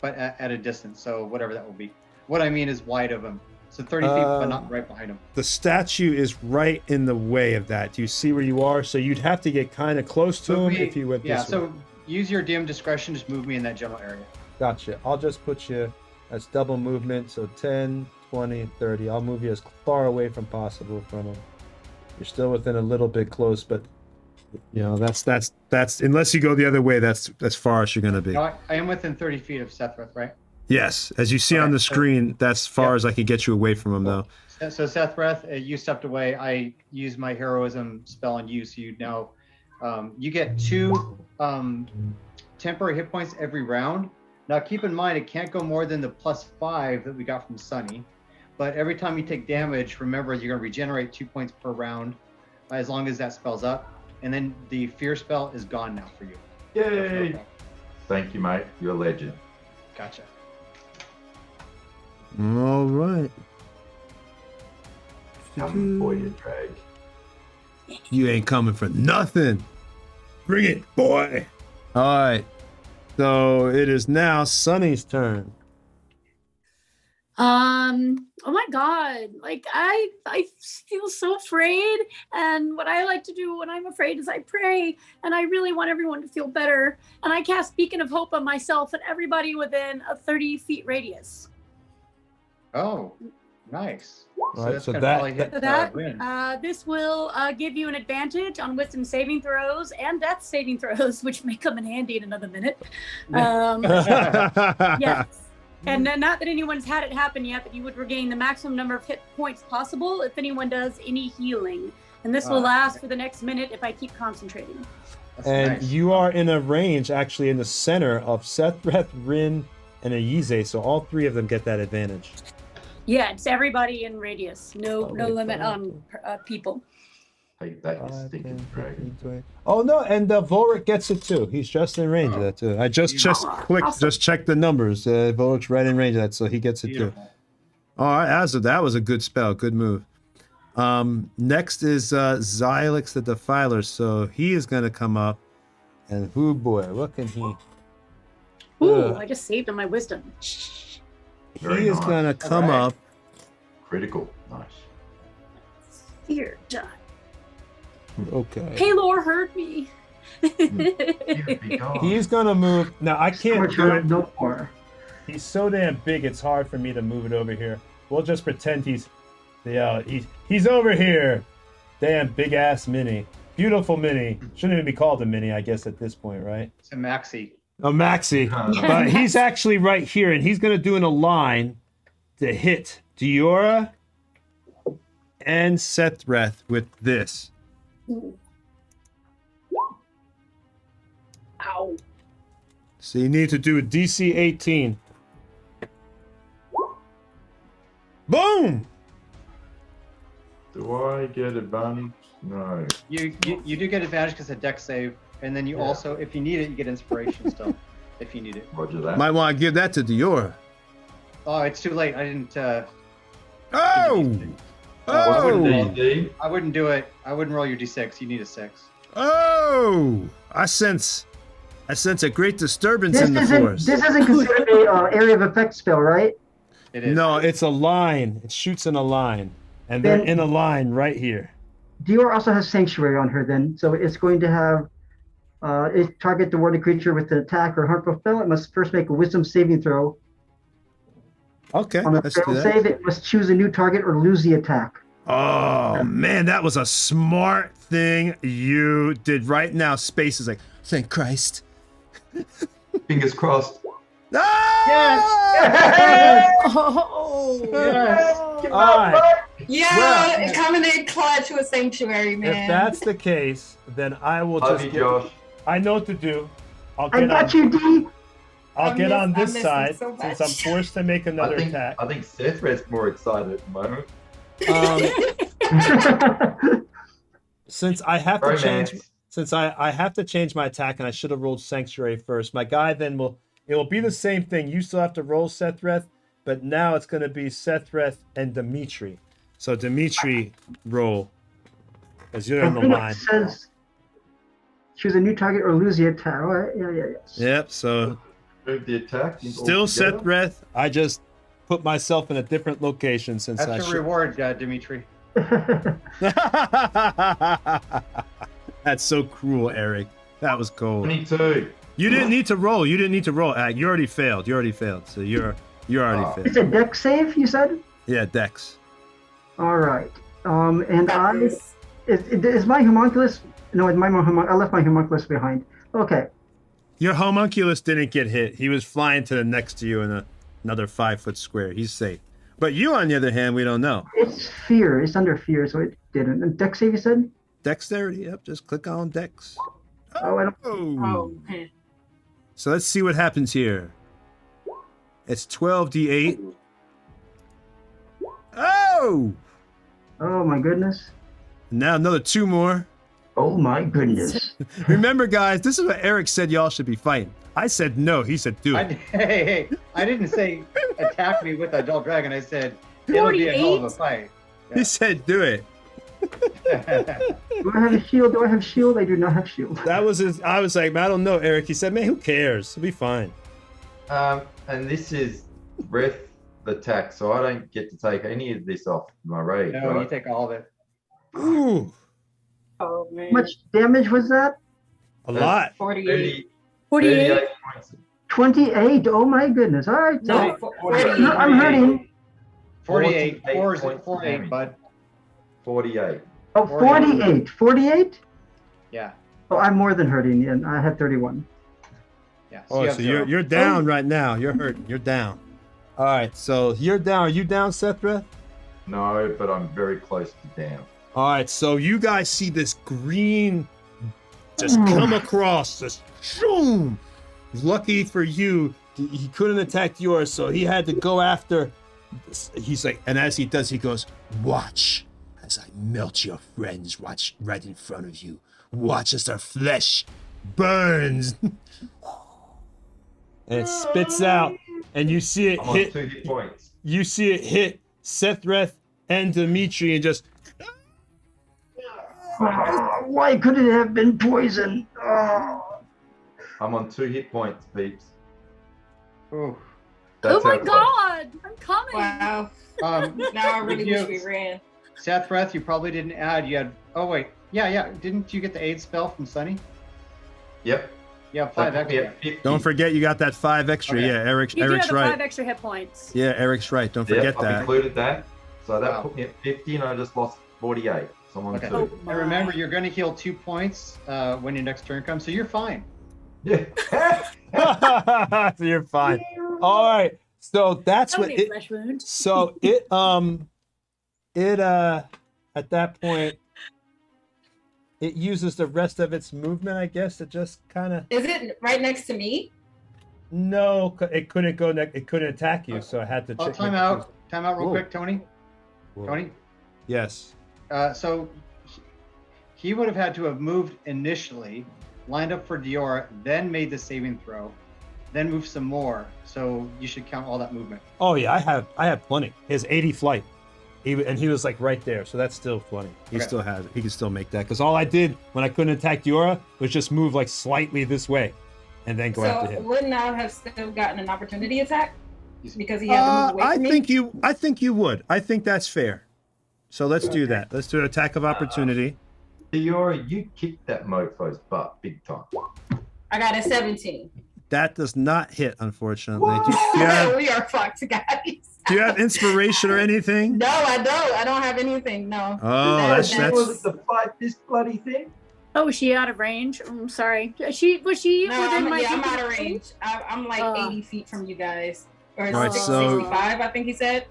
at a distance. So whatever that will be. What I mean is wide of him. So 30 feet, but not right behind him. The statue is right in the way of that. Do you see where you are? So you'd have to get kind of close to him if you went this way. Yeah, so use your DM discretion. Just move me in that general area. Gotcha. I'll just put you as double movement. So 10, 20, 30. I'll move you as far away from possible from him. You're still within a little bit close, but you know, that's unless you go the other way, that's as far as you're going to be. No, I am within 30 feet of Sethreth, right? Yes. As you see on the screen, that's as far as I could get you away from him, though. So Sethreth, you stepped away. I used my heroism spell on you, so you now you get 2 temporary hit points every round. Now keep in mind, it can't go more than the +5 that we got from Sunny. But every time you take damage, remember you're going to regenerate 2 points per round, as long as that spell's up. And then the fear spell is gone now for you. Yay! Thank you, mate. You're a legend. Gotcha. All right. Come for you, Drag. You ain't coming for nothing. Bring it, boy. All right. So it is now Sunny's turn. Oh my God. Like I feel so afraid. And what I like to do when I'm afraid is I pray. And I really want everyone to feel better. And I cast Beacon of Hope on myself and everybody within a 30 feet radius. Oh, nice. Right, so that this will give you an advantage on wisdom saving throws and death saving throws, which may come in handy in another minute. Yes. And then, not that anyone's had it happen yet, but you would regain the maximum number of hit points possible if anyone does any healing. And this will last for the next minute if I keep concentrating. And nice. You are in a range, actually, in the center of Sethreth, Rin, and Ayize, so all 3 of them get that advantage. Yeah, it's everybody in radius. No limit on people. Take that, you stinking dragon. Oh no, and Volric gets it too. He's just in range of that too. I just checked the numbers. Volric's right in range of that, so he gets it too. All right, that was a good spell, good move. Next is Zilex the Defiler, so he is gonna come up, and oh boy, what can he? Ooh, I just saved on my wisdom. He is gonna come up. Critical, nice. Fear done. Okay. Halor heard me. He's gonna move. Now I can't do it. No more. He's so damn big, it's hard for me to move it over here. We'll just pretend he's over here. Damn big ass mini. Beautiful mini. Shouldn't even be called a mini, I guess, at this point, right? It's a maxi. A maxi. But he's actually right here, and he's gonna do in a line to hit Diora and Sethreth with this. Ow. So you need to do a DC 18. Boom! Do I get advantage? No. You do get advantage because of dex save, and then you also, if you need it, you get inspiration still, if you need it. Roger that. Might want to give that to Diora. Oh, it's too late. I didn't. Oh! I wouldn't do it. I wouldn't roll your d6. You need a 6. Oh! I sense a great disturbance in the force. This isn't considered a area of effect spell, right? It is. No, it's a line. It shoots in a line, and they're in a line right here. Dior also has Sanctuary on her then, so it's going to have it target the warded creature with an attack or harmful spell. It must first make a wisdom saving throw. Okay, On a let's do failed that. save, it must choose a new target or lose the attack. Oh man, that was a smart thing you did right now. Space is like, thank Christ. Fingers crossed. Ah! Yes! Oh, Yes! All right. Yeah, Well- coming in clutch with Sanctuary, man. If that's the case, then I will Love just you, Josh. I know what to do. I'll I get on. got you, D. I'll get on I this miss side him so since I'm much. forced to make another attack. I think Seth Red's more excited at the moment. Since I have to Romance. change, since I have to change my attack, and I should have rolled Sanctuary first. My guy then it will be the same thing. You still have to roll Sethreth, but now it's going to be Sethreth and Dimitri. So Dimitri, roll, as you're in the line. It says choose a new target or lose the attack. Oh, yeah. Yep. So Move the attack. still Sethreth. I just put myself in a different location since I That's a should. reward, Dimitri. That's so cruel, Eric. That was cold. 22. You didn't need to roll. You already failed. So you're already It's failed. a deck save, you said? Yeah, Dex. All right. And is my homunculus? No, I left my homunculus behind. Okay. Your homunculus didn't get hit. He was flying to the next to you in another 5-foot square. He's safe. But you, on the other hand, we don't know. It's fear. It's under fear, so it didn't. And deck save, you said? Dexterity. Yep. Just click on Dex. Oh, I don't. Oh, man. So let's see what happens here. It's 12d8. Oh! Oh my goodness. Now another 2 more. Oh my goodness. Remember, guys, this is what Eric said y'all should be fighting. I said no. He said do it. Hey, I didn't say attack me with a dull dragon. I said it'll be a hell of a fight. He said do it. Do I have a shield? Do I have shield? I do not have shield. That was his. I was like, man, I don't know, Eric. He said, man, who cares? It'll be fine. And this is breath attack, so I don't get to take any of this off my rage. No, right? you take all of it. Ooh, Oh, man. How much damage was that? a lot. 48. 48. 38 points. 28. Oh my goodness. All right. No, So 48. I'm hurting. 48. 48 4 is points 48, damage. bud. 48. Oh, 48. 48? Yeah. Oh, I'm more than hurting, and I had 31. Yeah. Oh, you have so zero. you're down right now. You're hurting. You're down. All right, so you're down. Are you down, Sethreth? No, but I'm very close to down. All right, so you guys see this green just come across. Just shoom. Lucky for you, he couldn't attack yours, so he had to go after. He's like, and as he does, he goes, "Watch as I melt your friends. Watch right in front of you. Watch as their flesh burns." And it spits out, and you see it I'm on hit. 2 hit points. You see it hit Sethreth and Dimitri, and just. Why could it have been poison? Oh. I'm on 2 hit points, peeps. Ooh. Oh my how close. god! I'm coming! Wow. Um, Now I really If wish you- we ran. Sethreth, you probably didn't add. You had. Oh wait. Yeah. Didn't you get the aid spell from Sunny? Yep. Yeah, 5 That put me extra. at 50. Don't forget, you got that 5 extra. Okay. Yeah, Eric's You do have Eric's the 5 right. extra hit points. Yeah, Eric's right. Don't Yep, forget I've that. included that. So that Wow. put me at 50, and I just lost 48. So I'm on Okay. 2. Oh, And remember, you're going to heal 2 points when your next turn comes, so you're fine. Yeah. So you're fine. All right. So that's That would what be a it. flesh wound. So it at that point it uses the rest of its movement, I guess, to just kind of. Is it right next to me? No, it couldn't go. It couldn't attack you, so I had to. Oh, check. time out real Whoa. quick, Tony. Whoa. Tony. Yes. So he would have had to have moved initially, lined up for Diora, then made the saving throw, then moved some more. So you should count all that movement. Oh yeah, I have plenty. He has 80 flight. He was like right there, so that's still plenty. He Okay. still has it. He can still make that. Because all I did when I couldn't attack Diora was just move like slightly this way, and then go after So him. wouldn't I have still gotten an opportunity attack? Because he had to move away I from me? think you would. I think that's fair. So let's do that. Let's do an attack of opportunity. Diora, you kicked that mofo's butt big time. I got a 17. That does not hit, unfortunately. We are fucked, guys. Do you have inspiration or anything? No, I don't. I don't have anything. No. Oh, that's was it to fight this bloody thing? Oh, was she out of range? I'm sorry. Was she No, within I'm out of range. I'm like 80 feet from you guys. Or Right, 65, I think he said.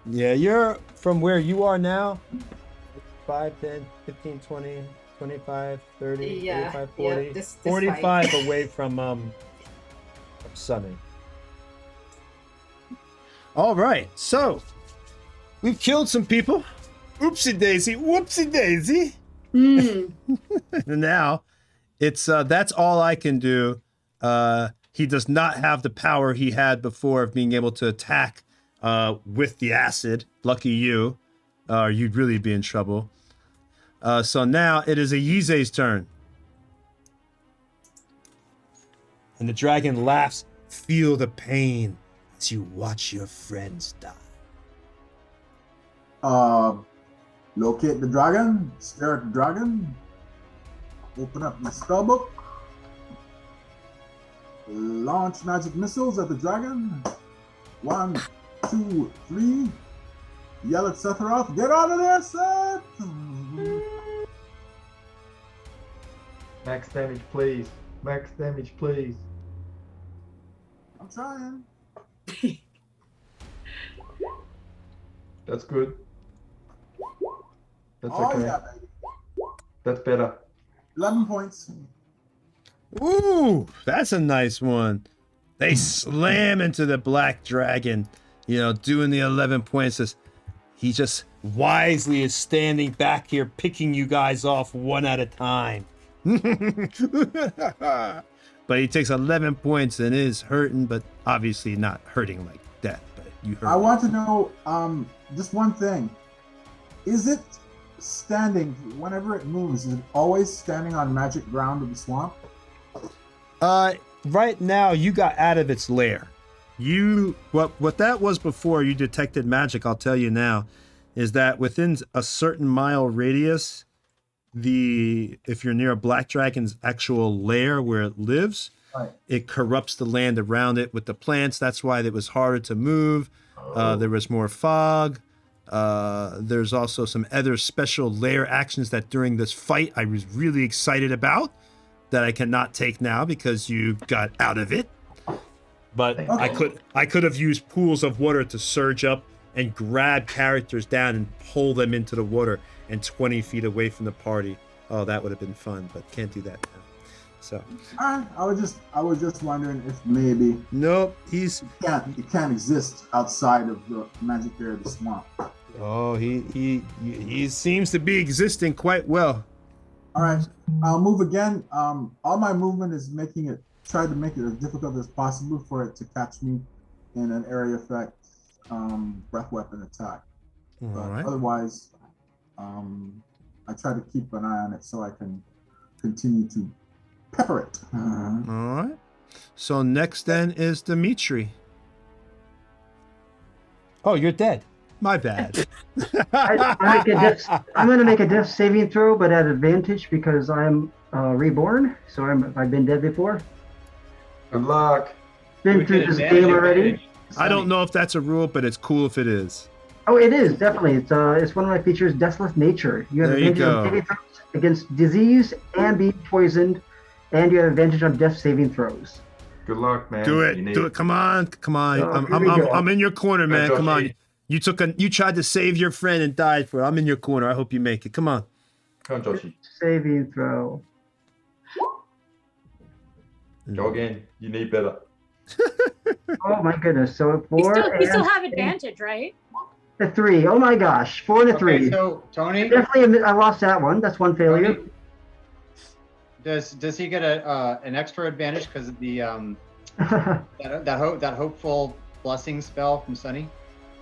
Yeah, you're from where you are now. 5, 10, 15, 20, 25, 30, Yeah, 35, 40. yeah, this 45 away from Sunny. All right, so we've killed some people. Oopsie daisy, whoopsie daisy. Now, it's that's all I can do. He does not have the power he had before of being able to attack with the acid. Lucky you, or you'd really be in trouble. So now it is Ayize's turn. And the dragon laughs. Feel the pain as you watch your friends die. Locate the dragon, stare at the dragon, open up my spellbook, launch magic missiles at the dragon. 1, 2, 3. Yell at Sephiroth, get out of there, Seth! Max damage, please. Max damage, please. I'm trying. That's good. That's Oh, okay. yeah, baby. That's better. 11 points. Ooh, that's a nice one. They slam into the black dragon, doing the 11 points. He just wisely is standing back here, picking you guys off one at a time. But he takes 11 points and is hurting, but obviously not hurting like death. But you hurt. I want to know just one thing. Is it standing, whenever it moves, is it always standing on magic ground of the swamp? Right now, you got out of its lair. What that was before you detected magic, I'll tell you now, is that within a certain mile radius, if you're near a black dragon's actual lair where it lives, right, it corrupts the land around it with the plants. That's why it was harder to move. There was more fog. There's also some other special lair actions that during this fight I was really excited about that I cannot take now because you got out of it. But Okay. I could have used pools of water to surge up and grab characters down and pull them into the water and 20 feet away from the party. Oh, that would have been fun, but can't do that now. So I was just wondering if maybe nope, it can't exist outside of the magic area of the swamp. Oh, he seems to be existing quite well. All right, I'll move again. All my movement is try to make it as difficult as possible for it to catch me in an area effect breath weapon attack. All But right. otherwise, I try to keep an eye on it so I can continue to pepper it. All right. So next then is Dimitri. Oh, you're dead. My bad. I'm going to make a death saving throw, but at advantage because I'm reborn. So I've been dead before. Good luck. Been through this game already. I don't know if that's a rule, but it's cool if it is. Oh, it is definitely. It's one of my features, Deathless Nature. You have There you advantage on go. saving throws against disease and being poisoned, and you have advantage on death saving throws. Good luck, man. Do You it. need Do it. Come on. Come on. Oh, here we go. I'm in your corner, man. Go, Come on. Joshi. You tried to save your friend and died for it. I'm in your corner. I hope you make it. Come on. Come on, Joshi. Saving throw. Go again. You need better. Oh my goodness. So a You 4 still and have advantage, right? a 3. Oh my gosh. 4 and a 3. Okay, so Tony, Definitely, I lost that one. That's one failure. Tony, does he get an extra advantage because of the that hopeful blessing spell from Sunny?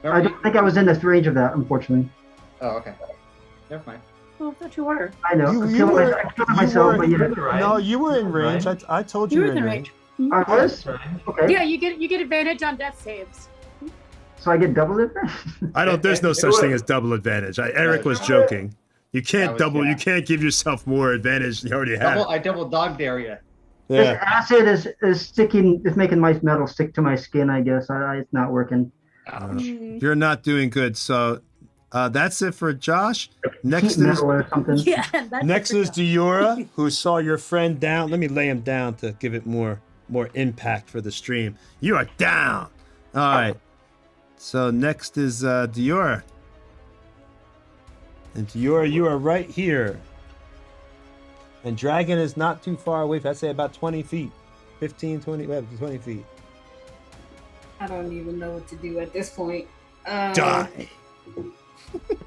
I don't think I was in the range of that, unfortunately. Oh, okay. Never mind. Oh, I thought you were. I know. You I'm killing were- myself, I'm killing myself, but yeah. Right. No, you were in Right. range. I told You you were were in range. I was? Okay. Yeah, you get advantage on death saves. So I get double it? There's no such thing as double advantage. Eric was joking. You That can't was- double. yeah. You can't give yourself more advantage than you already have. I double dog dare you. This acid is sticking. It's making my metal stick to my skin. I guess it's not working. You're not doing good. So that's it for Josh. Next Heat is metal or something. Yeah. next is Diora, who saw your friend down. Let me lay him down to give it more impact for the stream. You are down. All right. So next is Diora. And Diora, you are right here. And Dragon is not too far away. I'd say about 20 feet. 15, 20, 20 feet. I don't even know what to do at this point. Die. I'm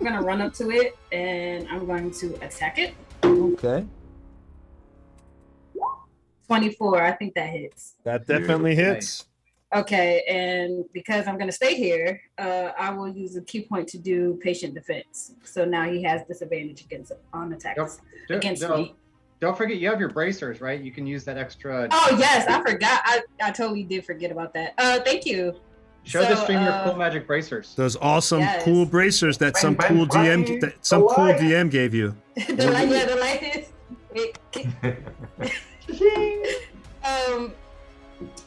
gonna run up to it and I'm going to attack it. Okay. 24. I think that hits. That definitely hits. Okay, and because I'm gonna stay here, I will use a key point to do patient defense. So now he has disadvantage on attacks against me. Don't forget, you have your bracers, right? You can use that extra. Oh yes, I forgot. I totally did forget about that. Thank you. Show the stream your cool magic bracers. Those awesome cool bracers that some cool DM gave you. The light is.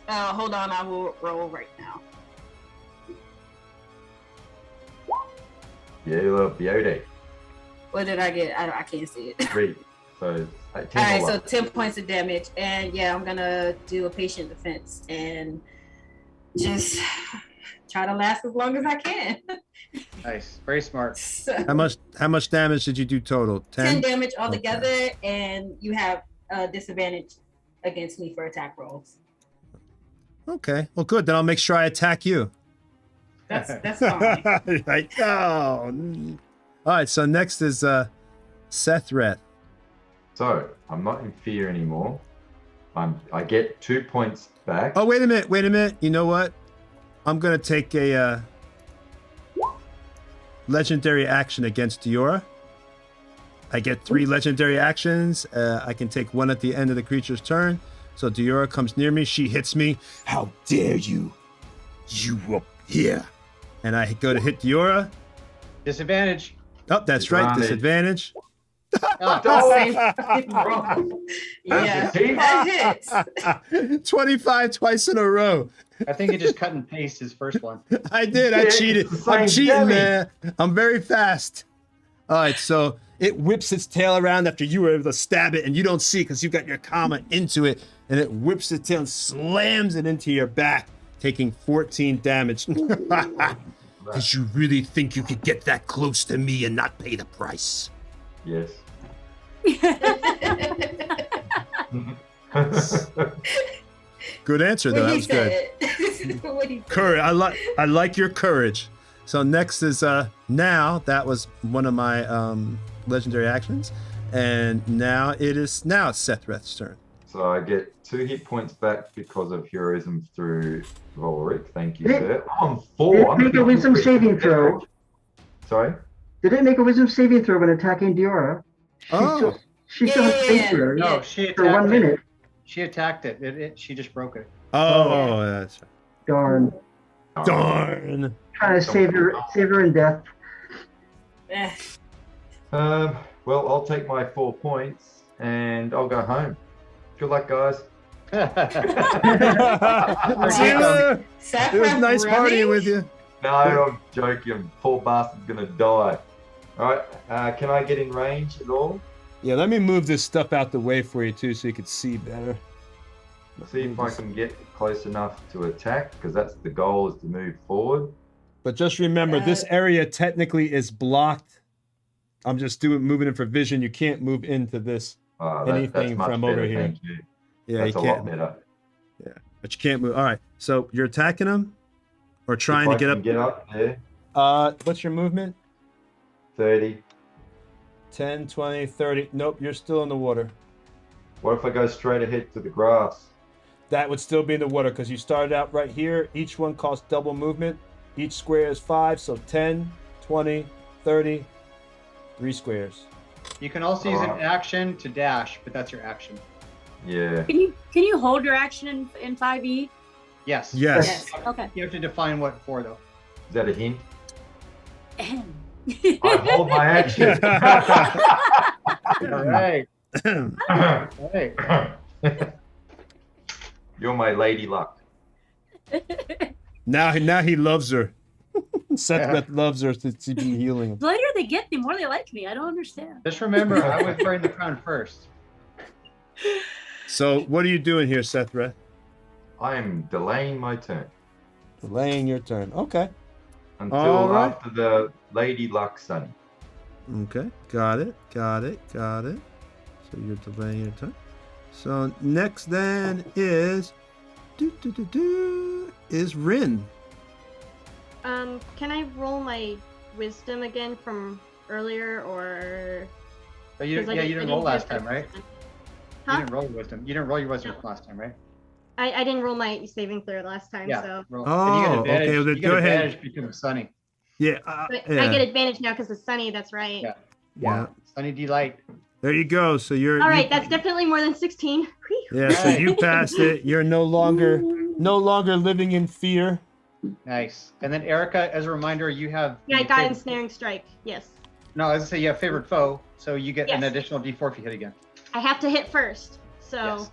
Hold on, I will roll right now. Beauty. What did I get? I can't see it. 3. So, all right, so 10 points of damage, and yeah, I'm gonna do a patient defense and just try to last as long as I can. Nice, very smart. So, How much damage did you do total? 10 damage altogether, and you have disadvantage against me for attack rolls. Okay, well, good. Then I'll make sure I attack you. That's fine. Like, oh. All right, so next is Sethreth. So I'm not in fear anymore. I get 2 points back. Oh, wait a minute. You know what? I'm gonna take a legendary action against Diora. I get 3 legendary actions. I can take 1 at the end of the creature's turn. So Diora comes near me. She hits me. How dare you? You up here. And I go to hit Diora. Disadvantage. Oh, that's right. Disadvantage. Yeah, that hits. 25 twice in a row. I think he just cut and paste his first one. I did. I cheated. I'm cheating, man. I'm very fast. All right, so it whips its tail around after you were able to stab it, and you don't see it because you've got your comma into it, and it whips its tail and slams it into your back, taking 14 damage. Did you really think you could get that close to me and not pay the price? Yes. Good answer, though. That was good. Courage. I like your courage. So next is now. That was one of my legendary actions, and now it's Sethreth's turn. So I get 2 hit points back because of heroism through Volric. Thank you, sir. I'm 4. Did it make a wisdom saving throw? Sorry? Did it make a wisdom saving throw when attacking Diora? She still has space there. No, she attacked for 1 minute. She attacked it. She just broke it. Oh, that's right. Darn. Trying to save her in death. Well, I'll take my 4 points and I'll go home. Good luck, guys. See you later. It was nice partying with you. No, I'm joking. Poor bastard's gonna die. All right, can I get in range at all? Yeah, let me move this stuff out the way for you too, so you can see better. See if I can get close enough to attack, because that's the goal, is to move forward. But just remember, this area technically is blocked. I'm just moving it for vision. You can't move into this anything that's from better, over here. Thank you. Yeah, that's you a can't. lot better. Yeah, but you can't move. All right, so you're attacking him, or trying to get up. Get up there. What's your movement? 30. 10, 20, 30. Nope, you're still in the water. What if I go straight ahead to the grass? That would still be in the water because you started out right here. Each one costs double movement. Each square is 5, so 10, 20, 30, 3 squares. You can also use an action to dash, but that's your action. Yeah. Can you hold your action in 5e? Yes. Yes. Okay. You have to define what for, though. Is that a hint? I hold my action. All right. All right. You're my lady luck. Now he loves her. Seth loves her to be healing him. The later they get, the more they like me. I don't understand. Just remember, I was wearing the crown first. So what are you doing here, Seth? I am delaying my turn. Delaying your turn. Okay. Until after the lady luck, Sunny. Okay. Got it. So you're delaying your turn. So next then is Rin. Can I roll my wisdom again from earlier, or? But you didn't roll last time, right? Huh? You didn't roll your wisdom. You didn't roll your wisdom last time, right? I didn't roll my saving throw last time, Yeah. so. Roll. Oh, okay. Well, then go ahead. Because of Sunny. Yeah. But yeah. I get advantage now because it's sunny. That's right. Yeah. Sunny delight. There you go. So you're. All right, that's definitely more than 16. Yeah. So you passed it. You're no longer living in fear. Nice. And then Erica, as a reminder, you have. Yeah, I got ensnaring strike. Yes. No, I was gonna say you have favorite foe, so you get an Yes. additional D4 if you hit again. I have to hit first. So. Yes.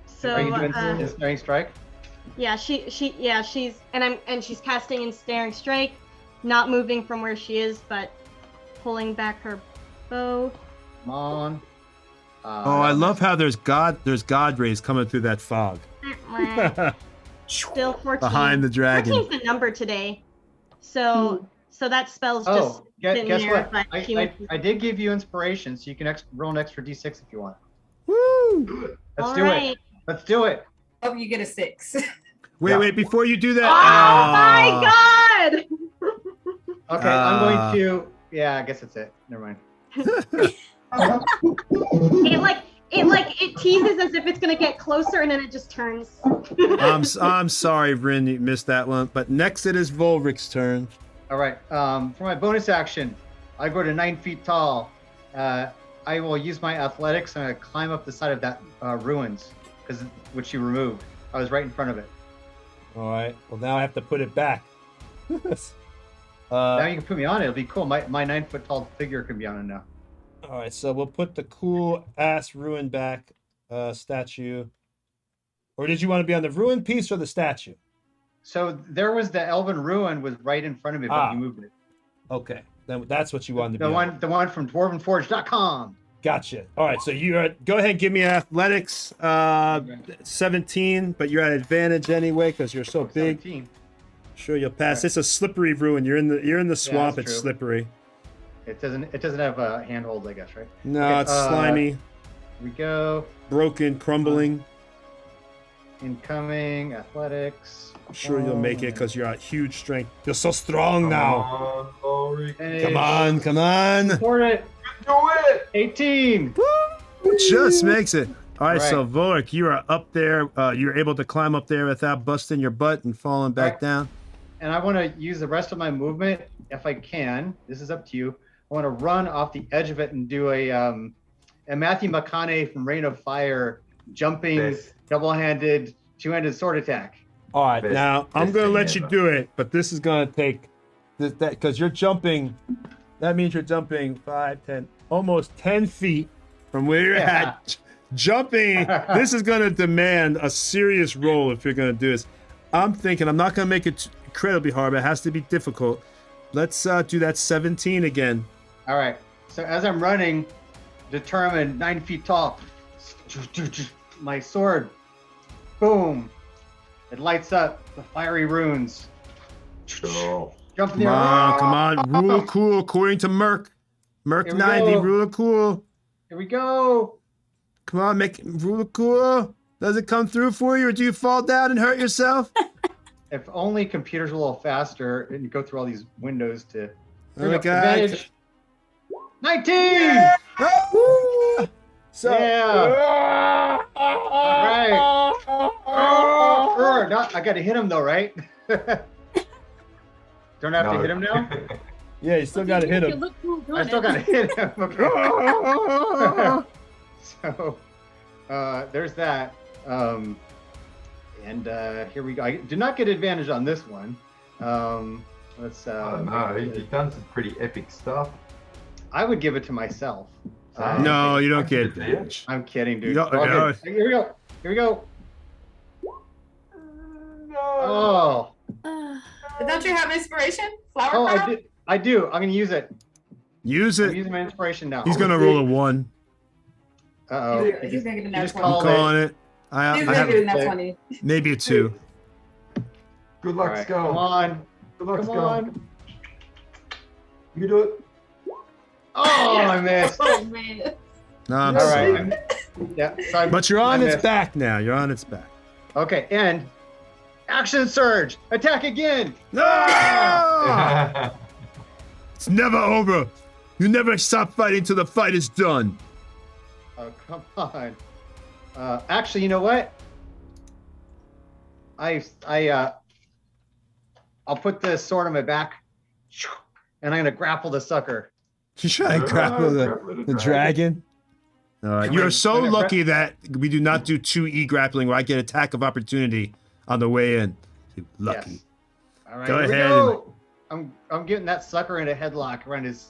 So. Are you doing ensnaring strike? Yeah, she's she's casting ensnaring strike, not moving from where she is, but pulling back her bow. Come on. I love how there's God rays coming through that fog. Still 14. Behind the dragon. 14's the number today. So that spell's just sitting guess there. what? But I did give you inspiration, so you can roll an extra D6 if you want. Woo! Let's do it. Let's do it. Hope you get a 6. Wait, before you do that. Oh my God! Okay, I'm going to. Yeah, I guess that's it. Never mind. It teases as if it's gonna get closer, and then it just turns. I'm sorry, Rin, you missed that one. But next it is Volric's turn. All right. For my bonus action, I go to 9 feet tall. I will use my athletics and I climb up the side of that ruins, which you removed. I was right in front of it. All right. Well, now I have to put it back. Now you can put me on it. It'll be cool. My 9 foot tall figure can be on it now. All right. So we'll put the cool ass ruin back statue. Or did you want to be on the ruin piece or the statue? So there was the elven ruin was right in front of me, but you moved it. Okay. Then that's what you wanted to The be on. one from dwarvenforge.com. Gotcha. All right, so you go ahead and give me athletics, 17, but you're at advantage anyway because you're so big. 17. Sure, you'll pass. Right. It's a slippery ruin. You're in the swamp. It's true. Slippery. It doesn't have a handhold, I guess, right? No, okay, it's slimy. Here we go. Broken, crumbling. Incoming athletics. Sure, you'll make it because you're at huge strength. You're so strong now. Come on. Support it. Do it. 18. Woo! Just makes it. All right, so Volric, you are up there. You're able to climb up there without busting your butt and falling back down. And I want to use the rest of my movement, if I can. This is up to you. I want to run off the edge of it and do a Matthew McConaughey from Reign of Fire jumping, double-handed, two-handed sword attack. All right, now I'm going to let you do it, but this is going to take that because you're jumping. That means you're jumping 5, 10, almost 10 feet from where you're at. Jumping. This is going to demand a serious roll if you're going to do this. I'm thinking I'm not going to make it incredibly hard, but it has to be difficult. Let's do that 17 again. All right. So as I'm running, determined, 9 feet tall, my sword, boom, it lights up the fiery runes. Oh. Jump in the air. Come on. Rule of cool according to Merc 90. Rule of cool. Here we go. Come on, make rule of cool. Does it come through for you, or do you fall down and hurt yourself? If only computers were a little faster and go through all these windows to. Oh my God. 19! Yeah. So, yeah. All right. I got to hit him though, right? Don't I have to hit him now? Yeah, you still got to hit him. I still got to hit him. Okay. So, there's that. And here we go. I did not get advantage on this one. Let's. No, he's done some pretty epic stuff. I would give it to myself. No, you don't get advantage. I'm kidding, dude. No. Here we go. Oh. Don't you have inspiration? Flower Oh, power? I do. I'm gonna use it. Use I'm it. using my inspiration now. He's gonna roll a 1. Uh-oh. He's gonna get in that just 20. I'm called calling it. I He's have gonna get in that it. 20. maybe a 2. Good All luck, right, Skull. come on. Good luck, Come Skull. on. You do it. Oh, I missed. Oh man. No, I'm All sorry. right. Yeah. So But you're on I its missed. back now. You're on its back. Okay, and action surge. Attack again. No! It's never over. You never stop fighting till the fight is done. Oh, come on. Actually, you know what? I'll put the sword on my back, and I'm gonna grapple the sucker. You try and grapple the dragon. You're so I'm gonna lucky that we do not do 2E grappling where I get attack of opportunity on the way in. You're lucky. Yes. All right, Go here we ahead. go. I'm getting that sucker in a headlock around his.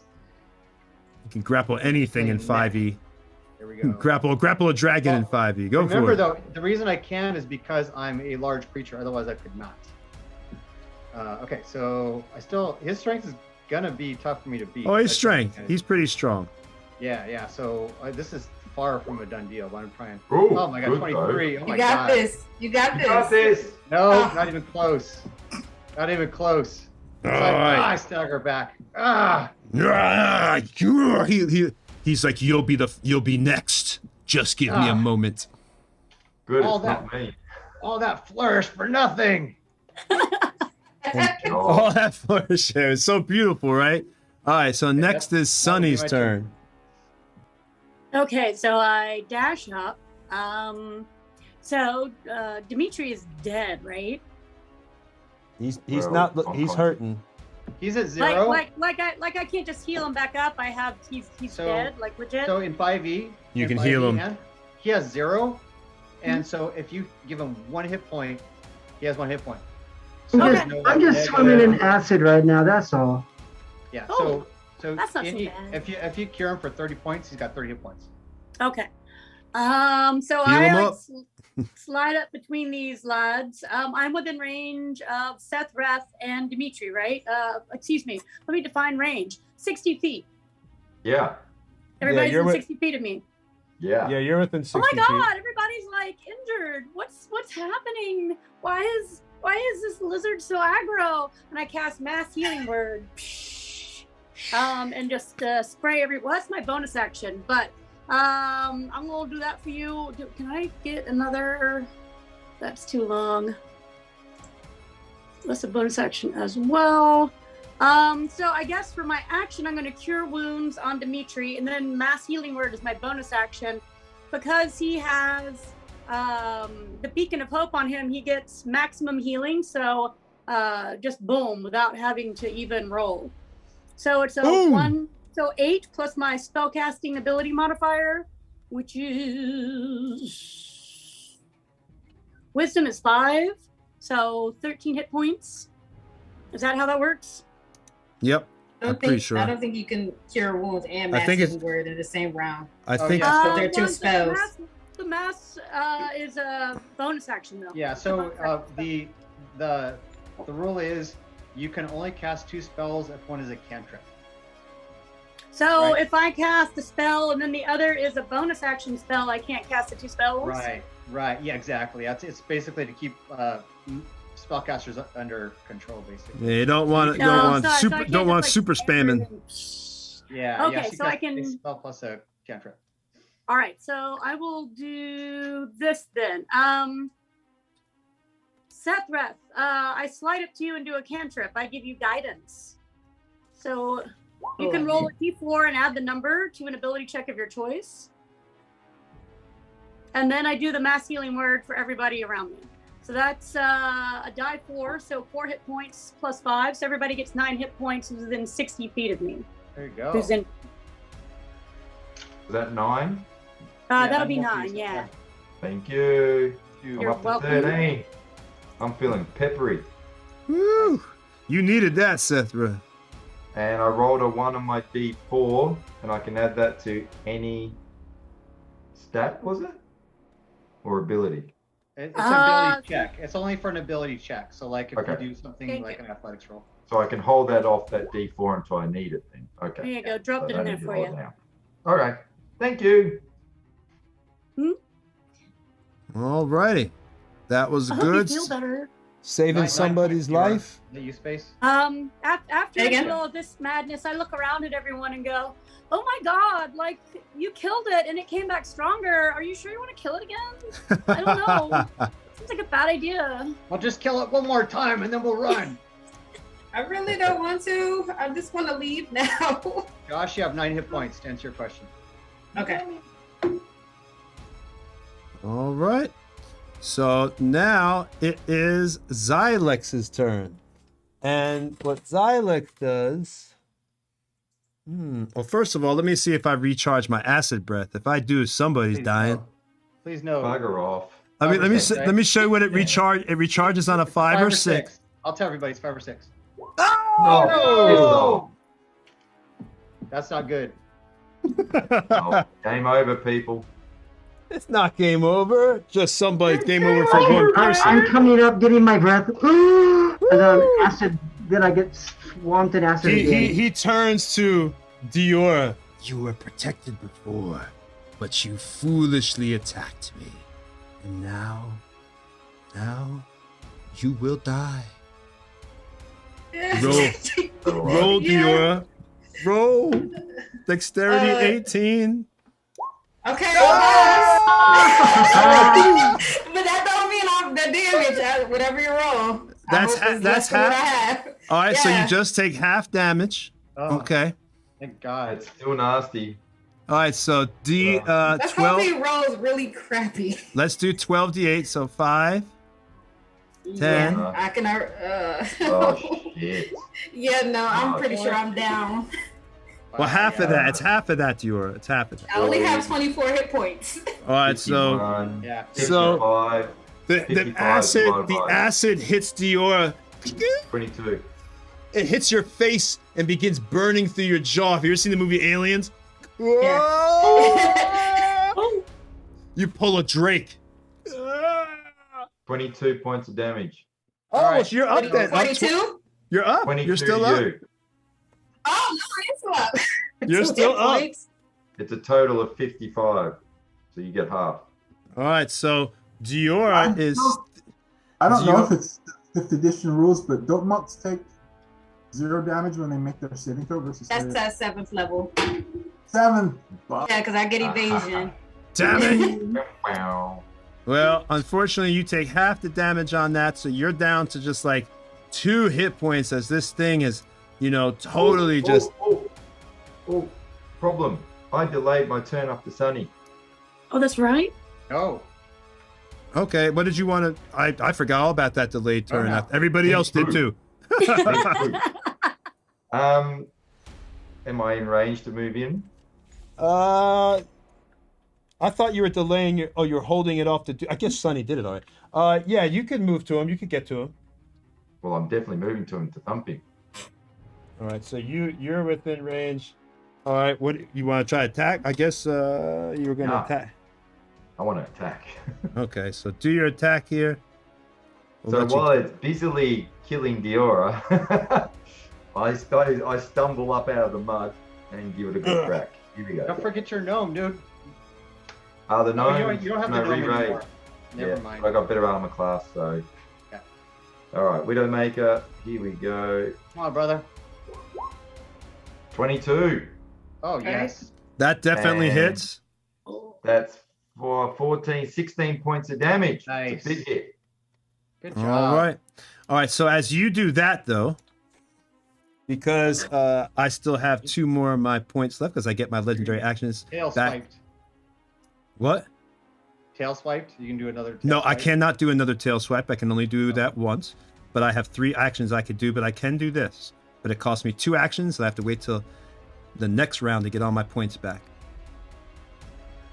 You can grapple anything in 5E. There we go. Grapple a dragon in 5E. Go Remember for it. though, the reason I can is because I'm a large creature. Otherwise, I could not. Okay, so his strength is gonna be tough for me to beat. Oh, his That's strength. kinda- He's pretty strong. Yeah. So this is far from a done deal, but I'm trying. Ooh, Oh my god, good 23. Oh my You got god. this. You got You this. got this. No, Ah. not even close. Not even close. It's All like, right. I stagger back. Ah. He's like, you'll be next. Just give me a moment. Good, All it's that- not me. All that flourish for nothing. Oh, All that flourish there. It's so beautiful, right? All right, so next is Sunny's my turn. Okay, so I dash up. So Dimitri is dead, right? He's Well, not. He's unconscious. hurting. He's at 0. Like I can't just heal him back up. He's So- dead, like legit. So in 5e, You in can 5e heal him. hand, he has 0, and so if you give him 1 hit point, he has 1 hit point. So Okay. there's no, I'm just negative- swimming in acid right now, that's all. Yeah. Oh, So that's not so bad. if you cure him for 30 points, he's got 30 hit points. Okay. So Heal I him like up. slide up between these lads. I'm within range of Seth, Reth, and Dimitri, right? Excuse me. Let me define range. 60 feet. yeah, Everybody's you're in with- 60 feet of me. yeah. Yeah, you're within 60 Oh my God! Everybody's like injured. What's happening? Why is this lizard so aggro? And I cast Mass Healing Word. And just spray every. Well, that's my bonus action, but I'm gonna do that for you. Can I get another? That's too long. That's a bonus action as well. So I guess for my action, I'm gonna cure wounds on Dimitri, and then Mass Healing Word is my bonus action. Because he has the Beacon of Hope on him, he gets maximum healing. So just boom, without having to even roll. So it's a Boom. 8 plus my spellcasting ability modifier, which is Wisdom is 5, so 13 hit points. Is that how that works? Yep. I'm pretty sure. I don't think you can cure wounds and I mass think it's- healing word in the same round. I Oh, think. yeah. They're two well, spells. The mass is a bonus action though. Yeah. So the rule is you can only cast 2 spells if one is a cantrip. So Right. if I cast a spell and then the other is a bonus action spell, I can't cast the 2 spells. Right. Yeah, exactly. It's basically to keep spellcasters under control, basically. Yeah, you don't want No, don't want so I super can't don't just, want like, super stand spamming. Yeah. Okay, she so I casts a can- spell plus a cantrip. All right, so I will do this then. Sethreth, I slide up to you and do a cantrip. I give you guidance. So you can roll a d4 and add the number to an ability check of your choice. And then I do the Mass Healing Word for everybody around me. So that's a die 4, so 4 hit points plus 5. So everybody gets 9 hit points who's within 60 feet of me. There you go. Who's in? Is that 9? That'll be I'm 9, confused. yeah. Thank you. I'm You're up to welcome. 13. I'm feeling peppery. Woo! You needed that, Sethra. And I rolled a 1 on my D4, and I can add that to any stat, was it? Or ability? It's an ability check. It's only for an ability check. So like if Okay. you do something like an athletics roll. So I can hold that off that D4 until I need it then. Okay. There you go. Dropped it in there for you. All right. Thank you. All righty. That was I good. hope you feel better. Saving somebody's life. The U space. After I do all this madness, I look around at everyone and go, "Oh my God! Like you killed it and it came back stronger. Are you sure you want to kill it again? I don't know. Seems like a bad idea." I'll just kill it one more time and then we'll run. I really don't want to. I just want to leave now. Josh, you have 9 hit points to answer your question. Okay. All right. So now it is Zilex's turn. And what Zilex does... Well, first of all, let me see if I recharge my acid breath. If I do, somebody's dying. No. Please no. Bugger off. I mean, let me show you what it recharge. It recharges on a 5 or 6. I'll tell everybody it's 5 or 6. Oh! That's not good. Oh, game over, people. It's not game over. Just somebody's game over for one person. I'm coming up, getting my breath. And then acid. Then I get swamped in acid again. He turns to Diora. You were protected before, but you foolishly attacked me. And now you will die. Roll, Diora. Roll. Dexterity 18. Okay. But that don't mean I'm the damage. Whatever you roll. That's half. All right, so you just take half damage. Oh, Okay. Thank God. It's still nasty. All right, so That's 12. how he rolls really crappy. Let's do 12d8. So 5, 10. Yeah, I can. Oh, shit. Yeah, no, I'm pretty sure I'm down. Well, half of that. It's half of that, Diora. It's half of that. I only have 24 hit points. All right, so 51, Yeah. 55, the 55 acid hits Diora. 22. It hits your face and begins burning through your jaw. Have you ever seen the movie Aliens? You pull a Drake. 22 points of damage. Oh, right. so you're up then. 22? You're up. 22 You're still to up. you. Oh, no, it's up. You're still up. Points. It's a total of 55. So you get half. All right, so Diora is. I don't know if it's 5th edition rules, but don't monks take 0 damage when they make their saving throw versus That's at 7th level. 7? Yeah, because I get evasion. Damn it. Wow. Well, unfortunately, you take half the damage on that, so you're down to just like 2 hit points as this thing is, totally just. Oh, problem. I delayed my turn after Sunny. Oh, that's right. Oh. Okay, what did you want to? I forgot all about that delayed turn. no. Everybody else did too. Am I in range to move in? I thought you were delaying it. Oh, you're holding it off to do. I guess Sonny did it all right. Yeah, you could move to him. You could get to him. Well, I'm definitely moving to him to thump him. All right, so you're within range. All right, what you want to try to attack? I guess you were going to attack. I want to attack. Okay, so do your attack here. So while it's busily killing Diora, I stumble up out of the mud and give it a good crack. Here we go. Don't forget your gnome, dude. The gnome. You don't have the gnome anymore. Never mind. I got better armor class, so. Yeah. All right, Widowmaker. Here we go. Come on, brother. 22. Oh, yes. That definitely And hits. That's for 16 points of damage. Nice. It's a big hit. Good job. All right. So as you do that, though, because I still have 2 more of my points left because I get my legendary actions Tail back. swiped. What? Tail swiped? You can do another tail No, I swipe? cannot do another tail swipe. I can only do that once. But I have 3 actions I could do, but I can do this. But it costs me 2 actions, so I have to wait till the next round to get all my points back.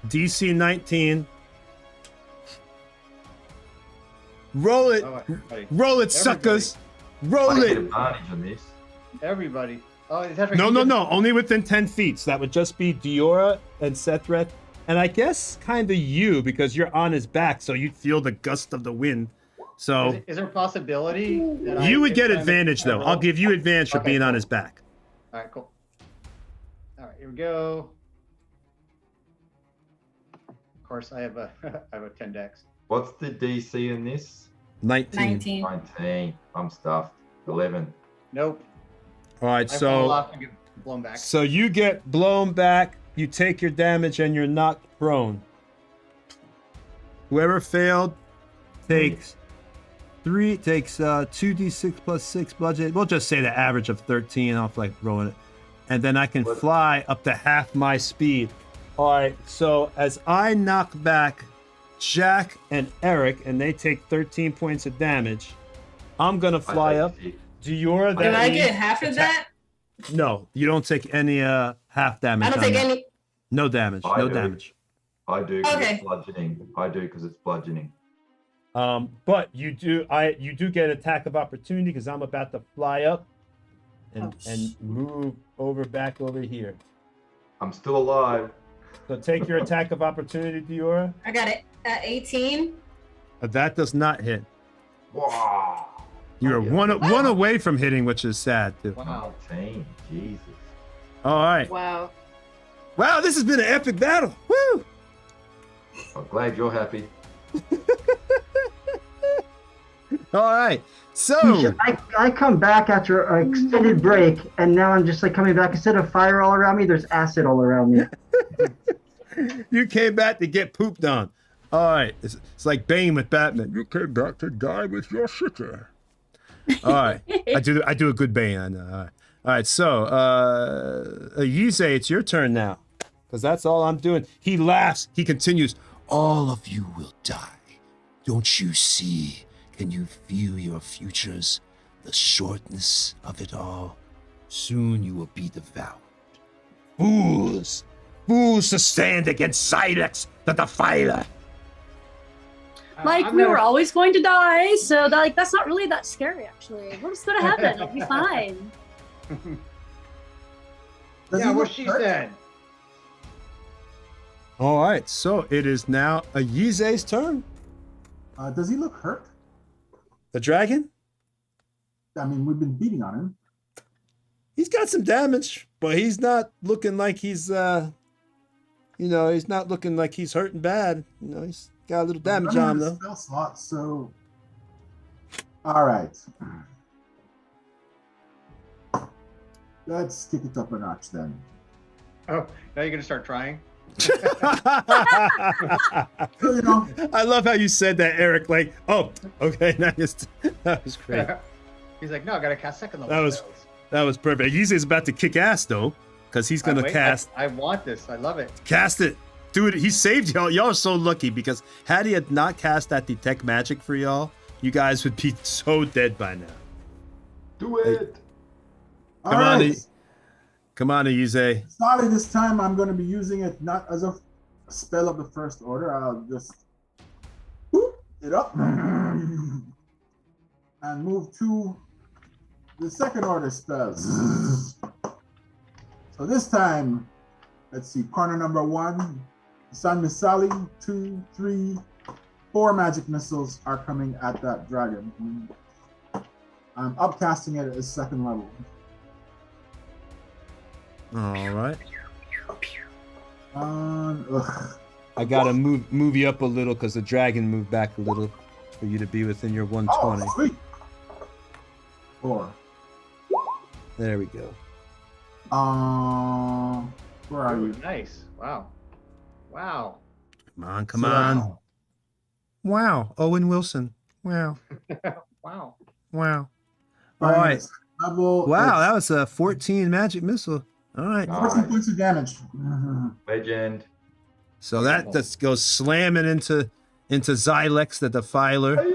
DC 19. Roll it. Oh, everybody. Roll it, suckers. Roll I get it. advantage on this. Everybody. Oh, is that right? No. Only within 10 feet. So that would just be Diora and Sethreth and I guess kind of you, because you're on his back, so you feel the gust of the wind. So Is there a possibility that you would if get I'm- advantage, though. I'll give you advantage for Okay, being on cool. his back. All right, cool. All right, here we go. Of course, I have a I have a 10 dex. What's the DC in this? 19. 19. I'm stuffed. 11. Nope. All right, I fall so off and get blown back. so you get blown back. You take your damage, and you're knocked prone. Whoever failed takes 2d6 plus 6 bludgeoning. We'll just say the average of 13. I'll like rolling it, and then I can fly up to half my speed. All right. So as I knock back Jack and Eric, and they take 13 points of damage, I'm gonna fly up. Diora, Did I get half of that? No, you don't take any half damage. I don't on take that. any. No damage. I No do. damage. I do because Okay. it's bludgeoning. I do because it's bludgeoning. But you do get attack of opportunity because I'm about to fly up and move back over here. I'm still alive. So take your attack of opportunity, Diora. I got it at 18. That does not hit. Wow. You're Yeah. one away from hitting, which is sad too. Wow. 19. Jesus. All right. Wow. Wow, this has been an epic battle. Woo! I'm glad you're happy. All right. So I come back after an extended break, and now I'm just like coming back. Instead of fire all around me, there's acid all around me. you came back to get pooped on. All right. It's like Bane with Batman. You came back to die with your sister. All right. I do a good Bane. I know. All right. All right. So, Yise, it's your turn now. Because that's all I'm doing. He laughs. He continues. All of you will die. Don't you see? Can you feel your futures? The shortness of it all? Soon you will be devoured. Fools! Fools to stand against Zilex the Defiler! Like I'm we gonna- were always going to die, so that's not really that scary actually. What's gonna happen? It'll be fine. Does Yeah, he what look she hurt? said. All right, so it is now Yise's turn. Does he look hurt? The dragon? I mean, we've been beating on him. He's got some damage, but he's not looking like he's, he's not looking like he's hurting bad. He's got a little damage I'm on him, running out though. of spell slot, so. All right. Let's kick it up a notch then. Oh, now you're gonna start trying. So, you know, I love how you said that, Eric. Like, oh, okay, nice. That was great. He's like, no, I gotta cast second level. That was perfect. Yise's about to kick ass though, because he's gonna cast. I want this. I love it. Cast it. Dude, he saved y'all. Y'all are so lucky because had he had not cast that detect magic for y'all, you guys would be so dead by now. Do it. all Come on, right. Come on, Yise. Sorry, this time I'm going to be using it not as a spell of the first order. I'll just boop it up and move to the second order spells. So this time, let's see, corner number 1, San Misali, 2, 3, 4 magic missiles are coming at that dragon. I'm upcasting it as second level. All right. Ugh. I gotta move you up a little because the dragon moved back a little for you to be within your 120. Oh, sweet. 4. There we go. Where are you? Nice. Wow. Wow. Come on, come on. Wow, Owen Wilson. Wow, Wow. wow. All right. Level, Wow, that was a 14 magic missile. All right. 14 points of damage. Legend. So that just goes slamming into Zilex the Defiler,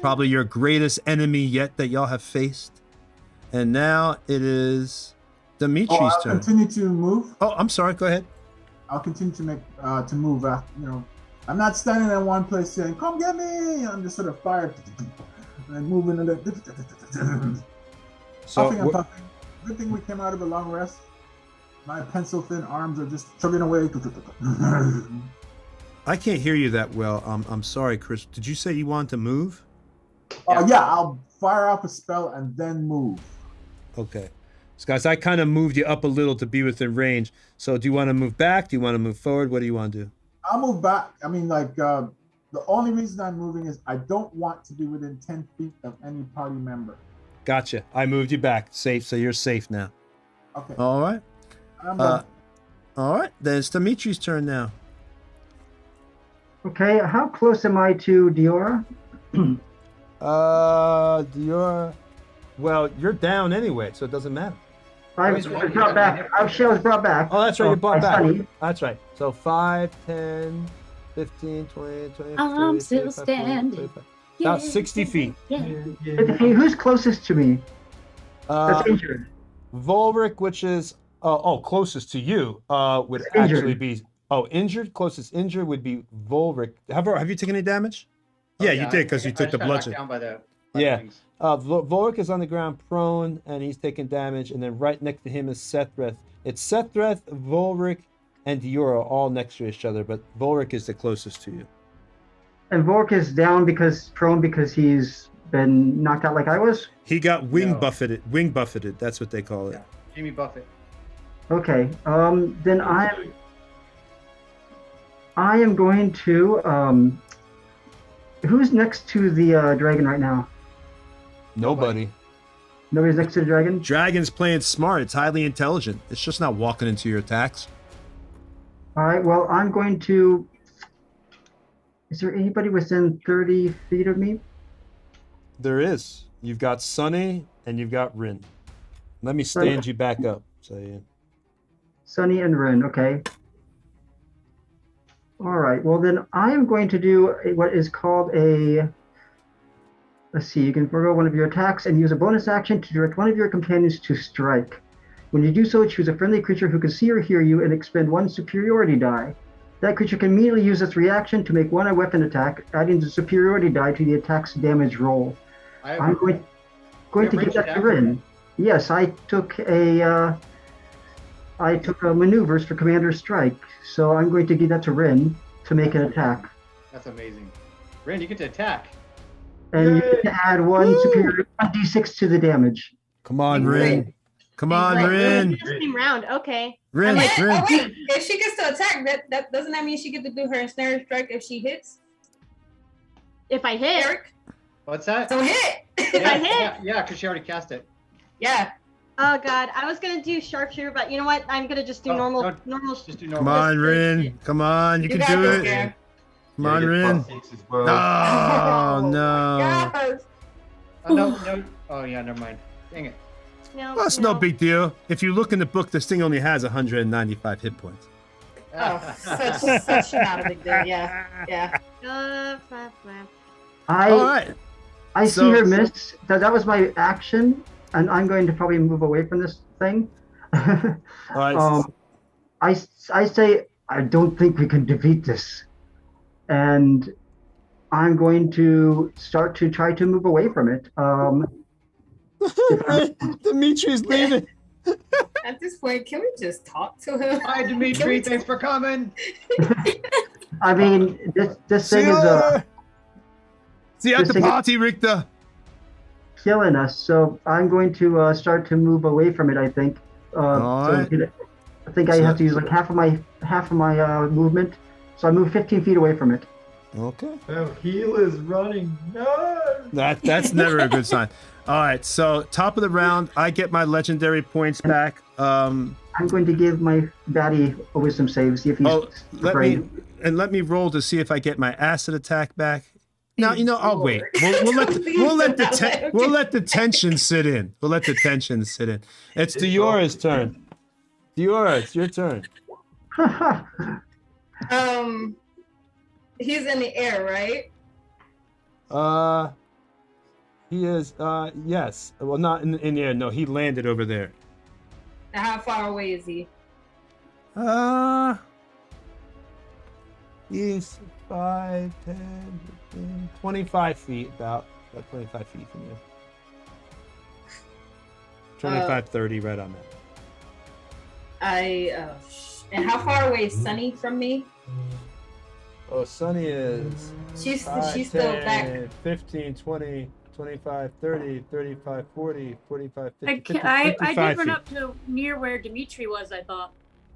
probably your greatest enemy yet that y'all have faced. And now it is Dimitri's I'll turn. continue to move. Oh, I'm sorry. Go ahead. I'll continue to make to move. I'm not standing in one place saying, "Come get me." I'm just sort of fired and moving a little. So Puffing and puffing. Good thing we came out of a long rest. My pencil thin arms are just chugging away. I can't hear you that well. I'm sorry, Chris. Did you say you want to move? Yeah, I'll fire off a spell and then move. Okay. So guys, I kind of moved you up a little to be within range. So do you want to move back? Do you want to move forward? What do you want to do? I'll move back. I mean, like, the only reason I'm moving is I don't want to be within 10 feet of any party member. Gotcha. I moved you back. Safe, so you're safe now. Okay. All right. Done. All right. Then it's Dimitri's turn now. Okay, how close am I to Diora? Diora. Well, you're down anyway, so it doesn't matter. I was brought back. I was brought back. Oh, that's right. You're brought back. Sunny. That's right. So 5, 10, 15, 20, 20, I'm 30, still 35, 40, standing. 45. About 60 feet. Hey, who's closest to me? That's injured. Volric, which is closest to you, would Injured. actually be injured. Closest injured would be Volric. Have you taken any damage? Yeah, you did because you took the bludgeon. Down by the Yeah. things. Volric is on the ground prone and he's taking damage, and then right next to him is Sethreth. It's Sethreth, Volric, and Diora all next to each other, but Volric is the closest to you. And Vork is down prone because he's been knocked out like I was? He got wing buffeted. That's what they call it. Yeah. Jimmy Buffett. Okay. Then I am going to who's next to the dragon right now? Nobody. Nobody's next to the dragon? Dragon's playing smart. It's highly intelligent. It's just not walking into your attacks. All right, well, I'm going to... Is there anybody within 30 feet of me? There is. You've got Sunny and you've got Rin. Let me stand you back up. So yeah. Sunny and Rin, okay. All right, well then I am going to do what is called a... Let's see, you can forego one of your attacks and use a bonus action to direct one of your companions to strike. When you do so, choose a friendly creature who can see or hear you and expend 1 superiority die. That creature can immediately use its reaction to make 1 weapon attack, adding the superiority die to the attack's damage roll. I'm going to give that to Rin. Yes, I took a maneuvers for Commander Strike, so I'm going to give that to Rin to make an attack. That's amazing. Rin, you get to attack. And you can add 1 superior 1d6 to the damage. Come on, Rin. Come on, Rin. Same round. Okay. Rin, Wait, Rin. oh, wait. If she gets to attack, that doesn't that mean she gets to do her ensnaring strike if she hits? If I hit. Eric? What's that? So hit. If I hit. Yeah, because she already cast it. Yeah. Oh god, I was gonna do sharpshooter, but you know what? I'm gonna just do normal. Just do Come normal. on, Rin. Come on. You can got do this, it. Garen. Come on, Rin. Oh, no. Yes. Oh, no. Oh, yeah, never mind. Dang it. No, Well, that's no big deal. If you look in the book, this thing only has 195 hit points. Oh, such not a big deal. Yeah. All right. I see her miss. That was my action, and I'm going to probably move away from this thing. All right. I say I don't think we can defeat this, and I'm going to start to try to move away from it. Dimitri's leaving. At this point, can we just talk to him? Hi, Dimitri. Thanks for coming. I mean, this thing is See you at the party, Richter. killing us, so I'm going to start to move away from it. I think. Alright. I think I have to use like half of my movement, so I move 15 feet away from it. Okay. Oh, heel is running. No. That's never a good sign. All right, so top of the round, I get my legendary points back. I'm going to give my baddie a wisdom save, see if he's afraid. Let me roll to see if I get my acid attack back. Now I'll wait. We'll let the tension sit in. We'll let the tension sit in. It's Diora's turn. Diora, it's your turn. He's in the air, right? He is. Yes. Well, not in the air. No, he landed over there. And how far away is he? He's 5, 10, 15, 25 feet, about 25 feet from you. 25, 30, right on And how far away is Sunny from me? Oh, Sunny is. She's 5, she's still 10, back. 15, 20, 25, 30, 35, 40, 45, 50, I 50, I 55 did run feet. up to near where Dimitri was, I thought.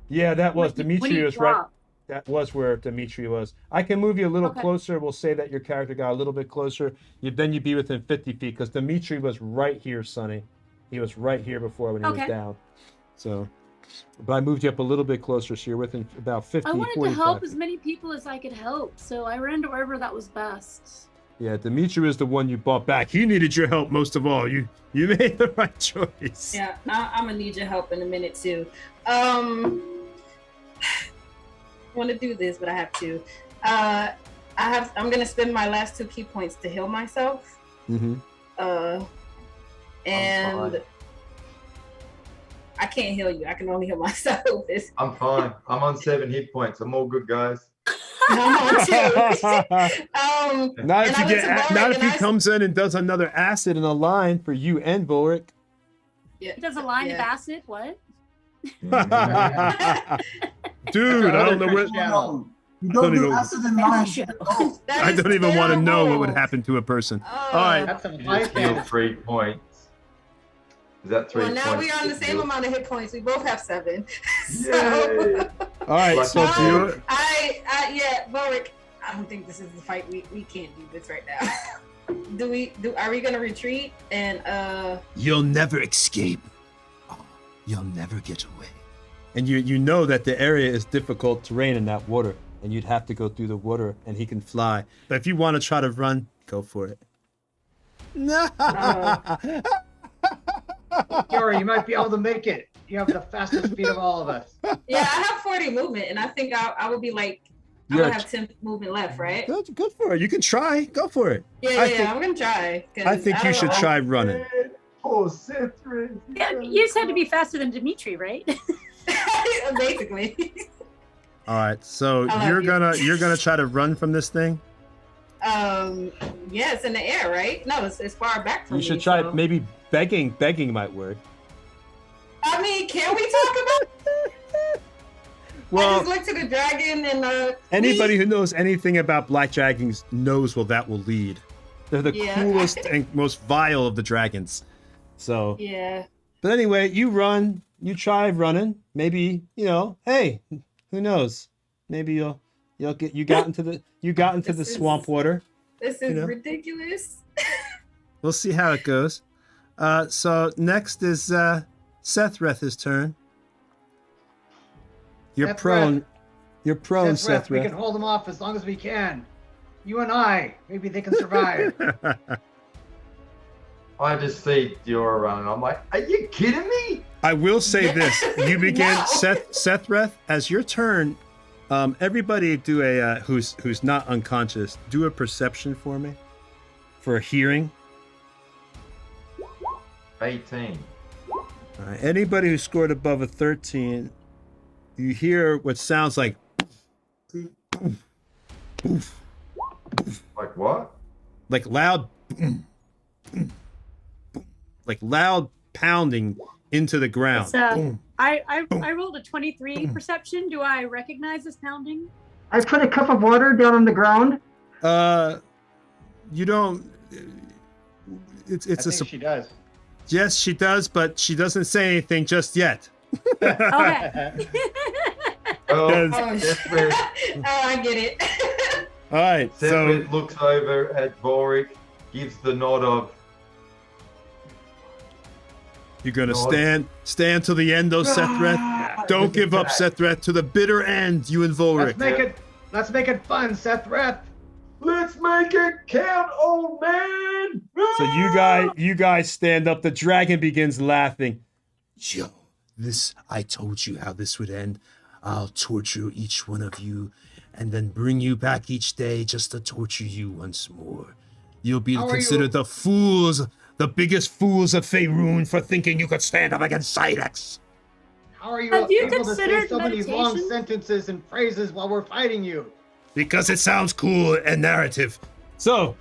Yeah, that was When he Dimitri was right. dropped. That was where Dimitri was. I can move you a little Okay. closer. We'll say that your character got a little bit closer. Then you'd be within 50 feet because Dimitri was right here, Sonny. He was right here before when he was Okay. down. So, but I moved you up a little bit closer, so you're within about 50, I wanted to 45 help feet. as many people as I could help, so I ran to wherever that was best. Yeah, Dimitri was the one you bought back. He needed your help most of all. You made the right choice. Yeah, I'm gonna need your help in a minute too. I want to do this, but I have to. I'm gonna spend my last 2 key points to heal myself. Mm-hmm. And I can't heal you. I can only heal myself. I'm fine. I'm on 7 hit points. I'm all good, guys. I'm on 2. Not and if I went to Warwick not if and he I- comes in and does another acid in a line for you and Bulric. Yeah, It does a line of yeah. acid, what? Dude, I don't know what. No, you don't don't do even- acid in mine. Oh, That I is don't even want to know what would terrible. happen to a person. Oh. All right. That's some high Just heal fantasy. 3 points. Is that 3 Well, points? now we are on the same Heal? amount of hit points. We both have 7. So, Yay! All right. Like So do you? yeah, Boric, I don't think this is the fight. We can't do this right now. Are we gonna retreat and You'll never escape. Oh, you'll never get away. And you know that the area is difficult terrain in that water, and you'd have to go through the water, and he can fly. But if you want to try to run, go for it. No. Yori, you might be able to make it. You have the fastest speed of all of us. yeah, I have 40 movement and I think I would be like I Yeah. would have 10 movement left, right? Good for it. You can try. Go for it. Yeah, I think- I'm gonna try. 'cause I think you don't should know. try running. Oh, Citrin. Yeah, you just had to be faster than Dimitri, right? Basically. All right. So I love you're you. you're gonna try to run from this thing. Yeah, it's in the air, right? No, it's far back from You me. should try so- maybe begging. Begging might work. I mean, can we talk about I Well, just looked to the dragon and anybody who knows anything about black dragons knows where that will lead. They're the Yeah. coolest and most vile of the dragons. So, Yeah. but anyway, you run. You try running. Maybe hey, who knows? Maybe you'll get you got into the This is- swamp water. This is know? ridiculous. We'll see how it goes. So next is Sethreth's turn. You're Sethreth. prone. You're prone, Sethreth, we can Sethreth. hold them off as long as we can. You and I, maybe they can survive. I just see Diora running. I'm like, are you kidding me? I will say this: you begin No. Sethreth as your turn. Everybody do a who's not unconscious. Do a perception for me, for hearing. 18. All right. Anybody who scored above a 13, you hear what sounds like Like what? like loud, like loud pounding into the ground. So I rolled a 23 perception. Do I recognize this pounding? I put a cup of water down on the ground. You don't. It's I a think she does. yes, she does, but she doesn't say anything just yet. Okay. Oh, Yes. Sethreth, Oh, I get it. All right, so Sethreth looks over at Boric, gives the nod of, you're gonna Nod. stand to the end, though, Sethreth. Don't give up, Sethreth, to the bitter end. You and Volric. Let's make it fun, Sethreth. let's make it count, old man! So you guys stand up. The dragon begins laughing. Yo, I told you how this would end. I'll torture each one of you and then bring you back each day just to torture you once more. You'll be How are considered you- the fools, the biggest fools of Faerun for thinking you could stand up against Silex. How are you Have you able to say considered so many long meditation? sentences and phrases while we're fighting you? Because it sounds cool and narrative. So,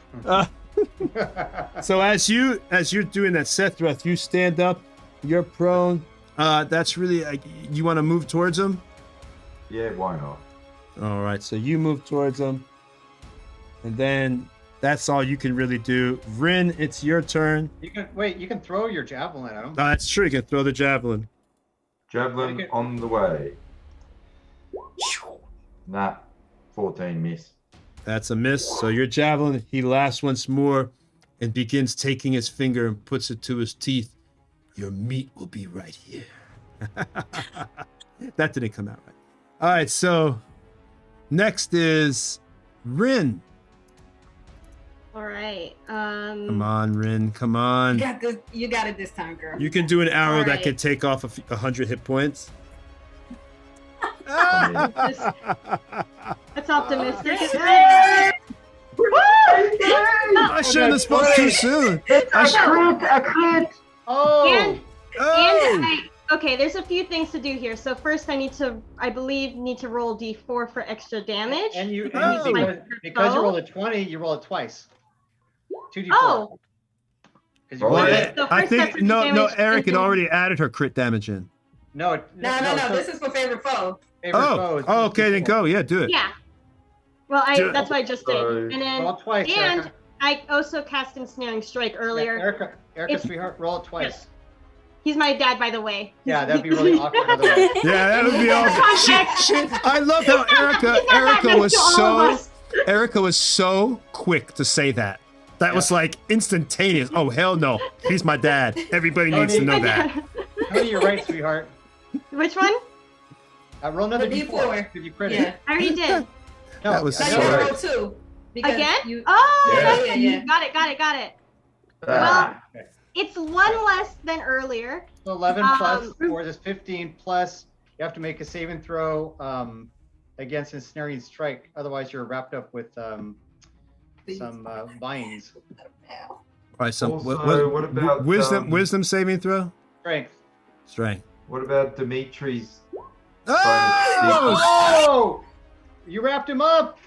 so as you're doing that, Sethreth, you stand up. You're prone. That's really you want to move towards him? Yeah, why not? All right, so you move towards him, and then that's all you can really do. Rin, it's your turn. You can throw your javelin at him. That's true. You can throw the javelin. Javelin on the way. Nah, 14 miss. That's a miss. So your javelin, he laughs once more and begins taking his finger and puts it to his teeth. Your meat will be right here. That didn't come out right. All right, so next is Rin. All right. Come on, Rin. Come on. You got it this time, girl. You can do an arrow All that right. can take off 100 hit points. That's optimistic. I shouldn't have spoke too soon. A crit! Oh! Okay, there's a few things to do here. So first I believe need to roll d4 for extra damage. And Oh. because you rolled a 20, you roll it twice. 2d4. Oh. 'Cause you Well, rolled yeah. it. So I first think that's no, damage, Eric and had then- already added her crit damage in. No. No. This is for favorite foe. Favorite foe is Okay, then 2d4. go. Yeah, do it. Yeah. Well, Do it. that's what I just did. So- And then Roll it twice, and Erica. I also cast Ensnaring Strike earlier. Erica, It's- sweetheart, roll it twice. Yes. He's my dad, by the way. Yeah, that'd be really awkward otherwise. Yeah, that would be awesome. I love how Erica was so quick to say that. That was like instantaneous. Oh hell no, he's my dad. Everybody needs to know that. Tony, you're right, sweetheart. Which one? Roll another The d4. D4. Did you crit Yeah. it? I already did. No, That was No, I you know. Sorry. roll two. because Again? you- Oh, Yeah. Yeah. got it. Ah, It's one less than earlier. So 11 plus Um, 4 is 15 plus you have to make a saving throw against ensnaring strike. Otherwise, you're wrapped up with some vines. All right, so Also, what about, wisdom saving throw? Strength. What about Dimitri's? Oh! You wrapped him up.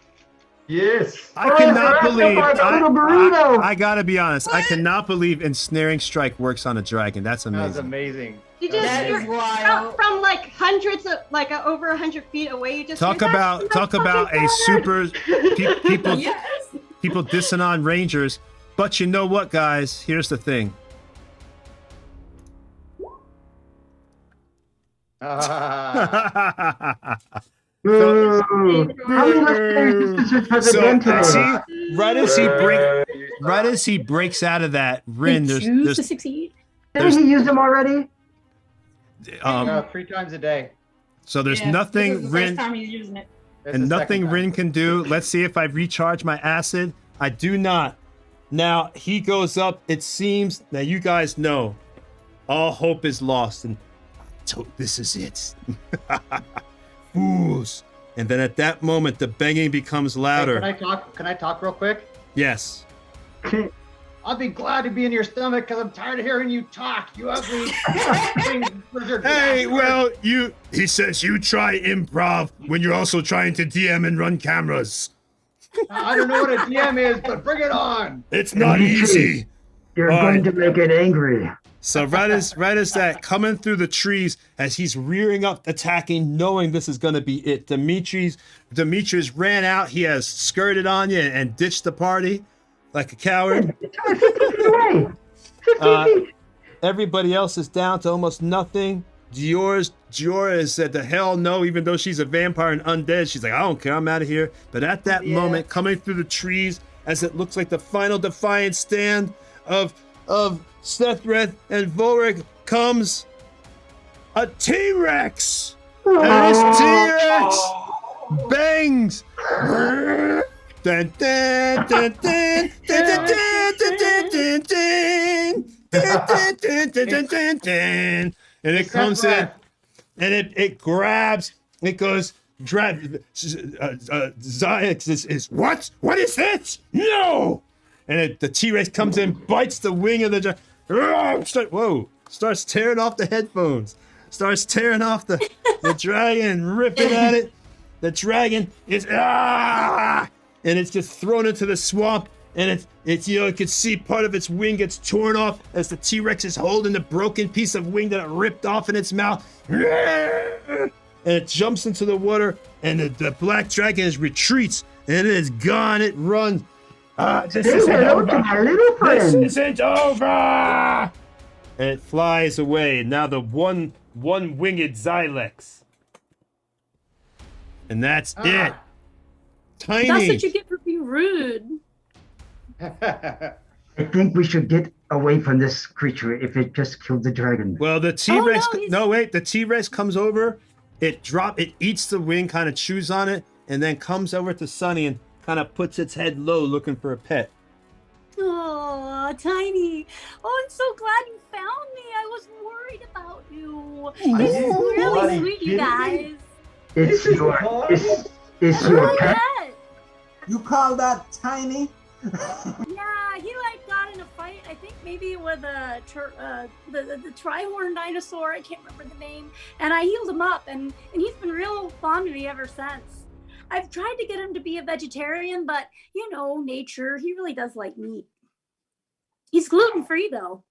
Yes. I cannot believe. burrito. I gotta be honest. I cannot believe ensnaring strike works on a dragon. That's That was amazing. amazing. You just That is you're- wild. from like hundreds of over 100 feet away. You just Talk hear, about "That's a super people Yes. people dissing on rangers. But you know what, guys? Here's the thing. Boo. How many less has it been today? see, right as he breaks out of that, Rin, Choose to there's succeed. Didn't he use them already? 3 times a day. so there's Yeah, nothing this is the Rin first time he's using it. That's and the nothing second time. Rin can do. Let's see if I recharge my acid. I do not. Now he goes up. It seems now you guys know all hope is lost, and this is it. Fools. And then at that moment, the banging becomes Hey, louder. Can I talk real quick? Yes. I'll be glad to be in your stomach because I'm tired of hearing you talk. You ugly lizard. Hey, bastard. well, he says you try improv when you're also trying to DM and run cameras. I don't know what a DM is, but bring it on. It's not easy. You're All going right. to make it angry. So right as that, coming through the trees as he's rearing up, attacking, knowing this is going to be it. Demetrius ran out. He has skirted on you and ditched the party like a coward. 50 feet away. 50 feet. Everybody else is down to almost nothing. Giora has said the hell no, even though she's a vampire and undead. She's like, I don't care, I'm out of here. But at that moment, coming through the trees, as it looks like the final defiant stand of Sethreth and Volric, comes a T-Rex. And this T-Rex bangs. Dun, dun, dun, dun, dun, dun, dun, dun, dun, dun, dun, dun, dun, dun, dun, dun. And it comes in, and it grabs. It goes. Zilex is what? What is this? No! And the T-Rex comes in, bites the wing of the dragon. Starts tearing off the headphones. Starts tearing off the dragon, ripping at it. The dragon is and it's just thrown into the swamp. and it's you can see part of its wing gets torn off as the T-Rex is holding the broken piece of wing that it ripped off in its mouth. And it jumps into the water, and the black dragon retreats, and it is gone. It runs. This isn't over. This isn't over. And it flies away. Now the one-winged Zilex. And that's it. Tiny. That's what you get for being rude. I think we should get away from this creature if it just killed the dragon. Well, the T-Rex. The T-Rex comes over. It eats the wing, kind of chews on it, and then comes over to Sunny and kind of puts its head low, looking for a pet. Oh, Tiny. Oh, I'm so glad you found me. I was worried about you. This is really sweet, you guys. It's your pet. You call that Tiny? Yeah, he got in a fight. I think maybe with the tri-horn dinosaur. I can't remember the name. And I healed him up, and he's been real fond of me ever since. I've tried to get him to be a vegetarian, but nature. He really does like meat. He's gluten-free though.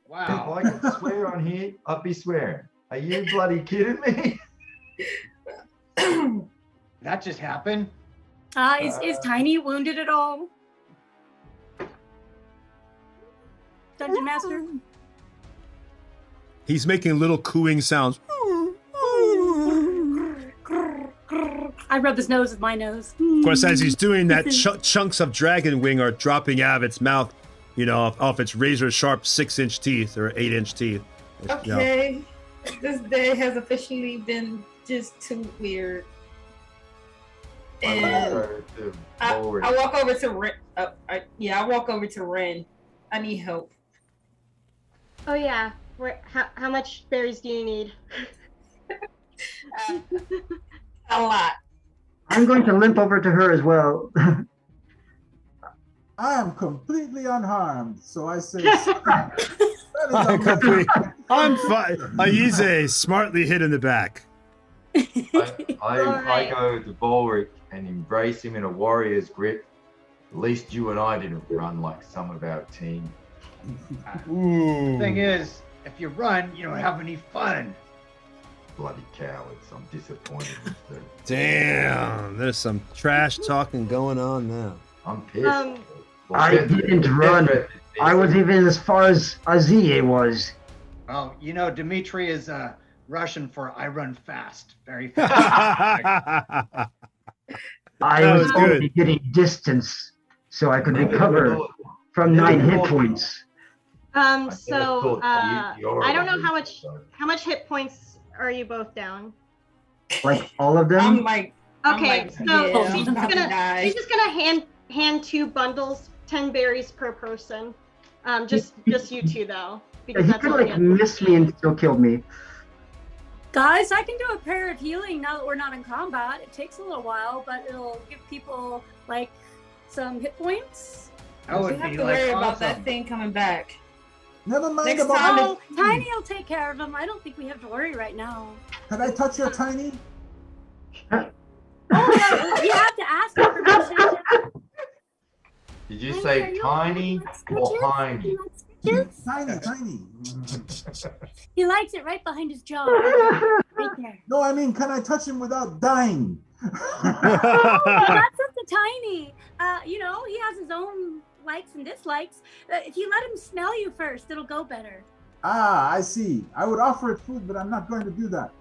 Wow! If I could swear on here, I'd be swearing. Are you bloody kidding me? That just happened. Is Tiny wounded at all? Dungeon Master? He's making little cooing sounds. I rub his nose with my nose. Of course, as he's doing that, chunks of dragon wing are dropping out of its mouth, off its razor-sharp 6-inch teeth or 8-inch teeth. Okay. This day has officially been just too weird. And I walk over to Ren. I walk over to Ren. I need help. Oh yeah. How much berries do you need? A lot. I'm going to limp over to her as well. I am completely unharmed, so I say. I'm fine. Aize smartly hit in the back. I go to Volric and embrace him in a warrior's grip. At least you and I didn't run like some of our team. The thing is, if you run, you don't have any fun. Bloody cowards! I'm disappointed. Damn, there's some trash talking going on now. I'm pissed. I didn't run. I was even as far as Azie was. Well, Dimitri is Russian for I run fast, very fast. I was only getting distance so I could recover from 9 hit points. I don't know how much hit points are you both down? Like all of them? She's just gonna hand 2 bundles, 10 berries per person. Just you two though. Because He could miss me and still kill me. Guys, I can do a prayer of healing now that we're not in combat. It takes a little while, but it'll give people some hit points. I would have to worry about that thing coming back. Never mind Next about time. Tiny will take care of him. I don't think we have to worry right now. Can I touch your Tiny? You have to ask for permission. Did you say tiny or hiney? Tiny. He likes it right behind his jaw. Right there. No, I mean, can I touch him without dying? That's up to Tiny. He has his own likes and dislikes. If you let him smell you first, it'll go better. Ah, I see. I would offer it food, but I'm not going to do that.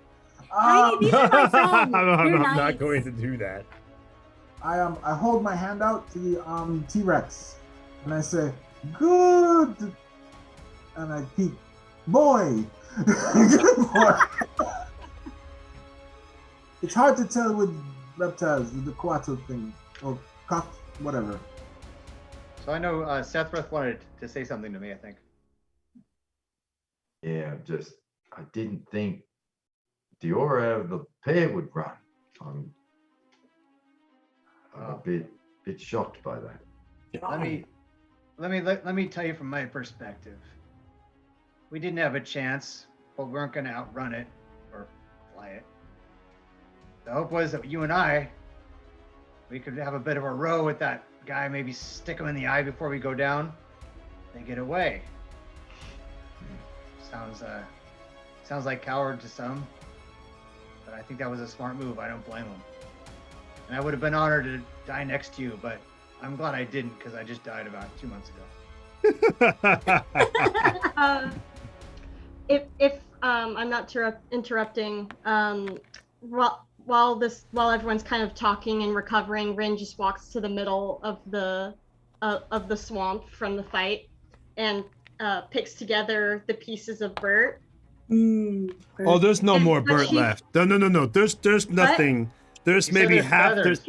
Tiny, these are my friends. I'm not going to do that. I hold my hand out to the T-Rex, and I say, "Good," and I peek, "Boy." Good boy. It's hard to tell with reptiles, with the Quato thing, or cock, whatever. So I know Sethrith wanted to say something to me, I think. Yeah, I didn't think Diora of the pair would run. I'm a bit shocked by that. Let me tell you from my perspective. We didn't have a chance, but we weren't going to outrun it or fly it. The hope was that you and I we could have a bit of a row with that guy, maybe stick him in the eye before we go down. They get away. Sounds like coward to some, but I think that was a smart move. I don't blame him. And I would have been honored to die next to you, but I'm glad I didn't because I just died about 2 months ago. If I'm not interrupting, while everyone's kind of talking and recovering, Rin just walks to the middle of the swamp from the fight and picks together the pieces of Bert. Oh, there's no more Bert left. No. There's nothing. There's maybe half. There's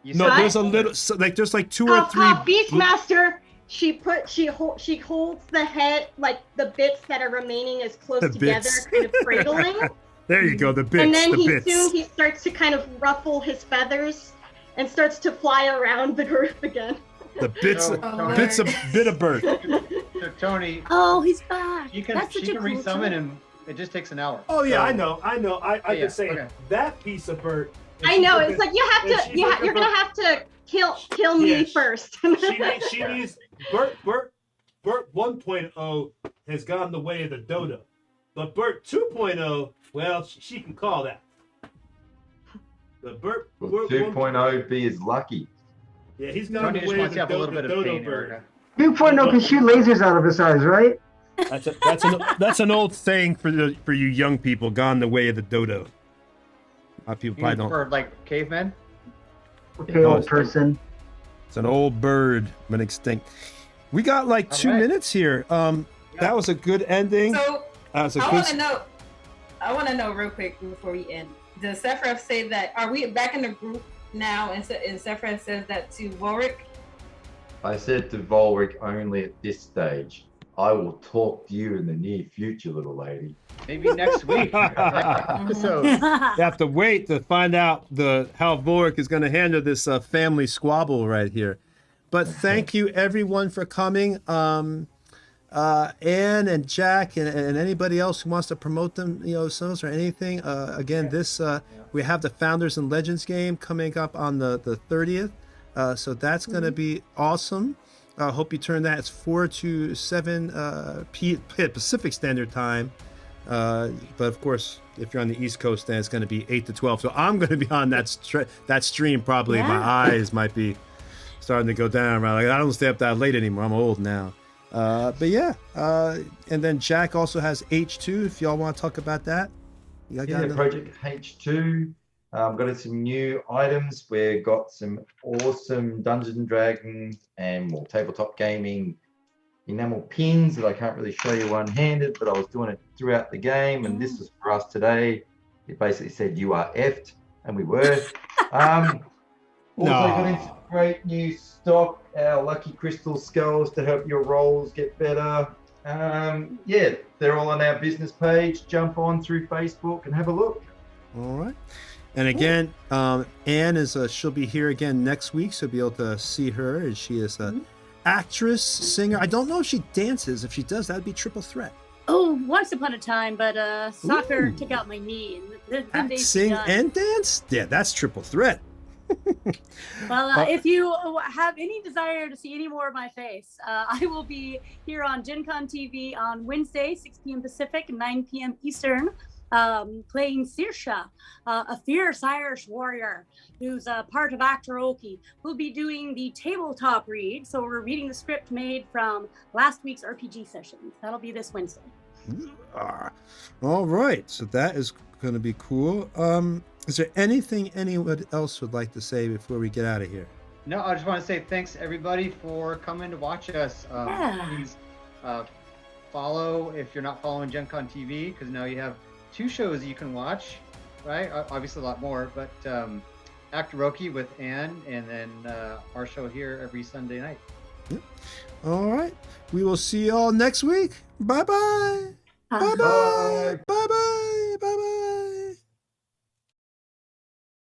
there's a little. There's like 2 or 3. Beastmaster. She holds the head, like the bits that are remaining, as close together, kind of cradling. There you go, the bits. And then soon he starts to kind of ruffle his feathers and starts to fly around the group again. The bit of Bert. So Tony. Oh, he's back. She can resummon him. It just takes an hour. Oh yeah, I know. I just say that piece of Bert. I know. It's like you have to. You're gonna have to kill me first. she needs Bert 1.0 has gone the way of the dodo, but Bert 2.0, well, she can call that. But Bert 2.0 be is lucky. Yeah, he's gone the way of the dodo bird. 2.0 can shoot lasers out of his eyes, right? That's an old saying for you young people. Gone the way of the dodo. A lot of people probably don't. For like cavemen. Okay, old person. It's an old bird, but extinct. We got like 2 minutes here. That was a good ending. So I want to know real quick before we end. Does Sephiroth say that? Are we back in the group now? And Sephiroth says that to Volric. I said to Volric only at this stage. I will talk to you in the near future, little lady. Maybe next week. So you have to wait to find out how Volric is going to handle this family squabble right here. But thank you everyone for coming. Anne and Jack and anybody else who wants to promote themselves or anything. Again, we have the Founders and Legends game coming up on the 30th. So that's going to be awesome. I hope you turn that. It's 4 to 7 Pacific Standard Time. But of course, if you're on the East Coast, then it's going to be 8 to 12. So I'm going to be on that stream probably. Yeah. My eyes might be starting to go down. Right? Like, I don't stay up that late anymore. I'm old now. But yeah. And then Jack also has H2 if y'all want to talk about that. Project H2. Got some new items. We've got some awesome Dungeons and Dragons and more tabletop gaming enamel pins that I can't really show you one-handed, but I was doing it throughout the game, and this was for us today. It basically said you are effed, and we were. Also got in some great new stock, our lucky crystal skulls to help your rolls get better. They're all on our business page. Jump on through Facebook and have a look. All right. And again, Anne she'll be here again next week, so you'll be able to see her. And she is an actress, singer. I don't know if she dances. If she does, that'd be triple threat. Oh, once upon a time, but soccer took out my knee. And sing and dance? Yeah, that's triple threat. Well, if you have any desire to see any more of my face, I will be here on GenconTV on Wednesday, 6 p.m. Pacific, 9 p.m. Eastern. Playing Sirsha, a fierce Irish warrior who's a part of Actor Oki. We'll be doing the tabletop read, so we're reading the script made from last week's RPG sessions. That'll be this Wednesday. All right, so that is going to be cool. Is there anything anyone else would like to say before we get out of here? No, I just want to say thanks everybody for coming to watch us. Please follow if you're not following GenconTV, because now you have 2 shows you can watch, right? Obviously a lot more, but Actor Oki with Anne, and then our show here every Sunday night. Yep. All right. We will see you all next week. Bye-bye. Bye-bye. Bye.